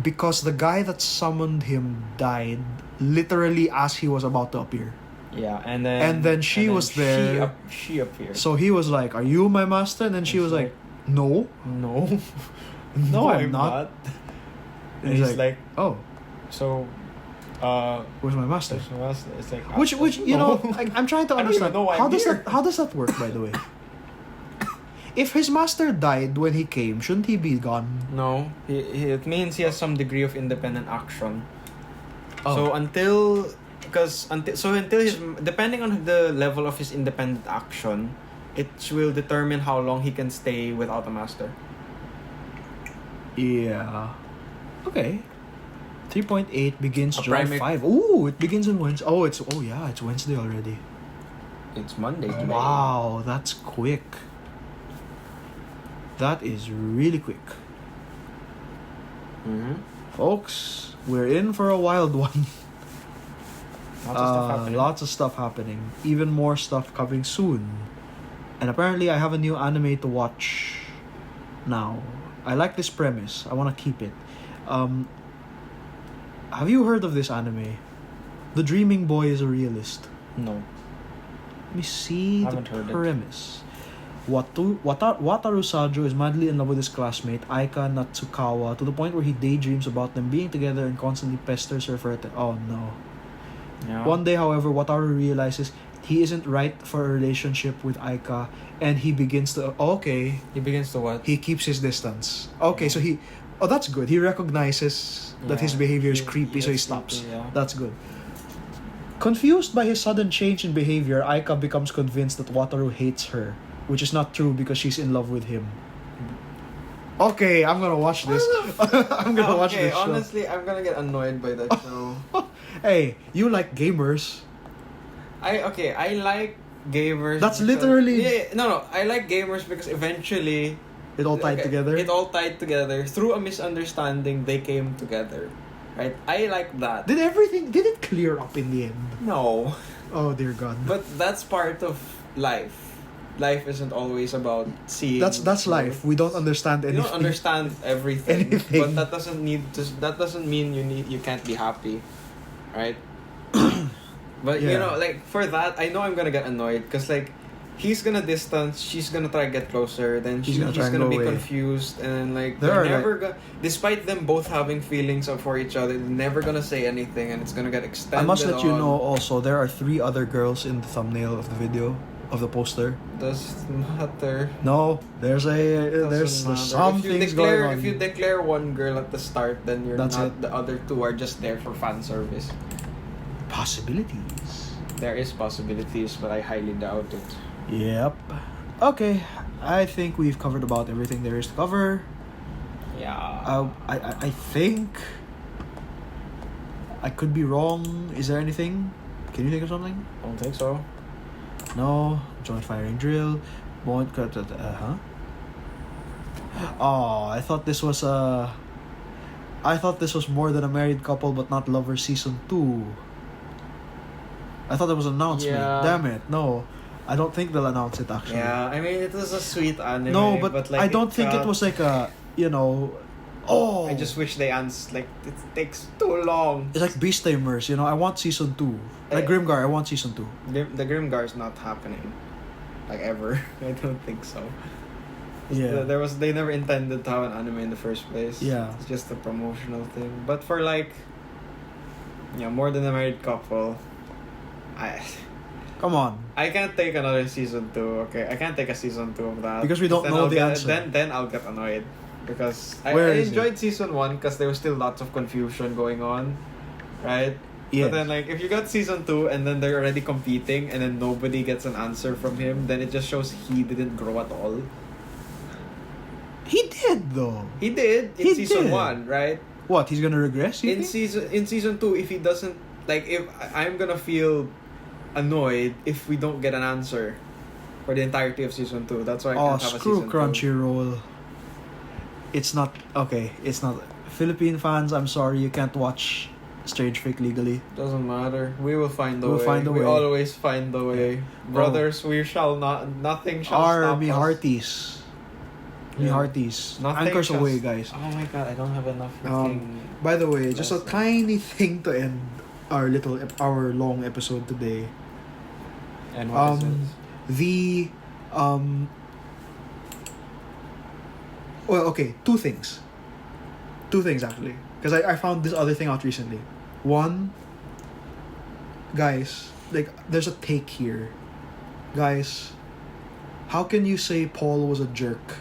because the guy that summoned him died literally as he was about to appear. Yeah, And then she was there. She appeared. So he was like, "Are you my master?" And then she It's was like, "No, no, no, I'm not." And he's like, "Oh, so Where's my master? It's like Which you know, I'm trying to I don't even understand. know why How I'm does here. how does that work, by the way? If his master died when he came, shouldn't he be gone? No, it means he has some degree of independent action. Oh. So until his, depending on the level of his independent action, it will determine how long he can stay without a master. Yeah. Okay. 3.8 begins A July primate- 5. Ooh, it begins on Wednesday. It's Wednesday already. It's Monday today. Wow, that's quick. That is really quick. Mm-hmm. Folks, we're in for a wild one. Lots of stuff happening. Lots of stuff happening. Even more stuff coming soon. And apparently I have a new anime to watch now. I like this premise. I want to keep it. Have you heard of this anime? The Dreaming Boy is a realist. No. Let me see Haven't the heard it. premise. Wataru Sajo is madly in love with his classmate, Aika Natsukawa, to the point where he daydreams about them being together and constantly pesters her for it. Oh no. Yeah. One day, however, Wataru realizes he isn't right for a relationship with Aika, and he begins to... okay. He begins to what? He keeps his distance. Okay, so he... oh, that's good. He recognizes that his behavior is creepy, so he stops. Creepy, yeah. That's good. Confused by his sudden change in behavior, Aika becomes convinced that Wataru hates her, which is not true because she's in love with him. Okay, I'm gonna watch this. I'm gonna watch this show. Honestly, I'm gonna get annoyed by that show. Hey, you like gamers. I like gamers. That's because- literally- No, I like gamers because eventually It all tied together. It all tied together through a misunderstanding. They came together, right? I like that. Did it clear up in the end? No, Oh dear God. but that's part of life. Life isn't always about seeing. That's life. We don't understand You anything. don't understand everything, Anything. but that doesn't mean you can't be happy, right? But you Yeah. know, like for that, I know I'm gonna get annoyed because like he's gonna distance, she's gonna try to get closer, then He's he's gonna try and gonna go be away. confused, and like There they're are, never gonna. Despite them both having feelings for each other, they're never gonna say anything, and it's gonna get extended. I must let you on. know also there are 3 other girls in the thumbnail of the video of the poster. Doesn't matter. No, there's Doesn't there's matter. some things going on. If you declare one girl at the start, then you're That's not. it. The other 2 are just there for fan service. Possibilities. There is possibilities, but I highly doubt it. Yep. Okay, I think we've covered about everything there is to cover. Yeah. I think I could be wrong. Is there anything? Can you think of something? Don't think so. No. Joint firing drill. Huh? Oh, I thought this was more than a married couple but not lovers season 2. I thought that was an announcement. Yeah. Damn it. No. I don't think they'll announce it actually. Yeah, I mean it was a sweet anime. No, but like, I don't think it was like a, oh. I just wish they it takes too long. It's like Beast Tamers, I want season 2. Like Eh. Grimgar, I want season 2. The Grimgar is not happening, like ever. I don't think so. Yeah. They never intended to have an anime in the first place. Yeah. It's just a promotional thing. But for like, more than a married couple, Come on. I can't take another season 2. Okay, I can't take a season 2 of that Because we don't then know I'll the get, answer. Then I'll get annoyed because I Where is enjoyed season 1 because there was still lots of confusion going on, right? Yes. But then like if you got season 2 and then they're already competing and then nobody gets an answer from him, then it just shows he didn't grow at all. He did though. He did in He season did. 1, right? What? He's gonna regress? You In think? season 2, if he doesn't if I'm gonna feel annoyed if we don't get an answer for the entirety of season 2. That's why I Oh, can't have a screw season 2. Crunchyroll. It's not okay. It's not. Philippine fans, I'm sorry, you can't watch Strange Fake legally. Doesn't matter. We will find the We'll way. find a we way. always find the way. Brothers, we shall not. Nothing shall stop Me us. Yeah. hearties. Me hearties. Nothing Anchors shall away, s- guys. Oh my god, I don't have enough freaking. By the way, just a Lesson. tiny thing to end our long episode today. And what is it? The well, okay, 2 things actually, because I found this other thing out recently. One, guys, like, there's a take here. Guys, how can you say Paul was a jerk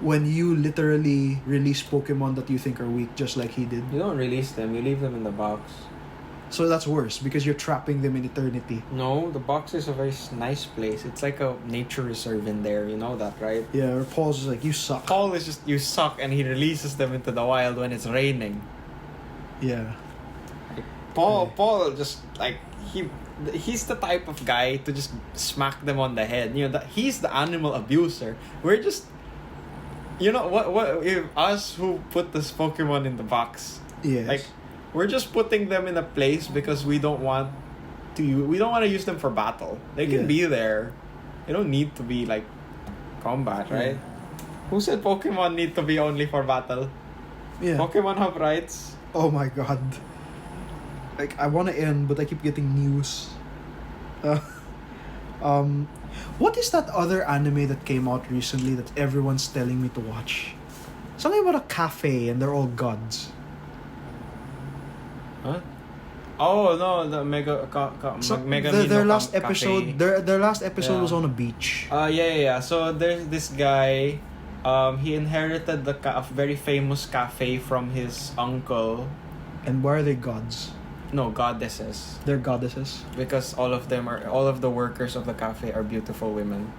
when you literally release Pokemon that you think are weak just like he did? You don't release them, you leave them in the box. So that's worse because you're trapping them in eternity. No, the box is a very nice place. It's like a nature reserve in there, you know that, right? Yeah, or Paul's just like, you suck. Paul is just, you suck, and he releases them into the wild when it's raining. Yeah. Paul just, like, he's the type of guy to just smack them on the head. You know, that he's the animal abuser. We're just, you know, what if us who put this Pokemon in the box, Yes. like, we're just putting them in a place because we don't want to use them for battle. They can be there. They don't need to be like combat, right? Who said Pokemon need to be only for battle? Yeah. Pokemon have rights. Oh my god. Like, I want to end, but I keep getting news. What is that other anime that came out recently that everyone's telling me to watch? Something about a cafe and they're all gods. Huh? Oh no, the Their last episode, their last episode was on a beach. Yeah. So there's this guy. He inherited a very famous cafe from his uncle. And why are they gods? No, goddesses. They're goddesses. Because all of the workers of the cafe are beautiful women.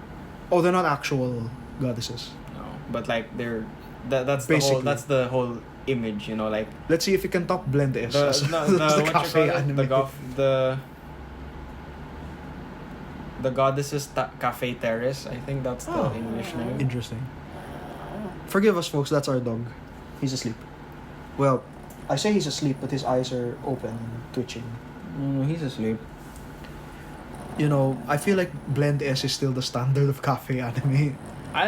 Oh, they're not actual goddesses. No, but like that's Basically. the whole image, you know, like Let's see if you can top Blend S. as the cafe anime. the goddesses cafe terrace. I think that's the English name. Interesting. Forgive us, folks. That's our dog. He's asleep. Well, I say he's asleep, but his eyes are open, twitching. He's asleep. You know, I feel like Blend S is still the standard of cafe anime.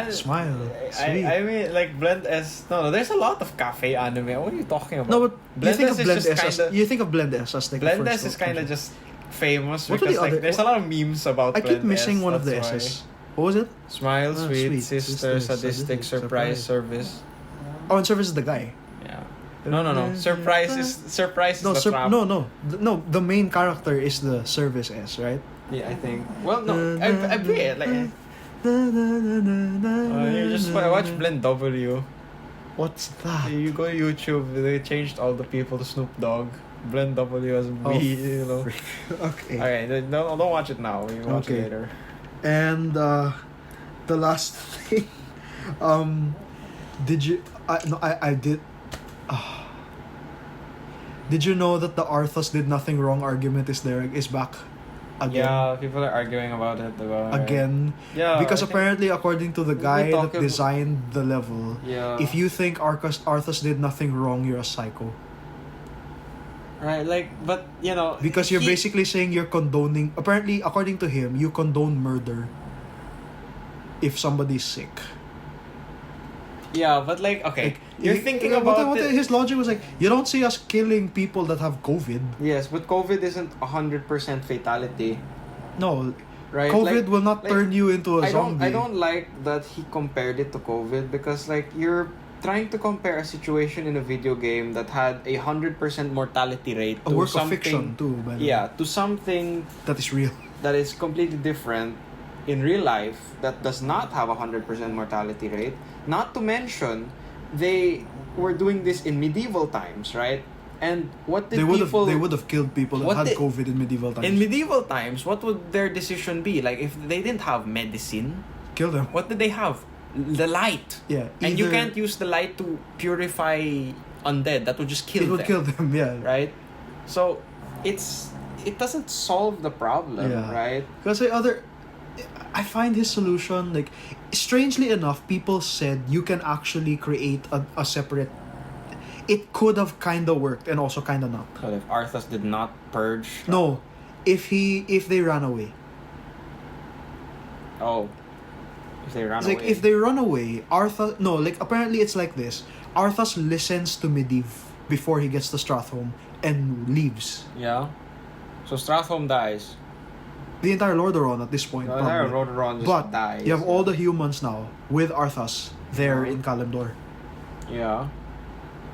Smile. Sweet. I mean, like Blend S. No, there's a lot of cafe anime. What are you talking about? No, but Blend you think S of is Blend just S as, kinda- you think of Blend S as like the Blend first S is kind of country. just famous What are because the like other- there's a lot of memes about. I keep Blend missing S, one of the that's why. S's. What was it? Smile, sweet, sweet, sister, sadistic, surprise, service. Oh, and Service is the guy. Yeah. No. Surprise is No, the trap. no. The main character is the Service S, right? Yeah, I think. Well, no, I bet like. You just watch Blend W. What's that? You go to YouTube. They changed all the people to Snoop Dogg. Blend W as Oh, me, you know. Okay. Okay, don't watch it now. You watch it later. And the last thing, did you? I did. Did you know that the Arthas did nothing wrong argument is back again? Yeah, people are arguing about it. Again. Yeah. Because I think- apparently, according to the guy that designed the level, Yeah. if you think Arthas did nothing wrong, you're a psycho. Right, like, but you know. Because you're basically saying you're condoning. Apparently, according to him, you condone murder if somebody's sick. Yeah, but like, okay, Like, you're thinking about it. His logic was like, you don't see us killing people that have COVID. Yes, but COVID isn't 100% fatality, No, right? COVID Like, will not turn you into a zombie. I don't like that he compared it to COVID because like you're trying to compare a situation in a video game that had 100% mortality rate A to work of something, fiction too, by the way. yeah, to something That is real. that is completely different in real life that does not have 100% mortality rate. Not to mention, they were doing this in medieval times, right? And what did They people... would have killed people that What had did- COVID in medieval times. In medieval times, what would their decision be? Like, if they didn't have medicine, Kill them. what did they have? The light. Yeah. And you either- can't use the light to purify undead. That would just kill It would them. kill them. Yeah. Right? So, it doesn't solve the problem, Yeah. right? Because I find his solution, like, strangely enough, people said you can actually create a separate. It could have kind of worked and also kind of not. So if Arthas did not purge... No, if they ran away. Oh. If they ran It's away. like if they run away, Arthas. No, like apparently it's like this. Arthas listens to Medivh before he gets to Strathholm and leaves. Yeah. So Strathholm dies. The entire Lordaeron at this point. The entire probably. Lordaeron just But dies. you have all the humans now with Arthas there in Kalimdor. Yeah.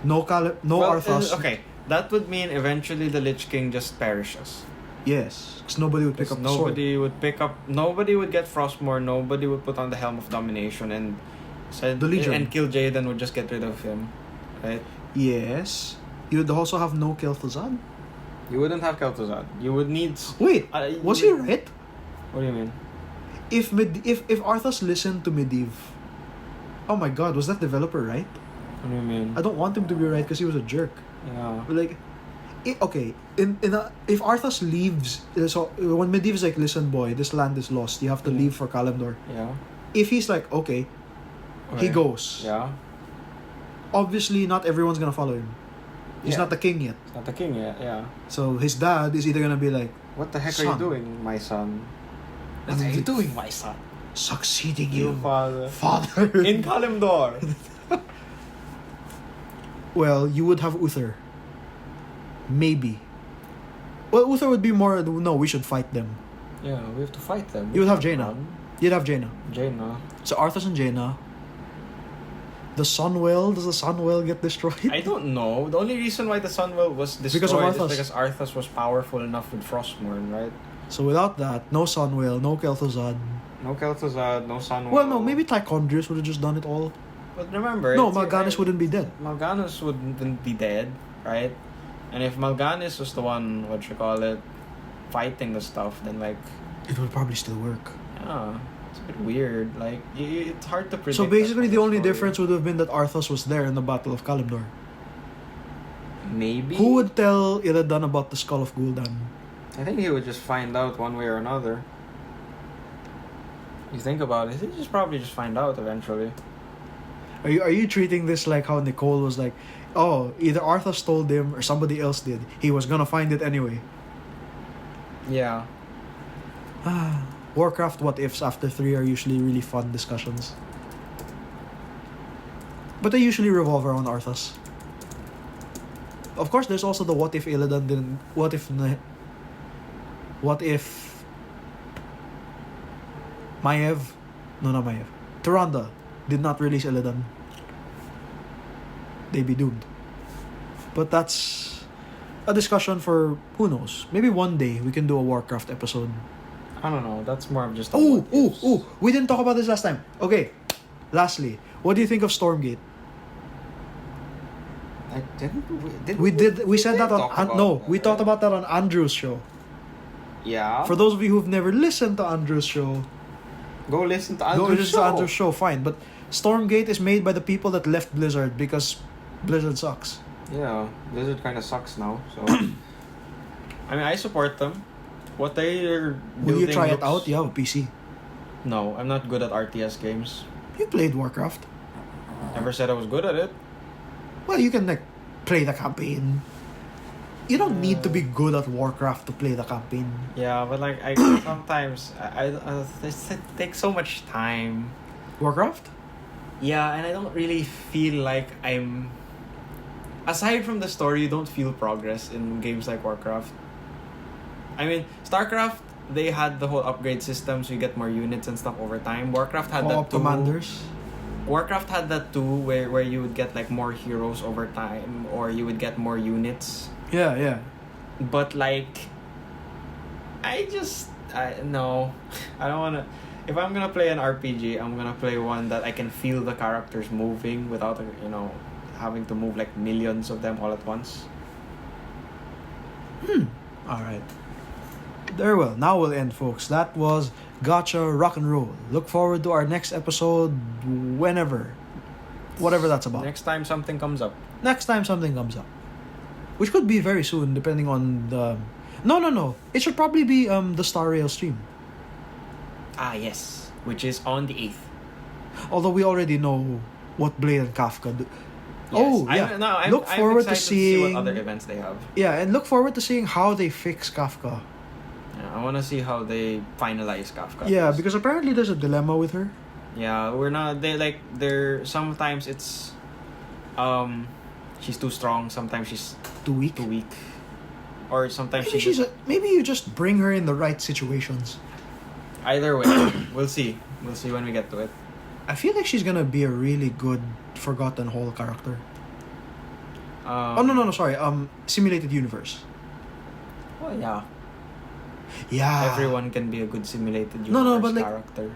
No Well, Arthas. okay. That would mean eventually the Lich King just perishes. Yes, because nobody would pick up the sword. Nobody would get Frostmourne, nobody would put on the Helm of Domination, and The Legion. and kill Jaden would just get rid of him, right? Yes. You would also have no Kel'Thuzad. You wouldn't have Kel'Thuzad. You would need... Wait, was he right? What do you mean? If Arthas listened to Medivh, oh my god, was that developer right? What do you mean? I don't want him to be right because he was a jerk. Yeah. But like, if Arthas leaves, so when Medivh is like, listen boy, this land is lost, you have to leave for Kalimdor. Yeah. If he's like, okay, he goes. Yeah. Obviously, not everyone's gonna follow him. He's not the king yet. He's not the king yet, yeah. So his dad is either gonna be like, what the heck are son, you doing, my son? What And are you the- doing, my son? succeeding you, father. father. In Kalimdor. Well, you would have Uther. Maybe. Well, Uther would be more, no, we should fight them. Yeah, we have to fight them. You would have Jaina. You'd have Jaina. Jaina. So Arthas and Jaina. The Sunwell, does the Sunwell get destroyed? I don't know. The only reason why the Sunwell was destroyed Because of is Arthas. because Arthas was powerful enough with Frostmourne, right? So without that, no Sunwell, no Kel'Thuzad. No Kel'Thuzad, no Sunwell. Well, no, maybe Tichondrius would have just done it all. But remember... No, it's- Mal'Ganis wouldn't be dead. Mal'Ganis wouldn't be dead, right? And if Mal'Ganis was the one, fighting the stuff, then like... It would probably still work. Yeah, it's a bit weird. Like, it's hard to predict. So basically, that the only story. difference would have been that Arthas was there in the Battle of Kalimdor. Maybe. Who would tell Illidan about the Skull of Gul'dan? I think he would just find out one way or another. You think about it, he'd probably just find out eventually. Are you treating this like how Nicole was like, oh, either Arthas told him or somebody else did. He was gonna find it anyway. Yeah. Warcraft what ifs after 3 are usually really fun discussions. But they usually revolve around Arthas. Of course, there's also the what if Illidan didn't. What if Maiev. No, not Maiev. Tyrande did not release Illidan. They'd be doomed. But that's a discussion for who knows. Maybe one day we can do a Warcraft episode. I don't know, that's more of just... Oh! We didn't talk about this last time. Okay. Lastly, what do you think of Stormgate? I didn't... We said that talk on... about No, that, we right? talked about that on Andrew's show. Yeah? For those of you who've never listened to Andrew's show, Go listen to go Andrew's listen show. to Andrew's show, fine. But Stormgate is made by the people that left Blizzard because Blizzard sucks. Yeah, Blizzard kind of sucks now, so... I mean, I support them. What they're building Will you try it looks- out? You have a PC. No, I'm not good at RTS games. You played Warcraft. Never said I was good at it. Well, you can like play the campaign. You don't need to be good at Warcraft to play the campaign. Yeah, but like I sometimes it takes so much time. Warcraft? Yeah, and I don't really feel like I'm. Aside from the story, you don't feel progress in games like Warcraft. I mean, StarCraft, they had the whole upgrade system, so you get more units and stuff over time. Warcraft had Co-op that too. commanders? Warcraft had that too, where you would get like more heroes over time, or you would get more units. Yeah. But like, I no, I don't wanna. If I'm gonna play an RPG, I'm gonna play one that I can feel the characters moving without having to move like millions of them all at once. Alright. Very well. Now we'll end, folks. That was Gacha Rock and Roll. Look forward to our next episode whenever. Whatever that's about. Next time something comes up. Next time something comes up. Which could be very soon, depending on the... No. It should probably be the Star Rail stream. Ah yes, which is on the 8th. Although we already know what Blade and Kafka do. Yes. Oh, yeah. I'm Look forward to excited see seeing... what other events they have. Yeah, and look forward to seeing how they fix Kafka. Yeah, I want to see how they finalize Kafka. Yeah, because apparently there's a dilemma with her. Yeah, they're sometimes it's she's too strong, sometimes she's Too weak. too weak. Or sometimes Maybe maybe you just bring her in the right situations. either way, we'll see. We'll see when we get to it. I feel like she's gonna be a really good Forgotten Hall character. Sorry. Simulated Universe. Well, yeah. Yeah. everyone can be a good simulated universe No, but like- character.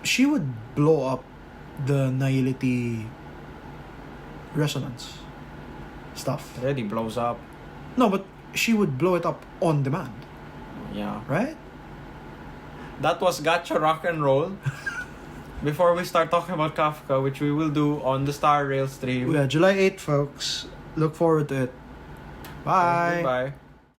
She would blow up the nihility resonance stuff. It already blows up. No, but she would blow it up on demand, Yeah. right? That was Gacha Rock and Roll. Before we start talking about Kafka, which we will do on the Star Rail stream. Yeah, July 8th, folks. Look forward to it. Bye. Goodbye.